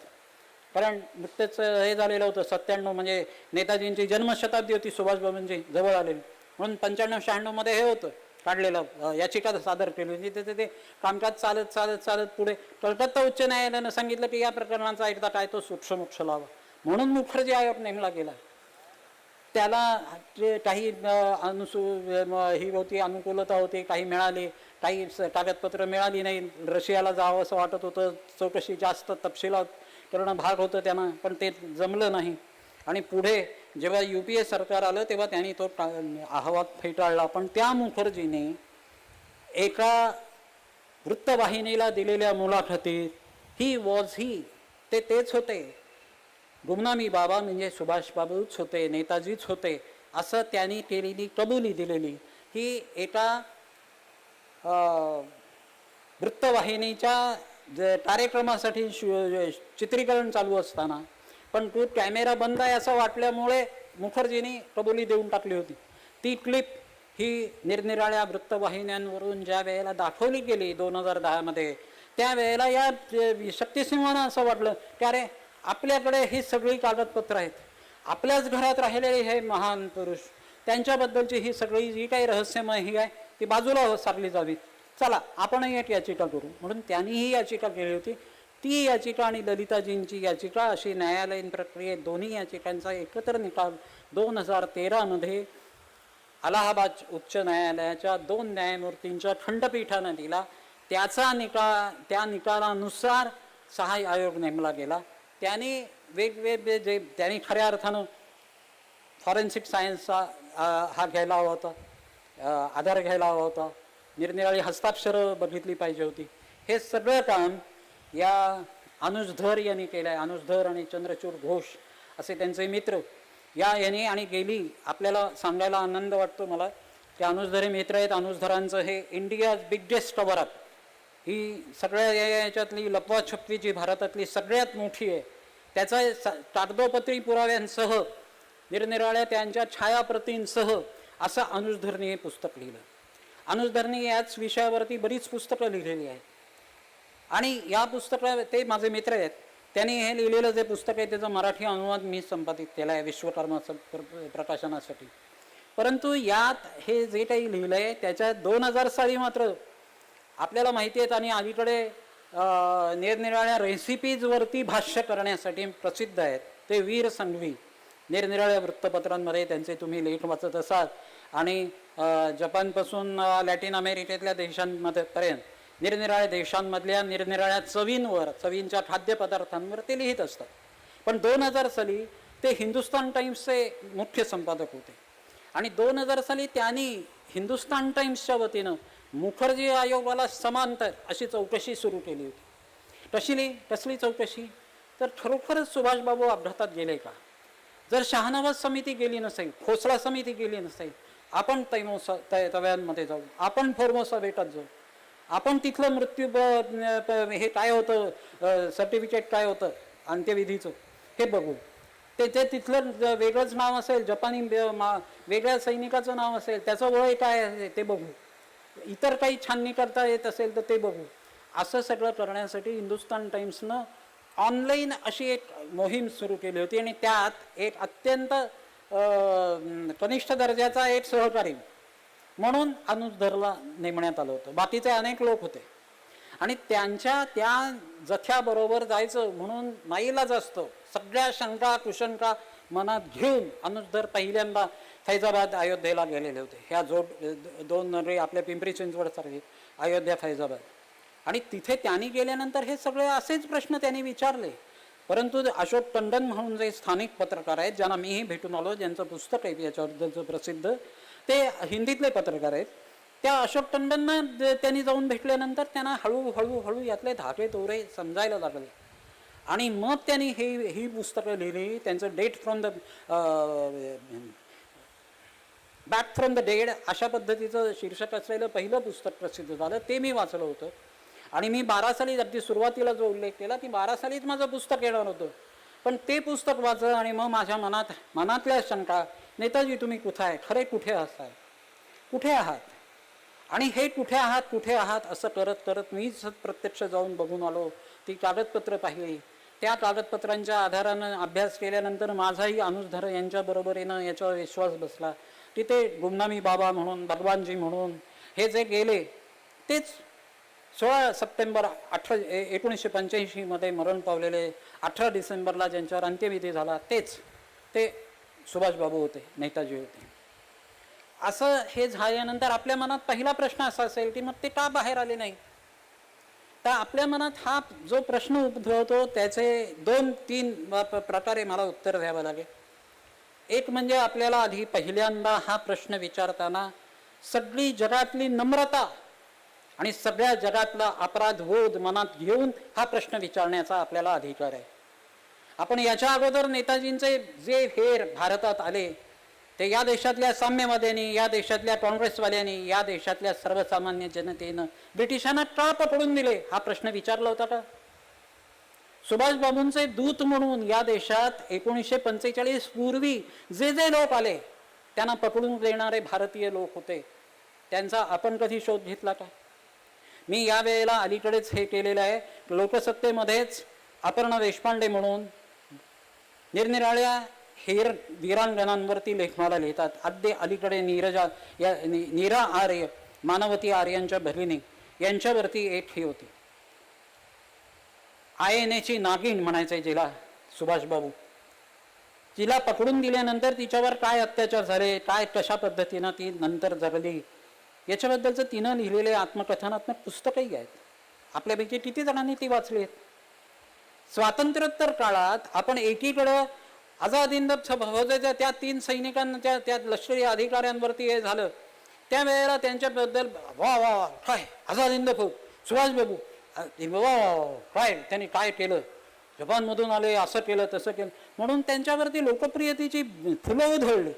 [SPEAKER 7] कारण नुकतेच हे झालेलं होतं 97, म्हणजे नेताजींची जन्मशताब्दी होती, सुभाषबाबूंची जवळ आलेली, म्हणून 95-96 मध्ये हे होतं काढलेलं, याचिका सादर केली होती. ते कामकाज चालत चालत चालत पुढे कलकत्ता उच्च न्यायालयानं सांगितलं की या प्रकरणाचा एकदा काय तो सूक्ष्मोक्ष लावा, म्हणून मुखर्जी आयोग नेमला गेला. त्याला काही ही होती, अनुकूलता होती, काही मिळाली, काही कागदपत्र मिळाली नाही. रशियाला जावं असं वाटत होतं, चौकशी जास्त तपशिलात करणं भाग होतं त्यांना, पण ते जमलं नाही. आणि पुढे जेव्हा UPA सरकार आलं तेव्हा त्यांनी तो अहवाल फेटाळला. पण त्या मुखर्जीने एका वृत्तवाहिनीला दिलेल्या मुलाखतीत ते तेच होते, गुमनामी बाबा म्हणजे सुभाषबाबूच होते, नेताजीच होते, असं त्यांनी केलेली कबुली दिलेली ही एका वृत्तवाहिनीच्या कार्यक्रमासाठी चित्रीकरण चालू असताना, पण तो कॅमेरा बंद आहे असं वाटल्यामुळे मुखर्जींनी कबुली देऊन टाकली होती. ती क्लिप ही निरनिराळ्या वृत्तवाहिन्यांवरून ज्या वेळेला दाखवली गेली 2010 मध्ये, त्यावेळेला या शक्तिसिंहांना असं वाटलं की अरे आपल्याकडे ही सगळी कागदपत्र आहेत, आपल्याच घरात राहिलेले हे महान पुरुष, त्यांच्याबद्दलची ही सगळी जी काही रहस्यमय ही आहे ती बाजूला सारली जावी, चला आपणही एक याचिका करू. म्हणून त्यांनी ही याचिका केली होती. ती याचिका आणि ललिताजींची याचिका अशी न्यायालयीन प्रक्रियेत दोन्ही याचिकांचा एकत्र निकाल 2013 मध्ये अलाहाबाद उच्च न्यायालयाच्या 2 न्यायमूर्तींच्या खंडपीठानं दिला. त्या निकालानुसार सहाय्य आयोग नेमला गेला. त्यांनी वेगवेगळे जे त्यांनी खऱ्या अर्थानं फॉरेन्सिक सायन्सचा हा घ्यायला हवा होता, आधार घ्यायला हवा होता, निरनिराळी हस्ताक्षरं बघितली पाहिजे होती. हे सगळं काम या अनुज धर यांनी केलं आहे. अनुज धर आणि चंद्रचूड घोष असे त्यांचे मित्र यांनी, आणि गेली आपल्याला सांगायला आनंद वाटतो मला की अनुज धर हे मित्र आहेत. अनुज धरांचं हे इंडियाज बिगेस्ट कव्हर अप, ही सगळ्या याच्यातली लपवाछपवी जी भारतातली सगळ्यात मोठी आहे, त्याचा कागदोपत्री पुराव्यांसह निरनिराळ्या त्यांच्या छायाप्रतींसह असं अनुज धरनी हे पुस्तक लिहिलं. अनुज धरनी याच विषयावरती बरीच पुस्तकं लिहिलेली आहेत. आणि या पुस्तकात ते माझे मित्र आहेत, त्यांनी हे लिहिलेलं जे पुस्तक आहे त्याचा मराठी अनुवाद मी संपादित केला आहे विश्वकर्मा प्रकाशनासाठी. परंतु यात हे जे काही लिहिलं आहे त्याच्यात 2000 साली मात्र आपल्याला माहिती आहेत आणि अलीकडे निरनिराळ्या रेसिपीजवरती भाष्य करण्यासाठी प्रसिद्ध आहेत ते वीर संघवी निरनिराळ्या वृत्तपत्रांमध्ये त्यांचे तुम्ही लेख वाचत असाल. आणि जपानपासून लॅटिन अमेरिकेतल्या देशांमध्ये पर्यंत निरनिराळ्या देशांमधल्या निरनिराळ्या चवींच्या खाद्यपदार्थांवर ते लिहित असतात. पण 2000 साली ते हिंदुस्तान टाइम्सचे मुख्य संपादक होते. आणि 2000 साली त्यांनी हिंदुस्तान टाइम्सच्या वतीनं मुखर्जी आयोगाला समांतर अशी चौकशी सुरू केली होती. कसली चौकशी? तर खरोखरच सुभाषबाबू अपघातात गेले का? जर शहानवाज समिती गेली नसेल, खोसला समिती गेली नसेल, आपण तव्यांमध्ये जाऊ, आपण फॉर्मोसा बेटात जाऊ, आपण तिथलं मृत्यू हे काय होतं, सर्टिफिकेट काय होतं अंत्यविधीचं हे बघू. ते तिथलं वेगळंच नाव असेल, जपानी वेगळ्या सैनिकाचं नाव असेल, त्याचं वय काय आहे ते बघू, इतर काही छाननी करता येत असेल तर ते बघू. असं सगळं करण्यासाठी हिंदुस्तान टाइम्सनं ऑनलाईन अशी एक मोहीम सुरू केली होती. आणि त्यात एक अत्यंत कनिष्ठ दर्जाचा एक सहकारी म्हणून अनुज धरला नेमण्यात आलं होतं. बाकीचे अनेक लोक होते आणि त्यांच्या त्या जथ्याबरोबर जायचं म्हणून नाईलाज असतो. सगळ्या शंका कुशंका मनात घेऊन अनुज धर पहिल्यांदा फैजाबाद अयोध्येला गेलेले होते. ह्या 2 नगरी आपल्या पिंपरी चिंचवड सारखी अयोध्या फैजाबाद. आणि तिथे त्यांनी गेल्यानंतर हे सगळे असेच प्रश्न त्यांनी विचारले. परंतु अशोक टंडन म्हणून जे स्थानिक पत्रकार आहेत, ज्यांना मीही भेटून आलो, ज्यांचं पुस्तक आहे याच्याबद्दलचं प्रसिद्ध, ते हिंदीतले पत्रकार आहेत. त्या अशोक टंडनना त्यांनी जाऊन भेटल्यानंतर त्यांना हळूहळू यातले धागे दोरे समजायला लागले आणि मग त्यांनी ही पुस्तकं लिहिली. त्यांचं date from the back from the dead अशा पद्धतीचं शीर्षक असलेलं पहिलं पुस्तक प्रसिद्ध झालं. ते मी वाचलं होतं आणि मी 12 साली अगदी सुरुवातीला जो उल्लेख केला की 12 सालीच माझं पुस्तक येणार होतं. पण ते पुस्तक वाचलं आणि मग माझ्या मनातल्या शंका, नेताजी तुम्ही कुठे आहे, खरे कुठे असताय, कुठे आहात, आणि हे कुठे आहात असं करत करत मीच प्रत्यक्ष जाऊन बघून आलो. ती कागदपत्र पाहिली. त्या कागदपत्रांच्या आधारानं अभ्यास केल्यानंतर माझाही अनुजधर यांच्या बरोबरीनं याच्यावर विश्वास बसला. तिथे गुमनामी बाबा म्हणून, भगवानजी म्हणून हे जे गेले तेच 16 सप्टेंबर 1985 मध्ये मरण पावलेले, 18 डिसेंबरला ज्यांच्यावर अंत्यविधी झाला ते सुभाषबाबू होते, नेताजी होते. असं हे झाल्यानंतर आपल्या मनात पहिला प्रश्न असा असेल की मग ते का बाहेर आले नाही. तर आपल्या मनात हा जो प्रश्न उद्भवतो त्याचे 2-3 प्रकारे मला उत्तर द्यावं लागेल. एक म्हणजे आपल्याला आधी पहिल्यांदा हा प्रश्न विचारताना सगळी जगातली नम्रता आणि सगळ्या जगातला अपराधबोध मनात घेऊन हा प्रश्न विचारण्याचा आपल्याला अधिकार आहे. आपण याच्या अगोदर नेताजींचे जे हेर भारतात आले ते या देशातल्या साम्यवाद्यांनी, या देशातल्या काँग्रेसवाल्यांनी, या देशातल्या सर्वसामान्य जनतेनं ब्रिटिशांना का पकडून दिले हा प्रश्न विचारला होता का. सुभाषबाबूंचे दूत म्हणून या देशात 1945 पूर्वी जे लोक आले त्यांना पकडून देणारे भारतीय लोक होते, त्यांचा आपण कधी शोध घेतला का. मी यावेळेला अलीकडेच हे केलेलं आहे. लोकसत्तेमध्येच अपर्णा देशपांडे म्हणून निरनिराळ्या वीरांगणांवरती लेखमाला लिहितात. अलीकडे नीरा आर्य, मानवती आर्यांच्या भगिनी यांच्यावरती एक ही होती, आयएनएची नागिन म्हणायचे जिला सुभाषबाबू. तिला पकडून दिल्यानंतर तिच्यावर काय अत्याचार झाले, काय कशा पद्धतीनं ती नंतर जगली याच्याबद्दलचं तिनं लिहिलेले आत्मकथनात्मक पुस्तकही आहेत. आपल्यापैकी किती जणांनी ती वाचली आहेत. स्वातंत्र्योत्तर काळात आपण एकीकडं आझाद हिंद फौजेच्या त्या 3 सैनिकांच्या त्या लष्करी अधिकाऱ्यांवरती हे झालं, त्यावेळेला त्यांच्याबद्दल वा वा काय आझाद हिंद फौज, सुभाषबाबू वा काय त्यांनी काय केलं, जपानमधून आले, असं केलं तसं केलं म्हणून त्यांच्यावरती लोकप्रियतेची फुलं उधळली.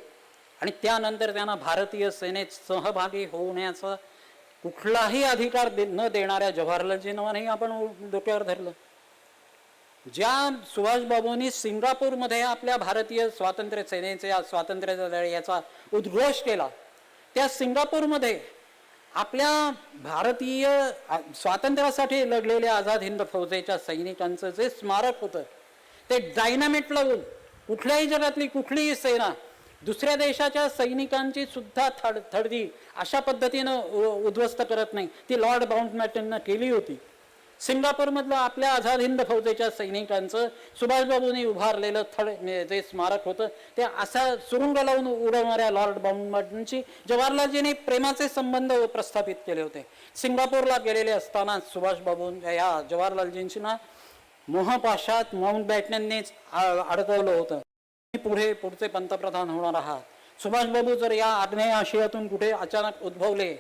[SPEAKER 7] आणि त्यानंतर त्यांना भारतीय सेनेत सहभागी होण्याचा कुठलाही अधिकार न देणाऱ्या जवाहरलालजींनाही आपण डोक्यावर धरलं. ज्या सुभाषबाबूंनी सिंगापूरमध्ये आपल्या भारतीय स्वातंत्र्य सेनेच्या स्वातंत्र्य लढ्याचा उद्घोष केला, त्या सिंगापूरमध्ये आपल्या भारतीय स्वातंत्र्यासाठी लढलेल्या आझाद हिंद फौजेच्या सैनिकांचं जे स्मारक होतं ते डायनामिट लावून कुठल्याही जगातली कुठलीही सेना दुसऱ्या देशाच्या सैनिकांची सुद्धा थडगी अशा पद्धतीनं उद्ध्वस्त करत नाही. ती लॉर्ड माउंटबॅटननं केली होती. सिंगापूरमधलं आपल्या आझाद हिंद फौजेच्या सैनिकांचं सुभाषबाबूंनी उभारलेलं जे स्मारक होतं ते असा सुरुंग लावून उडवणाऱ्या लॉर्ड माउंटबॅटनची जवाहरलालजींनी प्रेमाचे संबंध प्रस्थापित केले होते. सिंगापूरला गेलेले असताना सुभाषबाबू या जवाहरलालजींना मोहपाशात माउंटबॅटननेच अडकवलं होतं. पुढचे पंतप्रधान होणार आहात. सुभाषबाबू जर या आग्नेय आशियातून कुठे अचानक उद्भवले,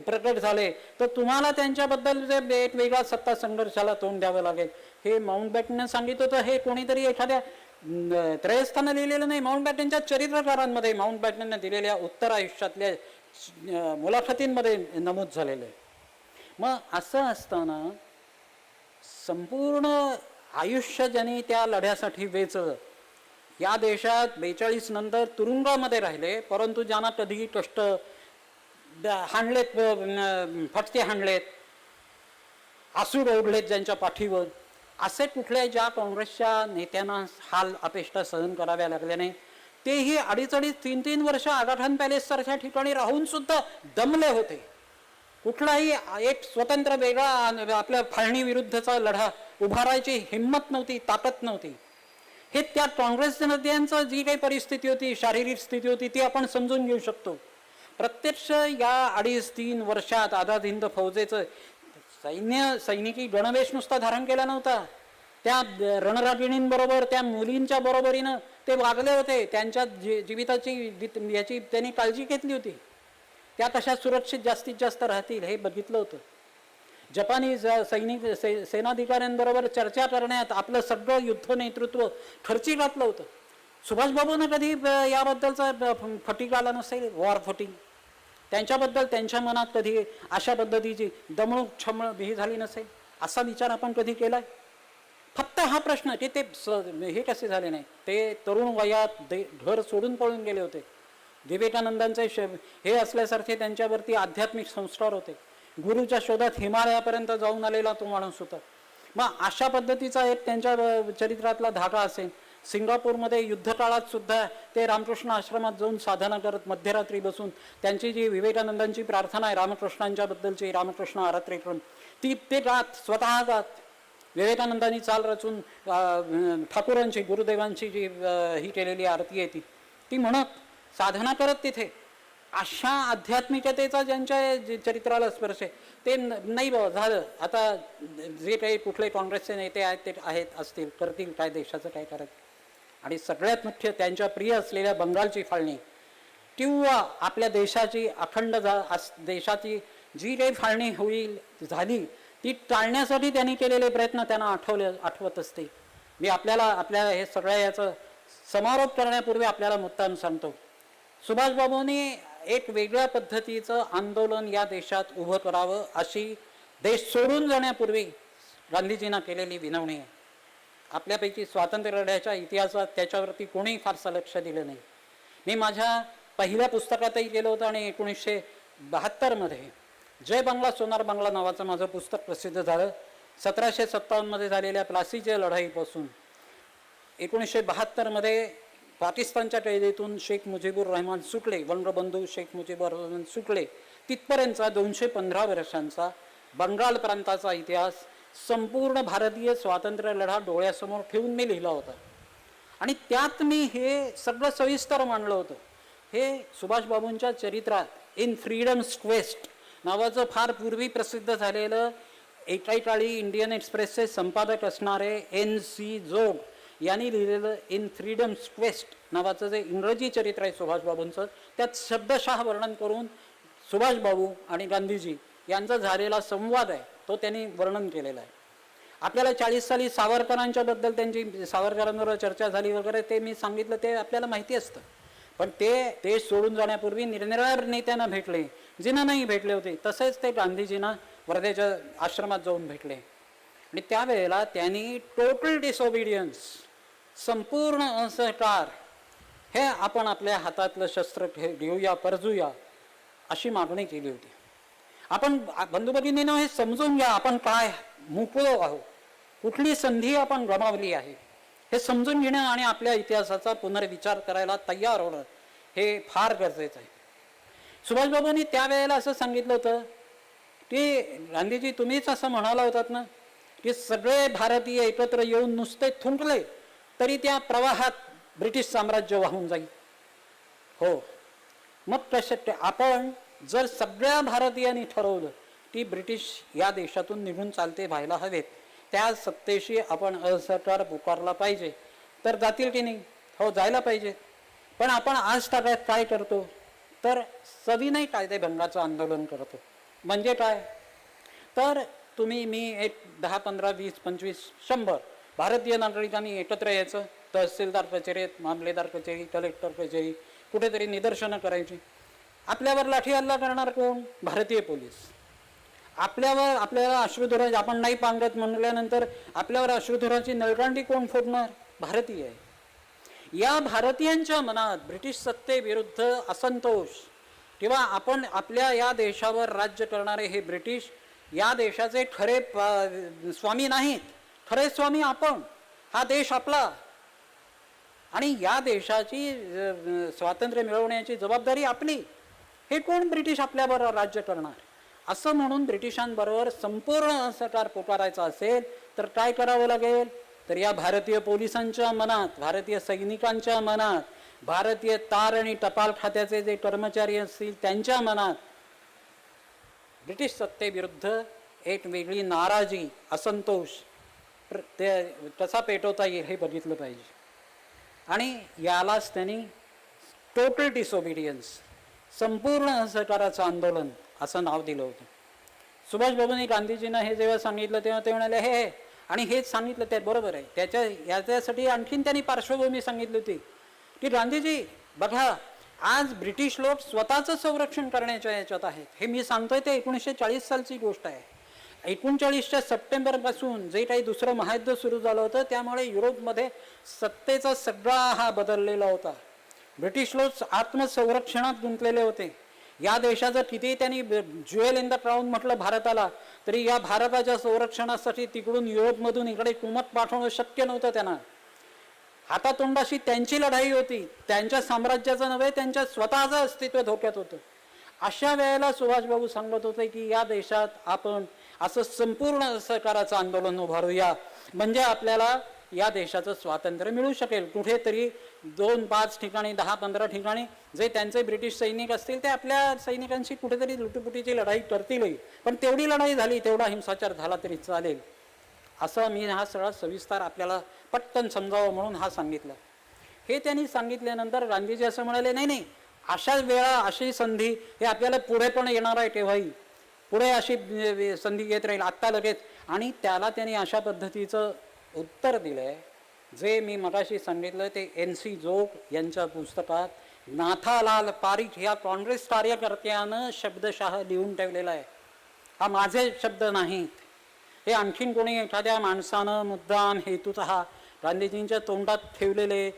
[SPEAKER 7] प्रकट झाले तर तुम्हाला त्यांच्याबद्दल जे एक वेगळा सत्ता संघर्षाला तोंड द्यावं लागेल. हे माउंटबॅटनने सांगितलं होतं. हे कोणीतरी एखाद्या त्रयस्थानं लिहिलेलं नाही, माउंटबॅटनच्या चरित्रकारांमध्ये माउंटबॅटनने दिलेल्या उत्तर आयुष्यातल्या मुलाखतींमध्ये नमूद झालेलं आहे. मग असं असताना संपूर्ण आयुष्य ज्यांनी त्या लढ्यासाठी वेचलं, या देशात 42 नंतर तुरुंगामध्ये राहिले, परंतु ज्यांना कधीही कष्ट हाणलेत, फटके हाणलेत, आसूड ओढलेत ज्यांच्या पाठीवर, असे कुठल्या ज्या काँग्रेसच्या नेत्यांना हाल अपेष्टा सहन कराव्या लागल्या नाही, तेही 2.5-3 वर्ष आगाखान पॅलेस सारख्या ठिकाणी राहून सुद्धा दमले होते. कुठलाही एक स्वतंत्र वेगळा आपल्या फाळणी विरुद्धचा लढा उभारायची हिंमत नव्हती, ताकद नव्हती. हे त्या काँग्रेस नेत्यांचं जी काही परिस्थिती होती, शारीरिक स्थिती होती, ती आपण समजून घेऊ शकतो. प्रत्यक्ष या 2.5-3 वर्षात आझाद हिंद फौजेचं सैनिकी गणवेश नुसता धारण केला नव्हता, त्या रणरागिणींबरोबर त्या मुलींच्या बरोबरीनं ते वागले होते. त्यांच्या जीविताची याची त्यांनी काळजी घेतली होती. त्या कशा सुरक्षित जास्तीत जास्त राहतील हे बघितलं होतं. जपानी सेनाधिकाऱ्यांबरोबर चर्चा करण्यात आपलं सगळं युद्ध नेतृत्व खर्ची घातलं होतं. सुभाषबाबूंना कधी याबद्दलचा फटीक आला नसेल, वॉर फटीक. त्यांच्याबद्दल त्यांच्या मनात कधी अशा पद्धतीची दमणूक छमळ ही झाली नसेल, असा विचार आपण कधी केलाय? फक्त हा प्रश्न की ते हे कसे झाले नाही, ते तरुण वयात घर सोडून पळून गेले होते. विवेकानंदांचे हे असल्यासारखे त्यांच्यावरती आध्यात्मिक संस्कार होते. गुरुच्या शोधात हिमालयापर्यंत जाऊन आलेला तो माणूस होता. मग अशा पद्धतीचा एक त्यांच्या चरित्रातला धागा असेल. सिंगापूरमध्ये युद्धकाळात सुद्धा ते रामकृष्ण आश्रमात जाऊन साधना करत मध्यरात्री बसून त्यांची जी विवेकानंदांची प्रार्थना आहे रामकृष्णांच्या बद्दलची, रामकृष्ण आरात्रेक्रम, ते गात, स्वतः गात. विवेकानंदांनी चाल रचून ठाकूरांची, गुरुदेवांची जी ही केलेली आरती आहे ती म्हणत साधना करत तिथे. अशा आध्यात्मिकतेचा ज्यांच्या चरित्राला स्पर्श आहे ते नाही बाबा झालं. आता जे काही कुठले काँग्रेसचे नेते आहेत ते असतील, करतील काय, देशाचं काय करायचं. आणि सगळ्यात मुख्य त्यांच्या प्रिय असलेल्या बंगालची फाळणी किंवा आपल्या देशाची देशाची जी काही फाळणी झाली ती टाळण्यासाठी त्यांनी केलेले प्रयत्न त्यांना आठवत असते. मी आपल्या हे सगळ्या याचं समारोप करण्यापूर्वी आपल्याला मुद्दाम सांगतो, सुभाषबाबूंनी एक वेगळ्या पद्धतीचं आंदोलन या देशात उभं करावं अशी देश सोडून जाण्यापूर्वी गांधीजींना केलेली विनवणी आहे. आपल्यापैकी स्वातंत्र्य लढ्याच्या इतिहासात त्याच्यावरती कोणीही फारसं लक्ष दिलं नाही. मी माझ्या पहिल्या पुस्तकातही केलं होतं आणि 1972 जय बांगला सोनार बांगला नावाचं माझं पुस्तक प्रसिद्ध झालं. 1757 झालेल्या प्लासीच्या लढाईपासून 1972 पाकिस्तानच्या कैदेतून शेख मुजीबुर रहमान सुटले, वंगबंधू शेख मुजीबुर रहमान सुटले, तिथपर्यंतचा 215 वर्षांचा बंगाल प्रांताचा इतिहास संपूर्ण भारतीय स्वातंत्र्य लढा डोळ्यासमोर ठेवून मी लिहिला होता. आणि त्यात मी हे सगळं सविस्तर मांडलं होतं. हे सुभाषबाबूंच्या चरित्रात इन फ्रीडम्स क्वेस्ट नावाचं फार पूर्वी प्रसिद्ध झालेलं, एकेकाळी इंडियन एक्सप्रेसचे संपादक असणारे NC जोग यांनी लिहिलेलं इन फ्रीडम्स क्वेस्ट नावाचं जे इंग्रजी चरित्र आहे सुभाषबाबूंचं, त्यात शब्दशः वर्णन करून सुभाषबाबू आणि गांधीजी यांचा झालेला संवाद आहे तो त्यांनी वर्णन केलेला आहे. आपल्याला 40 साली सावरकरांच्या बद्दल त्यांची सावरकरांबरोबर चर्चा झाली वगैरे ते मी सांगितलं, ते आपल्याला माहिती असतं. पण ते देश सोडून जाण्यापूर्वी निरनिराळ्या नेत्यांना भेटले, जिना नाही भेटले होते. तसेच ते गांधीजींना वर्धेच्या आश्रमात जाऊन भेटले आणि त्यावेळेला त्यांनी टोटल डिसओबिडियन्स, संपूर्ण असहकार, हे आपण आपल्या हातातलं शस्त्र घेऊया, परजूया अशी मागणी केली होती. आपण बंधुभगिनींनो हे समजून घ्या, आपण काय मुकलो आहोत, कुठली संधी आपण गमावली आहे हे समजून घेणं आणि आपल्या इतिहासाचा पुनर्विचार करायला तयार होणं हे फार गरजेचं आहे. सुभाषबाबूंनी त्यावेळेला असं सांगितलं होतं की गांधीजी तुम्हीच असं म्हणाला होतात ना की सगळे भारतीय एकत्र येऊन नुसते थुंकले तरी त्या प्रवाहात ब्रिटिश साम्राज्य वाहून जाईल. हो, मग कशा आपण जर सगळ्या भारतीयांनी ठरवलं की ब्रिटिश या देशातून निघून चालते व्हायला हवेत, त्या सत्तेशी आपण असहकार पुकारला पाहिजे, तर जातील की नाही? हो, जायला पाहिजे. पण आपण आज तागायत काय करतो तर सविनय कायदेभंगाचं आंदोलन करतो. म्हणजे काय तर तुम्ही, मी, एक 10, 15, 20, 25, 100 भारतीय नागरिकांनी एकत्र यायचं, तहसीलदार कचेरीत, मामलेदार कचेरी, कलेक्टर कचेरी, कुठेतरी निदर्शनं करायची. आपल्यावर लाठी हल्ला करणार कोण? भारतीय पोलीस. आपल्याला अश्रुधुरा, आपण नाही पांगत म्हणल्यानंतर आपल्यावर अश्रुधुराची नळकांडी कोण फोडणार? भारतीय आहे. या भारतीयांच्या मनात ब्रिटिश सत्तेविरुद्ध असंतोष किंवा आपण आपल्या या देशावर राज्य करणारे हे ब्रिटिश या देशाचे खरे स्वामी नाहीत, खरे स्वामी आपण, हा देश आपला, आणि या देशाची स्वातंत्र्य मिळवण्याची जबाबदारी आपली. हे कोण ब्रिटिश आपल्याबरोबर राज्य करणार? असं म्हणून ब्रिटिशांबरोबर संपूर्ण असहकार पुकारायचा असेल तर काय करावं लागेल तर या भारतीय पोलिसांच्या मनात, भारतीय सैनिकांच्या मनात, भारतीय तार आणि टपाल खात्याचे जे कर्मचारी असतील त्यांच्या मनात ब्रिटिश सत्तेविरुद्ध एक वेगळी नाराजी, असंतोष ते कसा पेटवता येईल हे बघितलं पाहिजे. आणि यालाच त्यांनी टोटल डिसओबिडियन्स, संपूर्ण असहकाराचं आंदोलन असं नाव दिलं होतं. सुभाषबाबूंनी गांधीजींना हे जेव्हा सांगितलं तेव्हा ते म्हणाले हे आणि हेच सांगितलं ते बरोबर आहे. याच्यासाठी आणखीन त्यांनी पार्श्वभूमी सांगितली होती की गांधीजी बघा, आज ब्रिटिश लोक स्वतःचं संरक्षण करण्याच्या याच्यात आहेत. हे मी सांगतोय ते 1940 सालची गोष्ट आहे. 1939च्या सप्टेंबरपासून जे काही दुसरं महायुद्ध सुरू झालं होतं त्यामुळे युरोपमध्ये सत्तेचा सगळा हा बदललेला होता. ब्रिटिश लोक आत्मसंरक्षणात गुंतलेले होते. या देशाचं किती त्यांनी ज्युएल इन द क्राउन म्हटलं भारताला, तरी या भारताच्या संरक्षणासाठी तिकडून युरोपमधून इकडे कुमक पाठवणं शक्य नव्हतं त्यांना. हातातोंडाशी त्यांची लढाई होती. त्यांच्या साम्राज्याचं नव्हे, त्यांच्या स्वतःचं अस्तित्व धोक्यात होतं. अशा वेळेला सुभाषबाबू सांगत होते की या देशात आपण असं संपूर्ण असहकाराचं आंदोलन उभारूया, म्हणजे आपल्याला या देशाचं स्वातंत्र्य मिळू शकेल. कुठेतरी 2-5 ठिकाणी 10-15 ठिकाणी जे त्यांचे ब्रिटिश सैनिक असतील ते आपल्या सैनिकांशी कुठेतरी लुटुपुटीची लढाई करतीलही, पण तेवढी लढाई झाली, तेवढा हिंसाचार झाला तरी चालेल. असं मी हा सगळा सविस्तार आपल्याला पटकन समजावं म्हणून हा सांगितलं. हे त्यांनी सांगितल्यानंतर गांधीजी असं म्हणाले, नाही नाही, अशा वेळा अशी संधी हे आपल्याला पुढे पण येणार आहे, केव्हाही पुढे अशी संधी येत राहील, आत्ता लगेच. आणि त्याला त्यांनी अशा पद्धतीचं उत्तर दिलंय जे मी मगाशी सांगितलं ते NC जोग यांच्या पुस्तकात नाथालाल पारीख या काँग्रेस कार्यकर्त्यानं शब्दशः लिहून ठेवलेला आहे. हा माझे शब्द नाहीत, हे आणखीन कोणी एखाद्या माणसानं मुद्दाम हेतुतः गांधीजींच्या तोंडात ठेवलेले,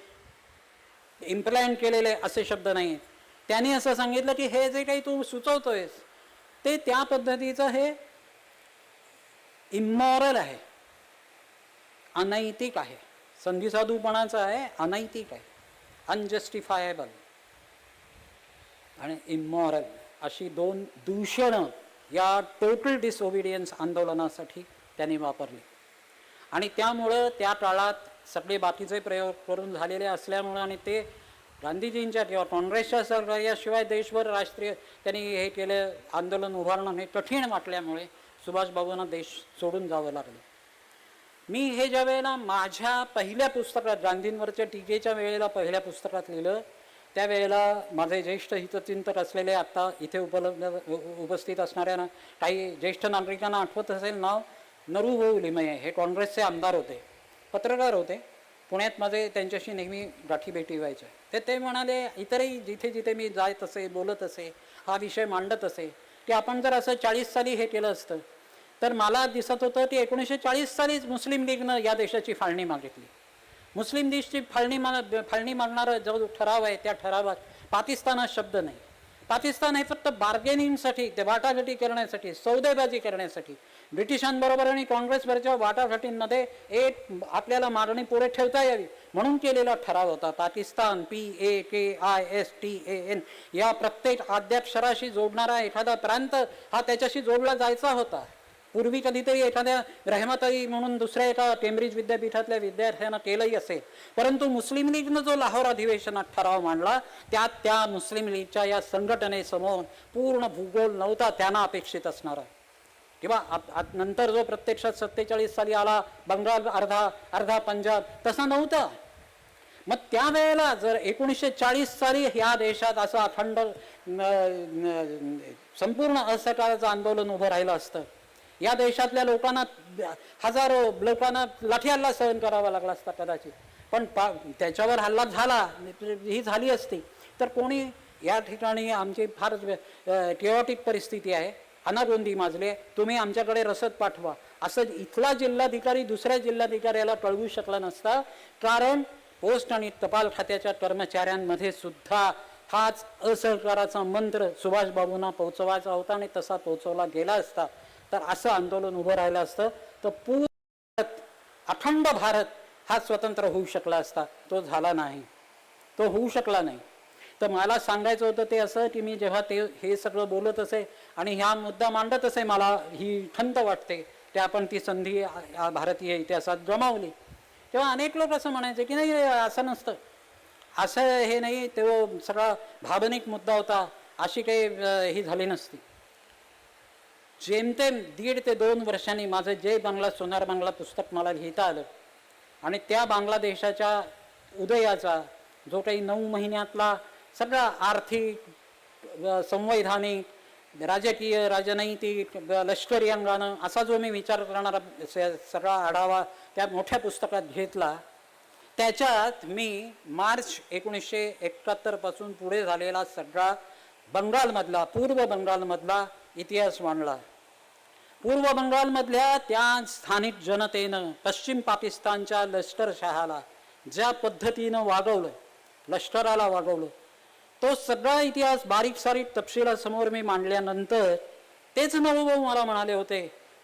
[SPEAKER 7] इम्प्लांट केलेले असे शब्द नाहीत. त्यांनी असं सांगितलं की हे जे काही तू सुचवतोयस ते त्या पद्धतीचं हे इमॉरल आहे, अनैतिक आहे, संधिसाधूपणाचं आहे, अनैतिक आहे, अनजस्टिफायबल आणि इमॉरल अशी 2 दूषणं या टोटल डिसओबिडियन्स आंदोलनासाठी त्यांनी वापरली. आणि त्यामुळं त्या काळात सगळे बाकीचे प्रयोग करून झालेले असल्यामुळं आणि ते गांधीजींच्या किंवा काँग्रेसच्या सहकार्याशिवाय देशभर राष्ट्रीय त्यांनी हे केलं आंदोलन उभारणं हे कठीण वाटल्यामुळे सुभाषबाबूंना देश सोडून जावं लागलं. मी हे ज्या वेळेला माझ्या पहिल्या पुस्तकात गांधींवरच्या टीकेच्या वेळेला पहिल्या पुस्तकात लिहिलं त्यावेळेला माझे ज्येष्ठ हितचिंतक असलेले आत्ता इथे उपस्थित असणाऱ्या काही ज्येष्ठ नागरिकांना आठवत असेल नाव नरूभाऊ लिमये. हे काँग्रेसचे आमदार होते, पत्रकार होते. पुण्यात माझे त्यांच्याशी नेहमी गाठीभेटी व्हायच्या. ते म्हणाले, इतरही जिथे जिथे मी जात असे, बोलत असे, हा विषय मांडत असे की आपण जर असं 40 साली हे केलं असतं तर मला दिसत होतं की 1940 सालीच मुस्लिम लीगनं या देशाची फाळणी मागितली. मुस्लिम लीगची फाळणी मागणारा जो ठराव आहे त्या ठरावात पाकिस्तान हा शब्द नाही. पाकिस्तान हे फक्त बार्गेनिंगसाठी, ते वाटाघाटी करण्यासाठी, सौदेबाजी करण्यासाठी ब्रिटिशांबरोबर आणि काँग्रेसवरच्या वाटाघाटींमध्ये एक आपल्याला मागणी पुढे ठेवता यावी म्हणून केलेला ठराव होता. पाकिस्तान PAKISTAN या प्रत्येक आद्याक्षराशी जोडणारा एखादा प्रांत हा त्याच्याशी जोडला जायचा होता. पूर्वी कधीतरी एखाद्या रहमतई म्हणून दुसऱ्या एका केम्ब्रिज विद्यापीठातल्या विद्यार्थ्यांना केलंही असेल, परंतु मुस्लिम लीगनं जो लाहोर अधिवेशनात ठराव मांडला त्यात त्या मुस्लिम लीगच्या या संघटनेसमोर पूर्ण भूगोल नव्हता त्यांना अपेक्षित असणारा, किंवा नंतर जो प्रत्यक्षात 47 साली आला, बंगाल अर्धा पंजाब, तसा नव्हता. मग त्यावेळेला जर 1940 साली ह्या देशात असं अखंड संपूर्ण असहकाराचं आंदोलन उभं राहिलं असतं, या देशातल्या लोकांना, हजारो लोकांना लाठी हल्ला सहन करावा लागला असता कदाचित. पण त्याच्यावर हल्ला झाला, ही झाली असती तर कोणी या ठिकाणी आमची फार केओटिक परिस्थिती आहे, अनागोंदी माजली आहे, तुम्ही आमच्याकडे रसद पाठवा असं इथला जिल्हाधिकारी दुसऱ्या जिल्हाधिकाऱ्याला कळवू शकला नसता. कारण पोस्ट आणि टपाल खात्याच्या कर्मचाऱ्यांमध्ये सुद्धा हाच असहकाराचा मंत्र सुभाषबाबूंना पोहोचवायचा होता आणि तसा पोहोचवला गेला असता तर असं आंदोलन उभं राहिलं असतं तर पूर्ण अखंड भारत हा स्वतंत्र होऊ शकला असता. तो झाला नाही, तो होऊ शकला नाही. तर मला सांगायचं होतं ते असं की मी जेव्हा ते हे सगळं बोलत असे आणि ह्या मुद्दा मांडत असे, मला ही खंत वाटते की आपण ती संधी भारतीय इतिहासात गमावली. तेव्हा अनेक लोक असं म्हणायचे की नाही असं नसतं, असं हे नाही, तो सगळा भावनिक मुद्दा होता, अशी काही ही झाली नसती. जेमतेम 1.5 ते 2 वर्षांनी माझं जय बांगला सोनार बांगला पुस्तक मला लिहिता आलं आणि त्या बांगलादेशाच्या उदयाचा जो काही 9 महिन्यातला सगळा आर्थिक संवैधानिक, राजकीय, राजनैतिक, लष्करी अंगानं असा जो मी विचार करणारा सगळा आढावा त्या मोठ्या पुस्तकात घेतला, त्याच्यात मी मार्च 1971 पासून पुढे झालेला सगळा बंगालमधला, पूर्व बंगालमधला इतिहास मांडला. पूर्व बंगालमधल्या त्या स्थानिक जनतेनं पश्चिम पाकिस्तानच्या लष्करशहाला ज्या पद्धतीनं वागवलं, लष्कराला वागवलं, तो सगळा इतिहास बारीक सारीक तपशिलासमोर मी मांडल्यानंतर तेच नवभाऊ मला म्हणाले होते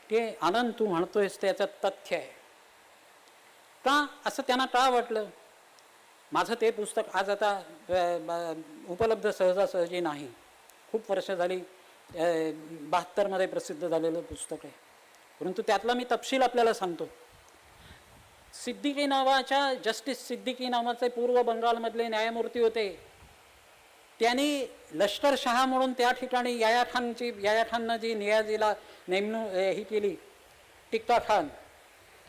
[SPEAKER 7] की आनंद, तू म्हणतोयस त्याचं तथ्य आहे का, असं त्यांना का वाटलं. माझं ते पुस्तक आज आता उपलब्ध सहजासहजी नाही, खूप वर्ष झाली, 72मध्ये प्रसिद्ध झालेलं पुस्तक आहे, परंतु त्यातला मी तपशील आपल्याला सांगतो. सिद्दीकी नावाच्या, जस्टिस सिद्दीकी नावाचे पूर्व बंगालमधले न्यायमूर्ती होते. त्यांनी लष्करशहा म्हणून त्या ठिकाणी याया खाननं जी नियाजीला ही केली, टिक्का खान,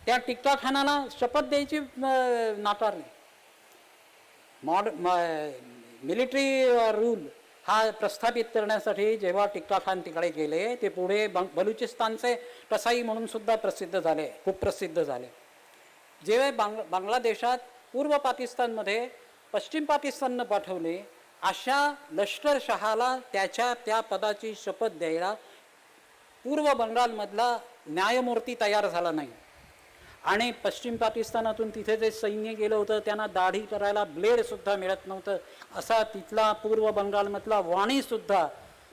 [SPEAKER 7] त्या टिक्का खानाला शपथ द्यायची नाकारली. मिलिटरी रूल हा प्रस्थापित करण्यासाठी जेव्हा टिक्का खान तिकडे गेले, ते पुढे बलुचिस्तानचे कसाई म्हणून सुद्धा प्रसिद्ध झाले, खूप प्रसिद्ध झाले. जेव्हा बांगलादेशात पूर्व पाकिस्तानमध्ये पश्चिम पाकिस्ताननं पाठवले, अशा लष्करशहाला त्याच्या त्या पदाची शपथ द्यायला पूर्व बंगालमधला न्यायमूर्ती तयार झाला नाही. आणि पश्चिम पाकिस्तानातून तिथे जे सैन्य गेलं होतं त्यांना दाढी करायला ब्लेडसुद्धा मिळत नव्हतं, असा तिथला पूर्व बंगालमधला वाणीसुद्धा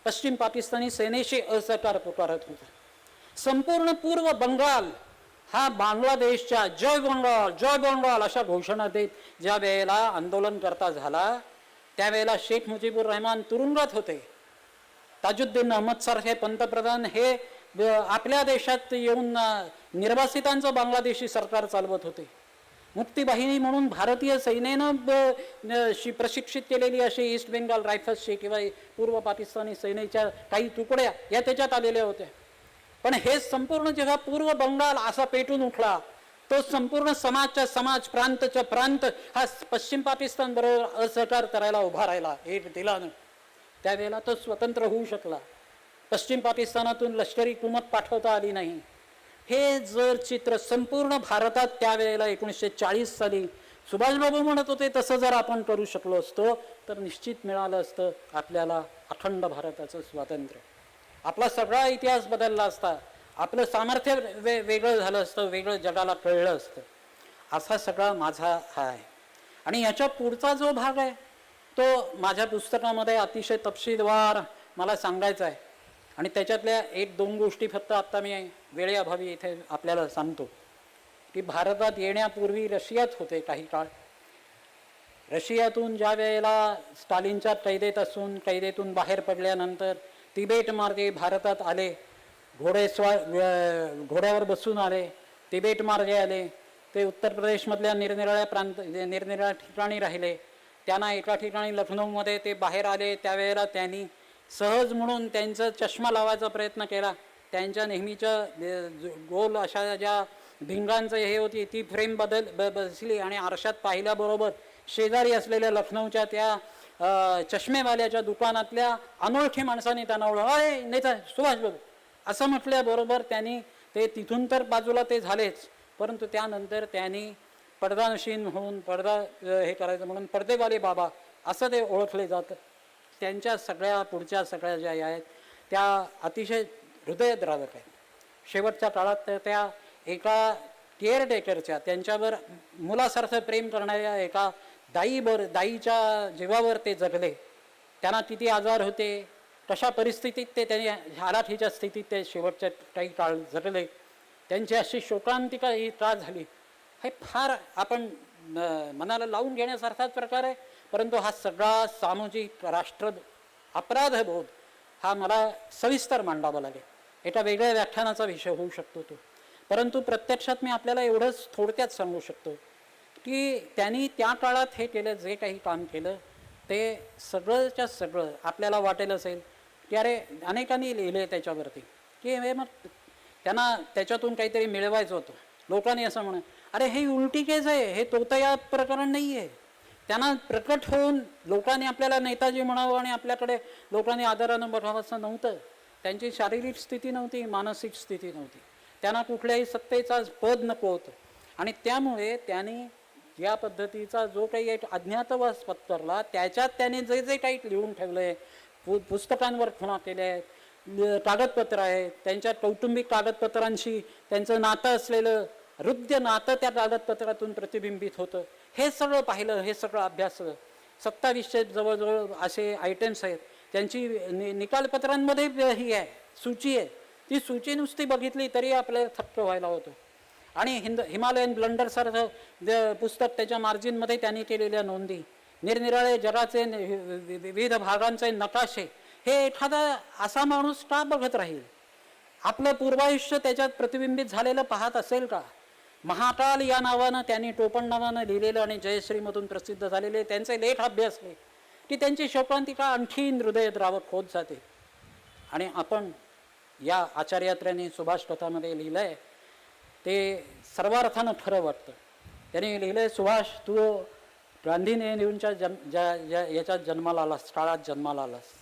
[SPEAKER 7] पश्चिम पाकिस्तानी सेनेशी असहकार पुकारत होता. संपूर्ण पूर्व बंगाल हा बांगलादेशच्या जय बंगाल जय बंगाल अशा घोषणा देत ज्या वेळेला आंदोलन करता झाला, त्यावेळेला शेख मुजीबुर रहमान तुरुंगात होते. ताजुद्दीन अहमद सारखे पंतप्रधान हे आपल्या देशात येऊन निर्वासितांचं बांगलादेशी सरकार चालवत होते. मुक्तीबाहिनी म्हणून भारतीय सैन्यानं प्रशिक्षित केलेली अशी ईस्ट बेंगाल रायफल्सची किंवा पूर्व पाकिस्तानी सेनेच्या काही तुकड्या या त्याच्यात आलेल्या होत्या. पण हे संपूर्ण जेव्हा पूर्व बंगाल असा पेटून उठला, तो संपूर्ण समाज, प्रांतच्या प्रांत हा पश्चिम पाकिस्तान बरोबर असहकार करायला उभा राहिला एक दिलानं. त्यावेळेला तो स्वतंत्र होऊ शकला. पश्चिम पाकिस्तानातून लष्करी कुमत पाठवता आली नाही. हे जर चित्र संपूर्ण भारतात त्यावेळेला 1940 साली सुभाषबाबू म्हणत होते तसं जर आपण करू शकलो असतो तर निश्चित मिळालं असतं आपल्याला अखंड भारताचं स्वातंत्र्य. आपला सगळा इतिहास बदलला असता, आपलं सामर्थ्य वेगळं झालं असतं, वेगळं जगाला कळलं असतं. असा सगळा माझा हा आहे. आणि ह्याच्या पुढचा जो भाग आहे तो माझ्या पुस्तकामध्ये अतिशय तपशीलवार मला सांगायचा आहे. आणि त्याच्यातल्या 1-2 गोष्टी फक्त आत्ता मी वेळेअभावी इथे आपल्याला सांगतो की भारतात येण्यापूर्वी रशियात होते काही काळ. रशियातून ज्या वेळेला स्टालिनच्या कैदेत असून कैदेतून बाहेर पडल्यानंतर तिबेट मार्गे भारतात आले, घोड्यावर बसून आले, तिबेट मार्गे आले. ते उत्तर प्रदेशमधल्या निरनिराळ्या ठिकाणी राहिले. त्यांना एका ठिकाणी लखनौमध्ये ते बाहेर आले, त्यावेळेला त्यांनी सहज म्हणून त्यांचा चष्मा लावायचा प्रयत्न केला. त्यांच्या नेहमीच्या गोल अशा ज्या भिंगांचं हे होती ती फ्रेम बसली आणि आरशात पाहिल्याबरोबर शेजारी असलेल्या लखनौच्या त्या चष्मेवाल्याच्या दुकानातल्या अनोळखी माणसाने त्यांना ओळखलं, अरे नेता सुभाषबाबू असं म्हटल्याबरोबर त्यांनी ते तिथून तर बाजूला ते झालेच, परंतु त्यानंतर त्यांनी पडदानशीन होऊन पडदा हे करायचं म्हणून पडदेवाले बाबा असं ते ओळखले जातं. त्यांच्या सगळ्या पुढच्या सगळ्या ज्या आहेत त्या अतिशय हृदयद्रावक आहेत. शेवटच्या काळात तर त्या एका केअरटेकरच्या, त्यांच्यावर मुलासारखं प्रेम करणाऱ्या एका दाईच्या जीवावर ते जगले. त्यांना किती आजार होते, कशा परिस्थितीत ते त्यांनी हालाखीच्या स्थितीत ते शेवटच्या काही काळ जगले. त्यांची अशी शोकांतिका ही का झाली, हे फार आपण मनाला लावून घेण्यासारखाच प्रकार आहे. परंतु हा सगळा सामाजिक राष्ट्र अपराधबोध हा मला सविस्तर मांडावा लागेल. एका वेगळ्या व्याख्यानाचा विषय होऊ शकतो तो. परंतु प्रत्यक्षात मी आपल्याला एवढंच थोडक्यात सांगू शकतो की त्यांनी त्या काळात हे केलं, जे काही काम केलं ते सगळंच्या सगळं आपल्याला वाटेल असेल की अरे अनेकांनी लिहिले त्याच्यावरती की हे मग त्यांना त्याच्यातून काहीतरी मिळवायचं होतं. लोकांनी असं म्हणा, अरे हे उलटी केस आहे, हे तोतया प्रकरण नाही आहे, त्यांना प्रकट होऊन लोकांनी आपल्याला नेताजी म्हणावं आणि आपल्याकडे लोकांनी आदरानं बघावं असं नव्हतं. त्यांची शारीरिक स्थिती नव्हती, मानसिक स्थिती नव्हती. त्यांना कुठल्याही सत्तेचा पद नको होतं. आणि त्यामुळे त्यांनी या पद्धतीचा जो काही एक अज्ञातवास पत्करला, त्याच्यात त्याने जे जे काही लिहून ठेवलं आहे, पुस्तकांवर खुणा केल्या आहेत, कागदपत्र आहेत, त्यांच्या कौटुंबिक कागदपत्रांशी त्यांचं नातं असलेलं हृद्य नातं त्या कागदपत्रातून प्रतिबिंबित होतं. हे सगळं पाहिलं, हे सगळं अभ्यासलं. 2700 जवळजवळ असे आयटम्स आहेत. त्यांची निकालपत्रांमध्ये ही आहे, सूची आहे. ती सूची नुसती बघितली तरी आपल्याला थक्क व्हायला होतं. आणि हिमालयन ब्लंडरसारखं पुस्तक, त्याच्या मार्जिनमध्ये त्यांनी केलेल्या नोंदी, निरनिराळे जगाचे विविध भागांचे नकाशे, हे एखादा असा माणूस का बघत राहील? आपलं पूर्वायुष्य त्याच्यात प्रतिबिंबित झालेलं पाहत असेल का? महाकाल या नावानं त्यांनी टोपण नावानं लिहिलेलं आणि जयश्रीमधून प्रसिद्ध झालेले त्यांचे लेख अभ्यासले की त्यांची शोकांतिका आणखीन हृदयात रावत होत जाते. आणि आपण या आचार्यात्र्यांनी सुभाष कथामध्ये लिहिलं आहे ते सर्वार्थानं खरं वाटतं. त्यांनी लिहिलं आहे, सुभाष, तू गांधी नेहरूंच्या याच्यात जन्माला आलास, काळात जन्माला आलास.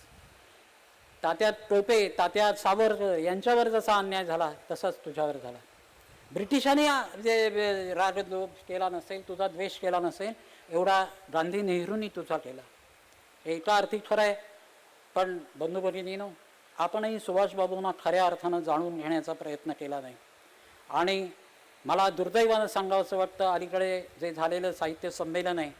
[SPEAKER 7] तात्या टोपे, तात्या सावरकर यांच्यावर जसा अन्याय झाला तसाच तुझ्यावर झाला. ब्रिटिशांनी राजद्रोह केला नसेल, तुझा द्वेष केला नसेल, एवढा गांधी नेहरूंनी तुझा केला. एका अर्थी खरं आहे. पण बंधू भगिनीनो, आपणही सुभाषबाबूंना खऱ्या अर्थानं जाणून घेण्याचा प्रयत्न केला नाही. आणि मला दुर्दैवानं सांगावंसं वाटतं, अलीकडे जे झालेलं साहित्य संमेलन आहे,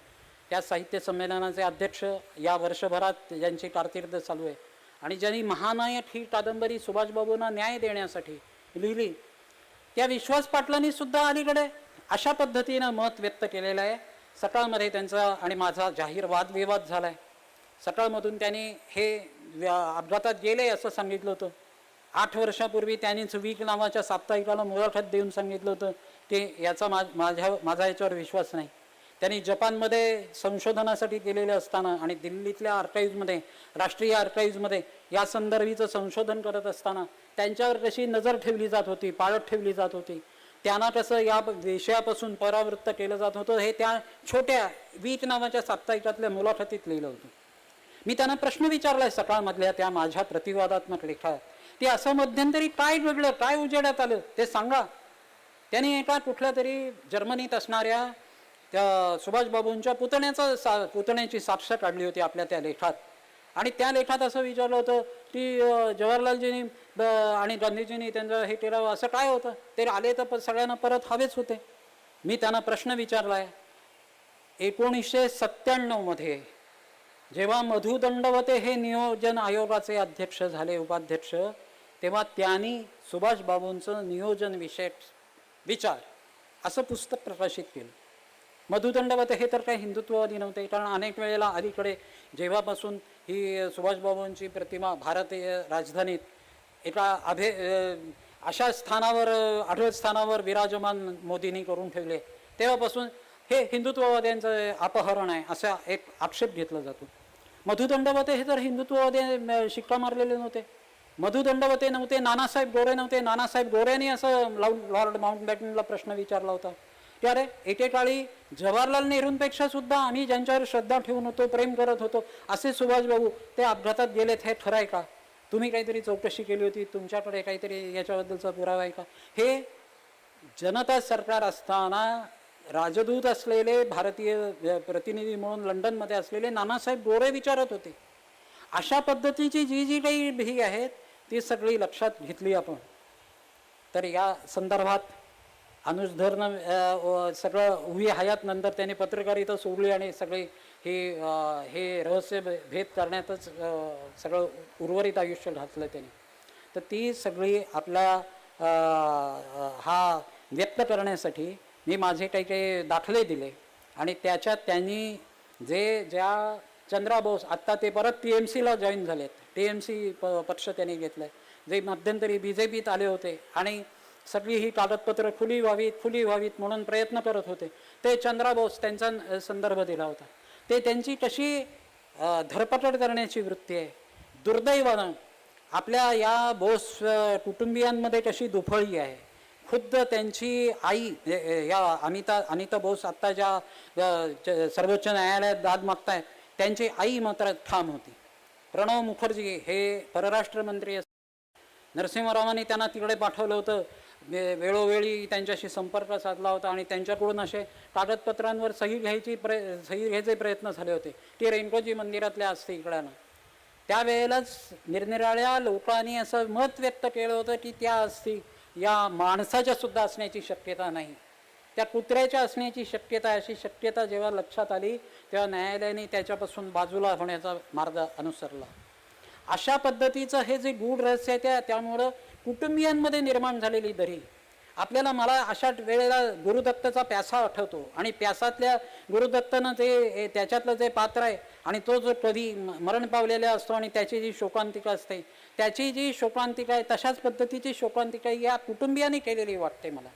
[SPEAKER 7] त्या साहित्य संमेलनाचे अध्यक्ष या वर्षभरात ज्यांची कारकीर्द चालू आहे आणि ज्यांनी महानायक ही कादंबरी सुभाषबाबूंना न्याय देण्यासाठी लिहिली, त्या विश्वास पाटलांनी सुद्धा अलीकडे अशा पद्धतीनं मत व्यक्त केलेलं आहे. सकाळमध्ये त्यांचा आणि माझा जाहीर वादविवाद झाला आहे. सकाळमधून त्यांनी हे अपघातात गेले असं सांगितलं होतं. 8 वर्षापूर्वी त्यांनीच वीक नावाच्या साप्ताहिकाला मुलाखत देऊन सांगितलं होतं की याचा माझा याच्यावर विश्वास नाही. त्यांनी जपानमध्ये संशोधनासाठी गेलेले असताना आणि दिल्लीतल्या आर्काईव्हमध्ये, राष्ट्रीय आर्काईव्हमध्ये या संदर्भीचं संशोधन करत असताना त्यांच्यावर कशी नजर ठेवली जात होती, पाळत ठेवली जात होती, त्यांना कसं या विषयापासून परावृत्त केलं जात होतं, हे त्या छोट्या वीक नावाच्या साप्ताहिकातल्या मुलाखतीत लिहिलं होतं. मी त्यांना प्रश्न विचारला आहे सकाळमधल्या त्या माझ्या प्रतिवादात्मक लेखात, ते असं मध्यंतरी काय घडलं, काय उजेडात आलं ते सांगा. त्यांनी एका कुठल्या तरी जर्मनीत असणाऱ्या त्या सुभाषबाबूंच्या पुतण्याची साक्ष काढली होती आपल्या त्या लेखात. आणि त्या लेखात असं विचारलं होतं की जवाहरलालजींनी आणि गांधीजींनी त्यांचं हे केलं, असं काय होतं? ते आले तर सगळ्यांना परत हवेच होते. मी त्यांना प्रश्न विचारला आहे, 1997 जेव्हा मधु दंडवते हे नियोजन आयोगाचे अध्यक्ष झाले, उपाध्यक्ष, तेव्हा त्यांनी सुभाषबाबूंचं नियोजन विषयक विचार असं पुस्तक प्रकाशित केलं. मधु दंडवते हे तर काही हिंदुत्ववादी नव्हते, कारण अनेक वेळेला अलीकडे जेव्हापासून ही सुभाषबाबूंची प्रतिमा भारतीय राजधानीत एका अशा स्थानावर, आढळ स्थानावर विराजमान मोदींनी करून ठेवले, तेव्हापासून हे हिंदुत्ववाद्यांचं अपहरण आहे असा एक आक्षेप घेतला जातो. मधु दंडवते हे तर हिंदुत्ववादी शिक्का मारलेले नव्हते. मधु दंडवते नव्हते, नानासाहेब गोरे नव्हते. नानासाहेब गोरेंनी असं लॉर्ड माउंटबॅटनला प्रश्न विचारला होता की अरे, एकेकाळी जवाहरलाल नेहरूंपेक्षा सुद्धा आम्ही ज्यांच्यावर श्रद्धा ठेवून होतो, प्रेम करत होतो, असे सुभाषबाबू ते अपघातात गेलेत, हे खरं आहे का? तुम्ही काहीतरी चौकशी केली होती, तुमच्याकडे काहीतरी याच्याबद्दलचा पुरावा आहे का? हे जनता सरकार असताना राजदूत असलेले भारतीय प्रतिनिधी म्हणून लंडनमध्ये असलेले नानासाहेब गोरे विचारत होते. अशा पद्धतीची जी काही ही आहेत ती सगळी लक्षात घेतली आपण तर या संदर्भात अनुज धरनं सगळं उभी हयात नंतर त्याने पत्रकारिता सोडली आणि सगळी हे रहस्य भेद करण्यातच सगळं उर्वरित आयुष्य घातलं त्याने. तर ती सगळी आपला हा व्यक्त करण्यासाठी मी माझे काही दाखले दिले आणि त्याच्यात त्यांनी ज्या चंद्रा बोस, आत्ता ते परत TMCला जॉईन झालेत, TMC पक्ष त्यांनी घेतलं आहे, जे मध्यंतरी BJPत आले होते आणि सगळी ही कागदपत्रं खुली व्हावीत म्हणून प्रयत्न करत होते, ते चंद्रा बोस त्यांचा संदर्भ दिला होता. ते त्यांची कशी धरपकड करण्याची वृत्ती आहे, दुर्दैवानं आपल्या या बोस कुटुंबियांमध्ये कशी दुफळी आहे, खुद्द त्यांची आई या अनिता बोस आत्ता ज्या सर्वोच्च न्यायालयात दाद मागताय, त्यांची आई मात्र ठाम होती. प्रणव मुखर्जी हे परराष्ट्र मंत्री नरसिंहरावांनी त्यांना तिकडे पाठवलं होतं, वेळोवेळी त्यांच्याशी संपर्क साधला होता आणि त्यांच्याकडून असे कागदपत्रांवर सही घ्यायचे प्रयत्न झाले होते. ती रेणकोजी मंदिरातल्या असते इकड्यानं. त्यावेळेलाच निरनिराळ्या लोकांनी असं मत व्यक्त केलं होतं की त्या अस्थी या माणसाच्या सुद्धा असण्याची शक्यता नाही, त्या कुत्र्याच्या असण्याची शक्यता, अशी शक्यता जेव्हा लक्षात आली तेव्हा न्यायालयाने त्याच्यापासून बाजूला होण्याचा मार्ग अनुसरला. अशा पद्धतीचं हे जे गूढ रहस्य आहे त्यामुळं कुटुंबियांमध्ये निर्माण झालेली दरी आपल्याला, मला अशा वेळेला गुरुदत्तचा प्यासा आठवतो. आणि प्यासातल्या गुरुदत्तनं जे त्याच्यातलं जे पात्र आहे आणि तो जो कधी मरण पावलेला असतो आणि त्याची जी शोकांतिका असते, त्याची जी शोकांतिका आहे तशाच पद्धतीची शोकांतिका या कुटुंबियांनी केलेली वाटते मला.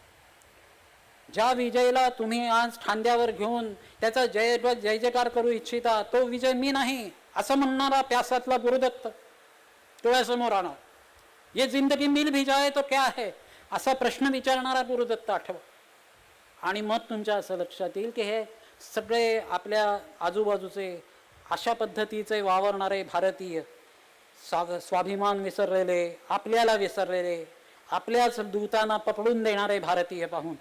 [SPEAKER 7] ज्या विजयला तुम्ही आज खांद्यावर घेऊन त्याचा जय जयकार करू इच्छिता, तो विजय मी नाही असं म्हणणारा प्यासातला गुरुदत्त डोळ्यासमोर आणा. ये जिंदगी मिल भी जाए तो क्या है असा प्रश्न विचारणारा गुरुदत्त आठवा. आणि मग तुमच्या असं लक्षात येईल की हे सगळे आपल्या आजूबाजूचे अशा पद्धतीचे वावरणारे भारतीय, स्वाभिमान विसरलेले, आपल्याला विसरलेले, आपल्याच दूतांना पकडून देणारे भारतीय पाहून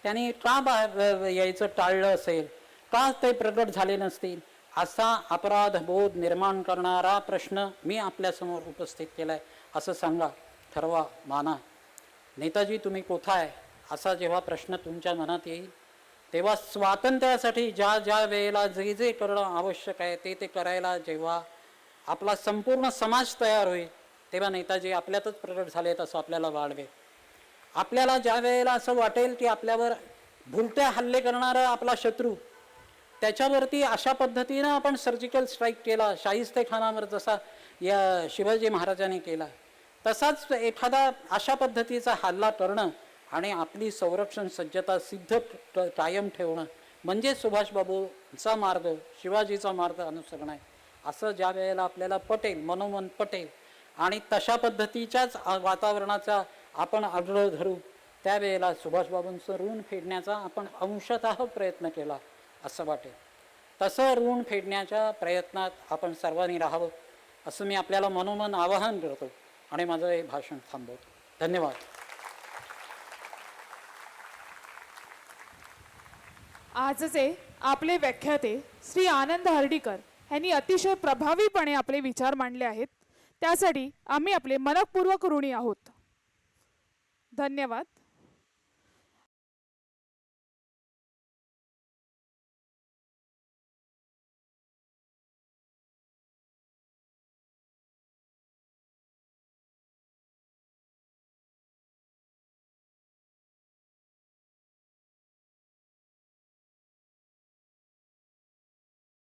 [SPEAKER 7] त्यांनी का यायचं टाळलं असेल, का ते प्रगट झाले नसतील, असा अपराधबोध निर्माण करणारा प्रश्न मी आपल्यासमोर उपस्थित केला आहे. असं सांगा, ठरवा, माना. नेताजी तुम्ही कोठा आहे असा जेव्हा प्रश्न तुमच्या मनात येईल तेव्हा स्वातंत्र्यासाठी ज्या ज्या वेळेला जे जे करणं आवश्यक आहे ते करायला जेव्हा आपला संपूर्ण समाज तयार होईल तेव्हा नेताजी आपल्यातच प्रगट झालेत असं आपल्याला वाढवेल. आपल्याला ज्या वेळेला असं वाटेल की आपल्यावर भुलट्या हल्ले करणारा आपला शत्रू, त्याच्यावरती अशा पद्धतीनं आपण सर्जिकल स्ट्राईक केला, शाहिस्तेखानावर जसा या शिवाजी महाराजांनी केला, तसाच एखादा अशा पद्धतीचा हल्ला करणं आणि आपली संरक्षण सज्जता सिद्ध कायम ठेवणं म्हणजे सुभाषबाबूंचा मार्ग, शिवाजीचा मार्ग अनुसरण आहे असं ज्या वेळेला आपल्याला पटेल, मनोमन पटेल आणि तशा पद्धतीच्याच वातावरणाचा आपण आग्रह धरू, त्यावेळेला सुभाषबाबूंचं ऋण फेडण्याचा आपण अंशतः प्रयत्न केला असं वाटेल. तसं ऋण फेडण्याच्या प्रयत्नात आपण सर्वांनी राहावं असं मी आपल्याला मनोमन आवाहन करतो आणि माझं हे भाषण थांबवतो. धन्यवाद.
[SPEAKER 2] आजचे आपले व्याख्याते श्री आनंद हर्डीकर यांनी अतिशय प्रभावीपणे आपले विचार मांडले आहेत. त्यासाठी आम्ही आपले मनःपूर्वक ऋणी आहोत. धन्यवाद.